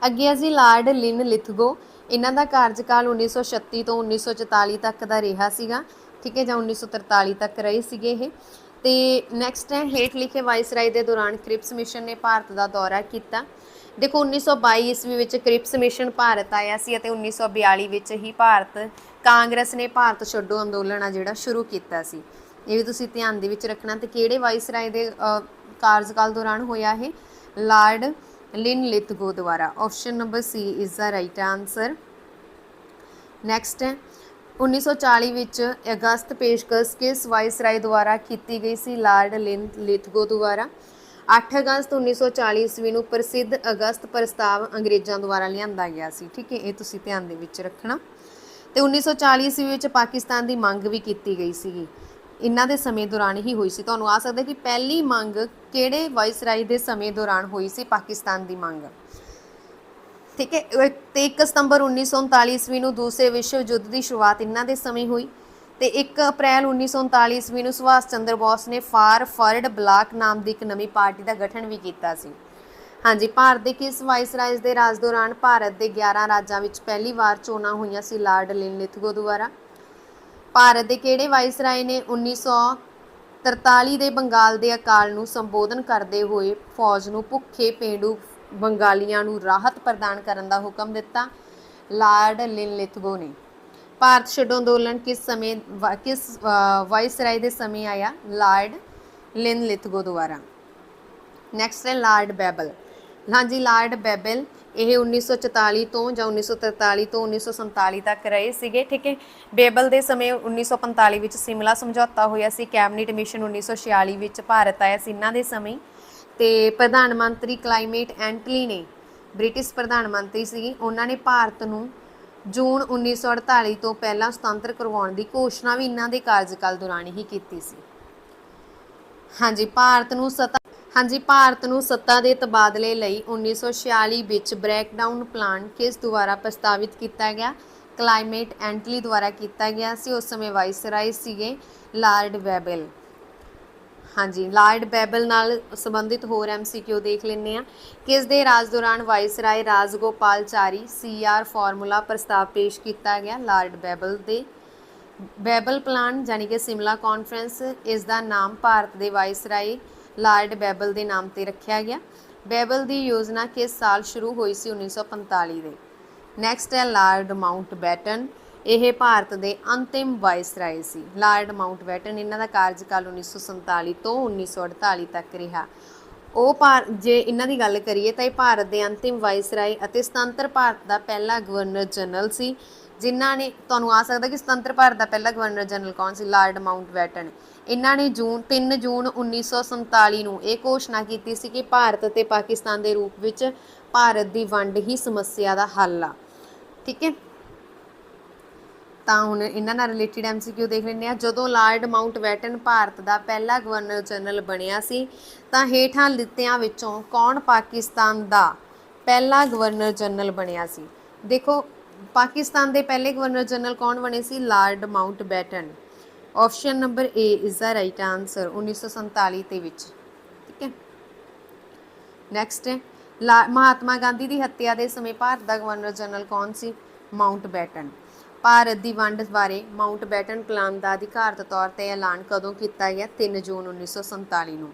ਅੱਗੇ ਅਸੀਂ ਲਾਰਡ ਲਿਨ ਲਿਥਗੋ, ਇਹਨਾਂ ਦਾ ਕਾਰਜਕਾਲ 1936 ਤੋਂ 1944 ਤੱਕ ਦਾ ਰਿਹਾ ਸੀਗਾ। ਠੀਕ ਹੈ, ਜਾਂ 1943 ਤੱਕ ਰਹੇ ਸੀਗੇ ਇਹ। ਤੇ ਨੈਕਸਟ ਹੈ, ਹੇਠ ਲਿਖੇ ਵਾਇਸਰਾਏ ਦੇ ਦੌਰਾਨ ਕ੍ਰਿਪਸ ਮਿਸ਼ਨ ਨੇ ਭਾਰਤ ਦਾ ਦੌਰਾ ਕੀਤਾ। ਦੇਖੋ 1922 ਈਸਵੀ ਵਿੱਚ ਕ੍ਰਿਪਸ ਮਿਸ਼ਨ ਭਾਰਤ ਆਇਆ ਸੀ ਅਤੇ 1942 ਵਿੱਚ ਹੀ ਕਾਂਗਰਸ ਨੇ ਭਾਰਤ ਛੱਡੋ ਅੰਦੋਲਨ ਆ ਜਿਹੜਾ ਸ਼ੁਰੂ ਕੀਤਾ ਸੀ। ਇਹ ਵੀ ਤੁਸੀਂ ਧਿਆਨ ਦੇ ਵਿੱਚ ਰੱਖਣਾ। ਤੇ ਕਿਹੜੇ ਵਾਇਸਰਾਏ ਦੇ ਕਾਰਜਕਾਲ ਦੌਰਾਨ ਹੋਇਆ ਇਹ? ਲਾਰਡ ਲਿਨ ਲਿਥਗੋ ਦੁਆਰਾ। Option number C is the right answer. Next ਹੈ, 1940 ਵਿੱਚ ਅਗਸਤ ਪੇਸ਼ਕਸ਼ ਕਿਸ ਵਾਇਸਰਾਏ ਦੁਆਰਾ ਕੀਤੀ ਗਈ ਸੀ? ਲਾਰਡ ਲਿਨ ਲਿਥਗੋ ਦੁਆਰਾ। 8 ਅਗਸਤ 1940 ਈਸਵੀ ਨੂੰ ਪ੍ਰਸਿੱਧ ਅਗਸਤ ਪ੍ਰਸਤਾਵ ਅੰਗਰੇਜ਼ਾਂ ਦੁਆਰਾ ਲਿਆਂਦਾ ਗਿਆ ਸੀ। ਠੀਕ ਹੈ, ਇਹ ਤੁਸੀਂ ਧਿਆਨ ਦੇ ਵਿੱਚ ਰੱਖਣਾ। ਤੇ 1940 ਈਸਵੀ ਵਿੱਚ ਪਾਕਿਸਤਾਨ ਦੀ ਮੰਗ ਵੀ ਕੀਤੀ ਗਈ ਸੀਗੀ। ਇਹਨਾਂ ਦੇ ਸਮੇਂ ਦੌਰਾਨ ਹੀ ਹੋਈ ਸੀ। ਤੁਹਾਨੂੰ ਆ ਸਕਦਾ ਕਿ ਪਹਿਲੀ ਮੰਗ ਕਿਹੜੇ ਵਾਇਸਰਾਏ ਦੇ ਸਮੇਂ ਦੌਰਾਨ ਹੋਈ ਸੀ? ਪਾਕਿਸਤਾਨ ਦੀ ਮੰਗ। ਠੀਕ ਹੈ, ਤੇ 1 ਸਤੰਬਰ 1939 ਈਸਵੀ ਨੂੰ ਦੂਸਰੇ ਵਿਸ਼ਵ ਯੁੱਧ ਦੀ ਸ਼ੁਰੂਆਤ ਇਹਨਾਂ ਦੇ ਸਮੇਂ ਹੋਈ। ਤੇ 1 ਅਪ੍ਰੈਲ 1939 ਈਸਵੀ ਨੂੰ ਸੁਭਾਸ਼ ਚੰਦਰ ਬੋਸ ਨੇ ਫਾਰਵਰਡ ਬਲਾਕ ਨਾਮ ਦੀ ਇੱਕ ਨਵੀਂ ਪਾਰਟੀ ਦਾ ਗਠਨ ਵੀ ਕੀਤਾ ਸੀ। ਹਾਂਜੀ, ਭਾਰਤ ਦੇ ਕਿਸ ਵਾਇਸਰਾਏ ਦੇ ਰਾਜ ਦੌਰਾਨ ਭਾਰਤ ਦੇ 11 ਰਾਜਾਂ ਵਿੱਚ ਪਹਿਲੀ ਵਾਰ ਚੋਣਾਂ ਹੋਈਆਂ ਸੀ? ਲਾਰਡ ਲਿਨ ਲਿਥਗੋ ਦੁਆਰਾ। ਭਾਰਤ ਦੇ ਕਿਹੜੇ ਵਾਇਸਰਾਏ ਨੇ 1943 ਦੇ ਬੰਗਾਲ ਦੇ ਅਕਾਲ ਨੂੰ ਸੰਬੋਧਨ ਕਰਦੇ ਹੋਏ ਫੌਜ ਨੂੰ ਭੁੱਖੇ ਪੇਂਡੂ ਬੰਗਾਲੀਆਂ ਨੂੰ ਰਾਹਤ ਪ੍ਰਦਾਨ ਕਰਨ ਦਾ ਹੁਕਮ ਦਿੱਤਾ? ਲਾਰਡ ਲਿਨ ਲਿਥਗੋ ਨੇ। ਭਾਰਤ ਛੱਡੋ ਅੰਦੋਲਨ ਕਿਸ ਵਾਇਸਰਾਏ ਦੇ ਸਮੇਂ ਆਇਆ? ਲਾਰਡ ਲਿਨ ਲਿਥਗੋ ਦੁਆਰਾ। ਨੈਕਸਟ ਹੈ ਲਾਰਡ ਬੈਬਲ। ਹਾਂਜੀ, ਲਾਰਡ ਬੈਬਲ ਇਹ 1944 ਤੋਂ ਜਾਂ 1943 ਤੋਂ 1947 ਤੱਕ ਰਹੇ ਸੀਗੇ। ਠੀਕ ਹੈ, ਬੇਬਲ ਦੇ ਸਮੇਂ 1945 ਵਿੱਚ ਸਿਮਲਾ ਸਮਝੌਤਾ ਹੋਇਆ ਸੀ। ਕੈਬਨਿਟ ਮਿਸ਼ਨ 1946 ਵਿੱਚ ਭਾਰਤ ਆਇਆ ਸੀ ਇਹਨਾਂ ਦੇ ਸਮੇਂ। ਤੇ ਪ੍ਰਧਾਨ ਮੰਤਰੀ ਕਲਾਈਮੇਟ ਐਂਟਲੀ ਨੇ ਬ੍ਰਿਟਿਸ਼ ਪ੍ਰਧਾਨ ਮੰਤਰੀ ਸੀ। ਉਹਨਾਂ ਨੇ ਭਾਰਤ ਨੂੰ ਜੂਨ 1948 ਤੋਂ ਪਹਿਲਾਂ ਸੁਤੰਤਰ ਕਰਵਾਉਣ ਦੀ ਘੋਸ਼ਣਾ ਵੀ ਇਹਨਾਂ ਦੇ ਕਾਰਜਕਾਲ ਦੌਰਾਨ ਹੀ ਕੀਤੀ ਸੀ। ਹਾਂਜੀ, ਭਾਰਤ ਨੂੰ ਸੱਤਾ ਦੇ ਤਬਾਦਲੇ ਲਈ 1946 ਵਿੱਚ ਬ੍ਰੇਕਡਾਊਨ ਪਲਾਨ ਕਿਸ ਦੁਆਰਾ ਪ੍ਰਸਤਾਵਿਤ ਕੀਤਾ ਗਿਆ? ਕਲਾਈਮੇਟ ਐਂਟਲੀ ਦੁਆਰਾ ਕੀਤਾ ਗਿਆ ਸੀ। ਉਸ ਸਮੇਂ ਵਾਇਸਰਾਏ ਸੀਗੇ ਲਾਰਡ ਬੈਬਲ। ਹਾਂਜੀ, ਲਾਰਡ ਬੈਬਲ ਨਾਲ ਸੰਬੰਧਿਤ ਹੋਰ MCQ ਦੇਖ ਲੈਂਦੇ ਆ। ਕਿਸ ਦੇ ਰਾਜ ਦੌਰਾਨ ਵਾਇਸਰਾਏ ਰਾਜਗੋਪਾਲਚਾਰੀ CR ਫਾਰਮੂਲਾ ਪ੍ਰਸਤਾਵ ਪੇਸ਼ ਕੀਤਾ ਗਿਆ? ਲਾਰਡ ਬੈਬਲ ਦੇ। ਬੈਬਲ ਪਲਾਨ ਯਾਨੀ ਕਿ ਸਿਮਲਾ ਕਾਨਫਰੰਸ, ਇਸ ਦਾ ਨਾਮ ਭਾਰਤ ਦੇ ਵਾਇਸਰਾਏ ਲਾਰਡ ਬੈਬਲ ਦੇ ਨਾਮ ਤੇ ਰੱਖਿਆ ਗਿਆ। ਬੈਬਲ ਦੀ ਯੋਜਨਾ ਕਿਸ ਸਾਲ ਸ਼ੁਰੂ ਹੋਈ ਸੀ? 1945 ਦੇ। ਨੈਕਸਟ ਹੈ ਲਾਰਡ ਮਾਊਂਟਬੈਟਨ। ਇਹ ਭਾਰਤ ਦੇ ਅੰਤਿਮ ਵਾਇਸਰਾਏ ਸੀ। ਲਾਰਡ ਮਾਊਂਟਬੈਟਨ, ਇਹਨਾਂ ਦਾ ਕਾਰਜਕਾਲ 1947 ਤੋਂ 1948 ਤੱਕ ਰਿਹਾ। ਜੇ ਇਹਨਾਂ ਦੀ ਗੱਲ ਕਰੀਏ ਤਾਂ ਇਹ ਭਾਰਤ ਦੇ ਅੰਤਿਮ ਵਾਇਸਰਾਏ ਅਤੇ ਸੁਤੰਤਰ ਭਾਰਤ ਦਾ ਪਹਿਲਾ ਗਵਰਨਰ ਜਨਰਲ ਸੀ, ਜਿਨ੍ਹਾਂ ਨੇ ਤੁਹਾਨੂੰ ਆ ਸਕਦਾ ਕਿ ਸੁਤੰਤਰ ਭਾਰਤ ਦਾ ਪਹਿਲਾ ਗਵਰਨਰ ਜਨਰਲ ਕੌਣ ਸੀ? Lord Mountbatten. ਇਹਨਾਂ ਨੇ 3 ਜੂਨ 1947 ਨੂੰ ਇਹ ਘੋਸ਼ਣਾ ਕੀਤੀ ਸੀ ਕਿ ਭਾਰਤ ਅਤੇ ਪਾਕਿਸਤਾਨ ਦੇ ਰੂਪ ਵਿੱਚ ਭਾਰਤ ਦੀ ਵੰਡ ਹੀ ਸਮੱਸਿਆ ਦਾ ਹੱਲ ਆ। ਠੀਕ ਹੈ, ਤਾਂ ਹੁਣ ਇਹਨਾਂ ਨਾਲ ਰਿਲੇਟਡ MCQ ਦੇਖ ਲੈਂਦੇ ਆ। ਜਦੋਂ ਲਾਰਡ ਮਾਊਂਟਬੈਟਨ ਭਾਰਤ ਦਾ ਪਹਿਲਾ ਗਵਰਨਰ ਜਨਰਲ ਬਣਿਆ ਸੀ ਤਾਂ ਹੇਠਾਂ ਦਿੱਤਿਆਂ ਵਿੱਚੋਂ ਕੌਣ ਪਾਕਿਸਤਾਨ ਦਾ ਪਹਿਲਾ ਗਵਰਨਰ ਜਨਰਲ ਬਣਿਆ ਸੀ? ਦੇਖੋ ਪਾਕਿਸਤਾਨ ਦੇ ਪਹਿਲੇ ਗਵਰਨਰ ਜਨਰਲ ਕੌਣ ਬਣੇ ਸੀ? Lord Mountbatten. Option number A is the right answer, 1947 ਦੇ ਵਿੱਚ। ਠੀਕ ਹੈ, ਨੈਕਸਟ ਹੈ ਮਹਾਤਮਾ ਗਾਂਧੀ ਦੀ ਹੱਤਿਆ ਦੇ ਸਮੇਂ ਭਾਰਤ ਦਾ ਗਵਰਨਰ ਜਨਰਲ ਕੌਣ ਸੀ? ਮਾਊਂਟਬੈਟਨ। ਭਾਰਤ ਦੀ ਵੰਡ ਬਾਰੇ ਮਾਊਂਟਬੈਟਨ ਪਲਾਨ ਦਾ ਅਧਿਕਾਰਤ ਤੌਰ 'ਤੇ ਐਲਾਨ ਕਦੋਂ ਕੀਤਾ ਗਿਆ? 3 ਜੂਨ 1947 ਨੂੰ।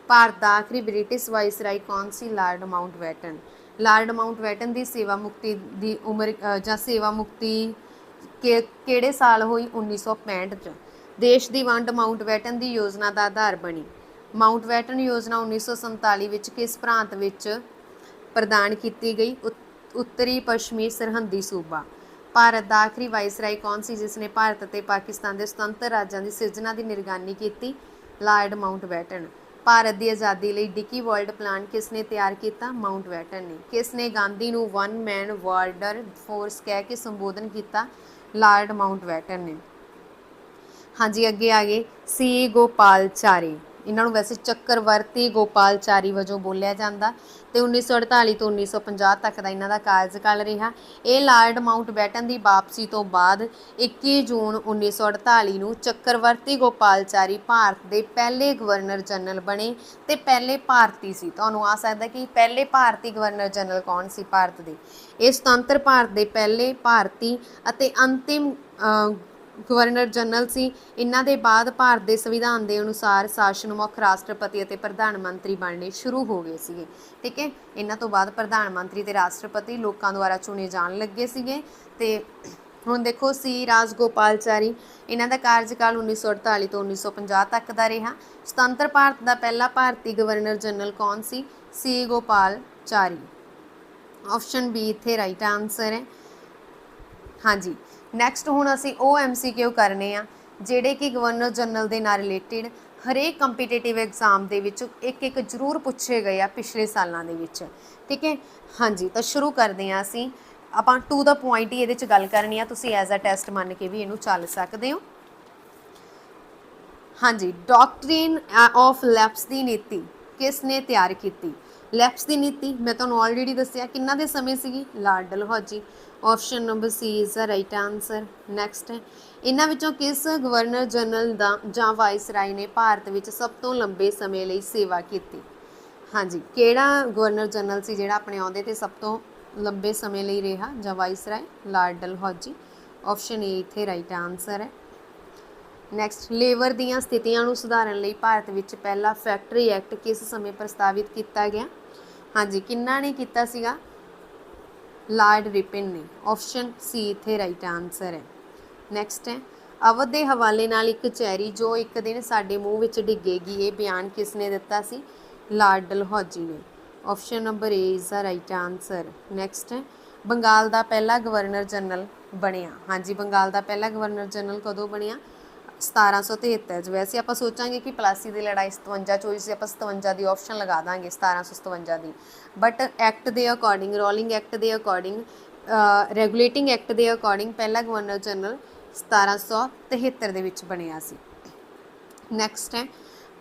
ਭਾਰਤ ਦਾ ਆਖਰੀ ਬ੍ਰਿਟਿਸ਼ ਵਾਇਸਰਾਏ ਕੌਣ ਸੀ? Lord Mountbatten. ਲਾਰਡ ਮਾਊਂਟਬੈਟਨ ਦੀ ਸੇਵਾ ਮੁਕਤੀ ਦੀ ਉਮਰ ਜਾਂ ਸੇਵਾ ਮੁਕਤੀ ਕਿਹੜੇ ਸਾਲ ਹੋਈ? 1965 'ਚ। ਦੇਸ਼ ਦੀ ਵੰਡ ਮਾਊਂਟਬੈਟਨ ਦੀ ਯੋਜਨਾ ਦਾ ਆਧਾਰ ਬਣੀ। ਮਾਊਂਟਬੈਟਨ ਯੋਜਨਾ 1947 ਵਿੱਚ ਕਿਸ ਪ੍ਰਾਂਤ ਵਿੱਚ ਪ੍ਰਦਾਨ ਕੀਤੀ ਗਈ? उत्तरी पश्चिमी सरहदी सूबा। भारत का आखिरी वाइसराय कौन सी जिसने भारत और पाकिस्तान के सुतंत्र राज्यों की सिरजना की निगरानी की? Lord Mountbatten. भारत की आज़ादी लिए डिकी वर्ल्ड प्लान किसने तैयार किया? माउंटबेटन ने। किसने गांधी को वन मैन वार्डर फोर्स कह के संबोधन किया? लॉर्ड माउंटबेटन ने। हाँ जी, अगे आ गए सी गोपालचारी। इन्हों वैसे चक्रवर्ती गोपालचारी वजों बोलिया जाता। तो 1948 तो 1950 तक का इन्हों का कार्यकाल रहा। ये लॉर्ड माउंटबेटन की वापसी तो बाद 21 जून 1948 ਨੂੰ चक्रवर्ती गोपालचारी भारत के पहले गवर्नर जनरल बने तो पहले भारती सी। तुहानूं आ सकता कि पहले भारती गवर्नर जनरल कौन सी भारत के? ये सुतंत्र भारत के पहले भारती अते अंतिम गवर्नर जनरल सी। इन्हां दे बाद भारत के संविधान के अनुसार शासन मुख राष्ट्रपति और प्रधानमंत्री बनने शुरू हो गए थे। ठीक है, इन्हां तो बाद प्रधानमंत्री ते राष्ट्रपति लोगों द्वारा चुने जान लगे थे। तो हुण देखो सी राजगोपालचारी, इन्हां दा कार्यकाल 1948 तो 1950 तक का रहा। सुतंत्र भारत का पहला भारतीय गवर्नर जनरल कौन सी गोपालचारी। ऑप्शन बी इत्थे राइट आंसर है। हाँ जी, नैक्सट हुण असीं OMCQ करने आ जिहड़े कि गवर्नर जनरल के नाल रिलेटिड हरेक कंपीटेटिव एग्जाम के एक एक जरूर पूछे गए आ पिछले सालों के। ठीक है, हाँ जी, तो शुरू करते हैं असीं। आपां टू द पॉइंट ही ये गल करनी आ, तुसीं एज अ टेस्ट मन के भी इनू चल सकते हो। हाँ जी, डॉक्ट्रिन ऑफ लैप्स की नीति किसने तैयार की? लैप्स की नीति मैं तुहानूं ऑलरेडी दस्सिया किन्ना दे समय सीगी? Lord Dalhousie. Option number C is the right answer. Next है, इन्हां विचों किस गवर्नर जनरल दा जां वाइसराय ने भारत विच सब तो लंबे समय लई सेवा की? हाँ जी, किहड़ा गवर्नर जनरल सी जिहड़ा अपने अहुदे ते सब तो लंबे समय लई रहा जां viceroy? Lord Dalhousie. Option A इत्थे राइट आंसर है। नैक्सट, लेबर दीयां स्थितियां नूं सुधारन लई भारत विच पहला फैक्टरी एक्ट किस समय प्रस्तावित किया गया? हाँ जी, किन्ना ने किया सीगा? लॉर्ड रिपन ने। ऑप्शन सी इत्थे राइट आंसर है। नैक्सट है, अवध के हवाले नाल एक चैरी जो एक दिन साडे मूँह विच डिगेगी, ये बयान किसने दिता सी? लॉर्ड डलहौजी ने। Option number A is the right answer. Next है, बंगाल का पहला गवर्नर जनरल बनिया। हाँ जी, बंगाल का पहला गवर्नर जनरल कदों बनिया? 1773। वैसे आप सोचांगे कि प्लासी की लड़ाई 57 होई सी, आप 57 की ऑप्शन लगा देंगे 1757 की, बट एक्ट के अकॉर्डिंग, रोलिंग एक्ट के अकॉर्डिंग, रेगूलेटिंग एक्ट के अकॉर्डिंग पहला गवर्नर जनरल 1773 ਦੇ ਵਿੱਚ ਬਣਿਆ ਸੀ। नैक्सट है,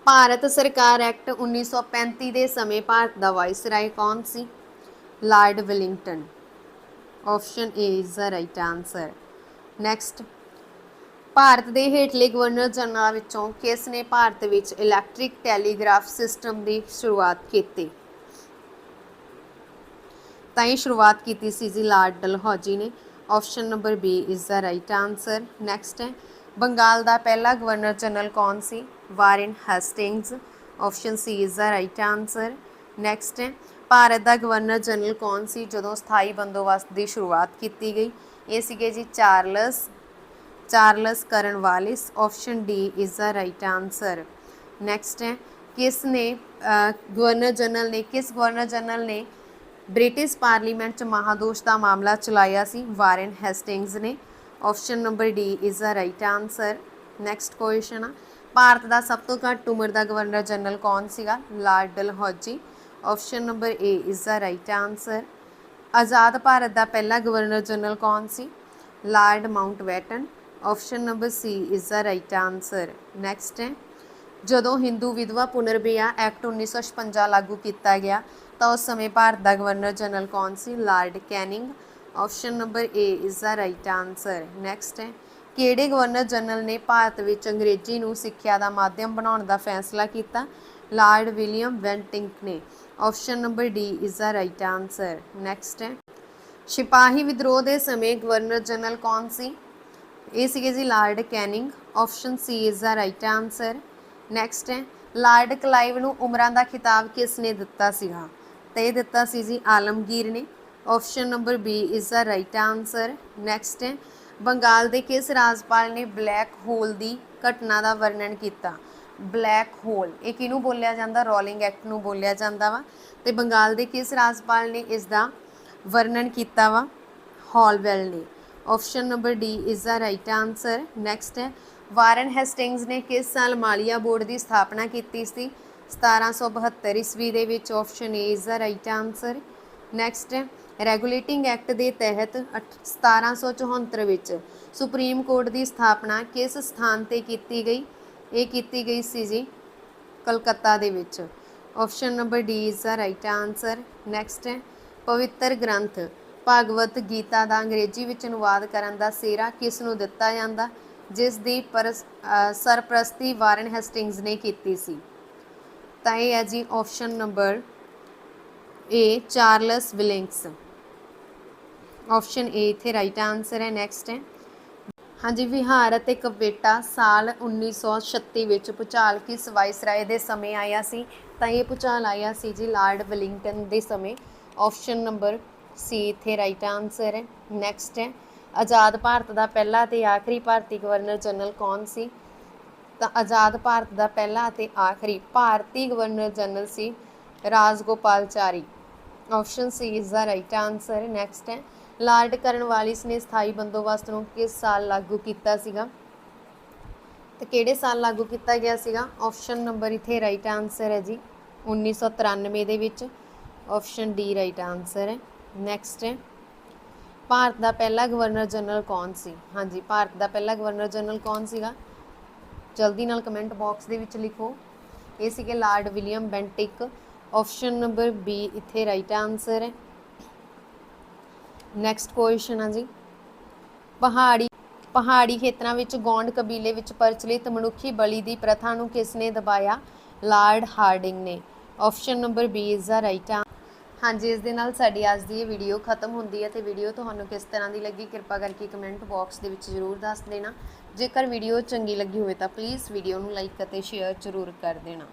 भारत सरकार एक्ट 1935 के समय भारत का वाइसराय कौन सी? Lord Willingdon. Option A is the right answer. Next, Bharat के हेठले गवर्नर जनरल विचों किसने भारत विच इलैक्ट्रिक टैलीग्राफ सिस्टम की शुरुआत की? ताई शुरुआत की सी जी लॉर्ड डलहौजी ने। Option number B is the right answer. Next है, बंगाल का पहला गवर्नर जनरल कौन सी? Warren Hastings. Option C is the right answer. Next है, भारत का गवर्नर जनरल कौन सी जदों स्थाई बंदोबस्त की शुरुआत की गई? ये सीगे जी Charles Cornwallis. Option D is the right answer. Next है, किस गवर्नर जनरल ने ब्रिटिश पार्लीमेंट च महादोश का मामला चलाया सी? वारेन हेस्टिंग्स ने। Option number D is the right answer. Next question आ, भारत का सब तो घट उम्र का गवर्नर जनरल कौन सीगा? Lord Dalhousie. Option number A is the right answer. आज़ाद भारत का पहला गवर्नर जनरल कौन सी? Lord Mountbatten. Option number C is the right answer. Next है, जदों हिंदू विधवा पुनर्विआह एक्ट 1956 लागू किया गया तो उस समय भारत का गवर्नर जनरल कौन सी? Lord Canning. Option number A is the right answer. Next है, किहड़े गवर्नर जनरल ने भारत विच अंग्रेजी नूं सिक्ख्या का माध्यम बनाउण दा फैसला किया? लॉर्ड विलियम बेंटिंक ने। Option number D is the right answer. Next है, सिपाही विद्रोह के समय गवर्नर जनरल कौन सी? ये सीगे जी lord Canning. Option C is the right answer. Next है, लॉर्ड क्लाइव नूं उमरां दा खिताब किसने दिता सीगा? तो ये दिता सी जी आलमगीर ने। Option number B is the right answer. Next है, बंगाल के किस राजपाल ने ब्लैक होल की घटना का वर्णन किया? ब्लैक होल ये किनू बोलिया जाता? रोलिंग एक्ट नूं बोलिया जाता वा। तो बंगाल के किस राजपाल ने इसका ਵਰਣਨ ਕੀਤਾ ਵਾ ਹੌਲਵੈਲ ਨੇ। Option number D is the right answer. Next ਹੈ ਵਾਰਨ ਹੈਸਟਿੰਗਸ ਨੇ ਕਿਸ ਸਾਲ ਮਾਲੀਆ ਬੋਰਡ ਦੀ ਸਥਾਪਨਾ ਕੀਤੀ ਸੀ? 1772 ਈਸਵੀ ਦੇ ਵਿੱਚ। Option A is the right answer. Next ਹੈ ਰੈਗੂਲੇਟਿੰਗ ਐਕਟ ਦੇ ਤਹਿਤ 1774 ਵਿੱਚ ਸੁਪਰੀਮ ਕੋਰਟ ਦੀ ਸਥਾਪਨਾ ਕਿਸ ਸਥਾਨ ਤੇ ਕੀਤੀ ਗਈ? ਇਹ ਕੀਤੀ ਗਈ ਸੀ ਜੀ ਕਲਕੱਤਾ ਦੇ ਵਿੱਚ। Option number D is the right answer. Next ਹੈ ਪਵਿੱਤਰ ਗ੍ਰੰਥ ਭਾਗਵਤ ਗੀਤਾ ਦਾ ਅੰਗਰੇਜ਼ੀ ਵਿੱਚ ਅਨੁਵਾਦ ਕਰਨ ਦਾ ਸਿਹਰਾ ਕਿਸ ਨੂੰ ਦਿੱਤਾ ਜਾਂਦਾ, ਜਿਸ ਦੀ ਸਰਪ੍ਰਸਤੀ ਵਾਰਨ ਹੈਸਟਿੰਗਸ ਨੇ ਕੀਤੀ ਸੀ? ਤਾਂ ਇਹ ਹੈ ਜੀ option number A Charles Willings. Option A ਇੱਥੇ ਰਾਈਟ ਆਂਸਰ ਹੈ। ਨੈਕਸਟ ਹੈ ਹਾਂਜੀ ਵਿਹਾਰ ਅਤੇ ਕਵੇਟਾ ਸਾਲ 1936 ਵਿੱਚ ਭੂਚਾਲ ਕਿਸ ਵਾਇਸਰਾਏ ਦੇ ਸਮੇਂ ਆਇਆ ਸੀ? ਤਾਂ ਇਹ ਭੂਚਾਲ ਆਇਆ ਸੀ ਜੀ ਲਾਰਡ ਵੈਲਿੰਗਟਨ ਦੇ ਸਮੇਂ। ਆਪਸ਼ਨ ਨੰਬਰ ਸੀ ਇੱਥੇ ਰਾਈਟ ਆਂਸਰ ਹੈ। ਨੈਕਸਟ ਹੈ ਆਜ਼ਾਦ ਭਾਰਤ ਦਾ ਪਹਿਲਾ ਅਤੇ ਆਖਰੀ ਭਾਰਤੀ ਗਵਰਨਰ ਜਨਰਲ ਕੌਣ ਸੀ? ਤਾਂ ਆਜ਼ਾਦ ਭਾਰਤ ਦਾ ਪਹਿਲਾ ਅਤੇ ਆਖਰੀ ਭਾਰਤੀ governor general C Rajagopalachari. Option C is the right answer. Next ਹੈ ਲਾਰਡ ਕਾਰਨਵਾਲਿਸ ਨੇ ਸਥਾਈ ਬੰਦੋਬਸਤ ਨੂੰ ਕਿਸ ਸਾਲ ਲਾਗੂ ਕੀਤਾ ਸੀਗਾ? ਤੇ ਕਿਹੜੇ ਸਾਲ ਲਾਗੂ ਕੀਤਾ ਗਿਆ ਸੀਗਾ? ਆਪਸ਼ਨ ਨੰਬਰ ਇੱਥੇ ਰਾਈਟ ਆਂਸਰ ਹੈ ਜੀ 1993 ਦੇ ਵਿੱਚ। ਆਪਸ਼ਨ ਡੀ ਰਾਈਟ ਆਂਸਰ ਹੈ। ਨੈਕਸਟ ਹੈ ਭਾਰਤ ਦਾ ਪਹਿਲਾ ਗਵਰਨਰ ਜਨਰਲ ਕੌਣ ਸੀ? ਹਾਂਜੀ ਭਾਰਤ ਦਾ ਪਹਿਲਾ ਗਵਰਨਰ ਜਨਰਲ ਕੌਣ ਸੀਗਾ? ਜਲਦੀ ਨਾਲ ਕਮੈਂਟ ਬਾਕਸ ਦੇ ਵਿੱਚ ਲਿਖੋ। ਇਹ ਸੀਗੇ Lord William Bentinck. Option number B ਇੱਥੇ ਰਾਈਟ ਆਂਸਰ ਹੈ। ਨੈਕਸਟ ਕੁਐਸਚਨ ਆ ਜੀ ਪਹਾੜੀ ਖੇਤਰਾਂ ਵਿੱਚ ਗੌਂਡ ਕਬੀਲੇ ਵਿੱਚ ਪ੍ਰਚਲਿਤ ਮਨੁੱਖੀ ਬਲੀ ਦੀ ਪ੍ਰਥਾ ਨੂੰ ਕਿਸ ਨੇ ਦਬਾਇਆ? ਲਾਰਡ ਹਾਰਡਿੰਗ ਨੇ। Option number B is the right answer. ਹਾਂਜੀ ਇਸ ਦੇ ਨਾਲ ਸਾਡੀ ਅੱਜ ਦੀ ਇਹ ਵੀਡੀਓ ਖਤਮ ਹੁੰਦੀ ਹੈ। ਤੇ ਵੀਡੀਓ ਤੁਹਾਨੂੰ ਕਿਸ ਤਰ੍ਹਾਂ ਦੀ ਲੱਗੀ ਕਿਰਪਾ ਕਰਕੇ ਕਮੈਂਟ ਬਾਕਸ ਦੇ ਵਿੱਚ ਜ਼ਰੂਰ ਦੱਸ ਦੇਣਾ। ਜੇਕਰ ਵੀਡੀਓ ਚੰਗੀ ਲੱਗੀ ਹੋਵੇ ਤਾਂ ਪਲੀਜ਼ ਵੀਡੀਓ ਨੂੰ ਲਾਈਕ ਅਤੇ ਸ਼ੇਅਰ ਜ਼ਰੂਰ ਕਰ ਦੇਣਾ।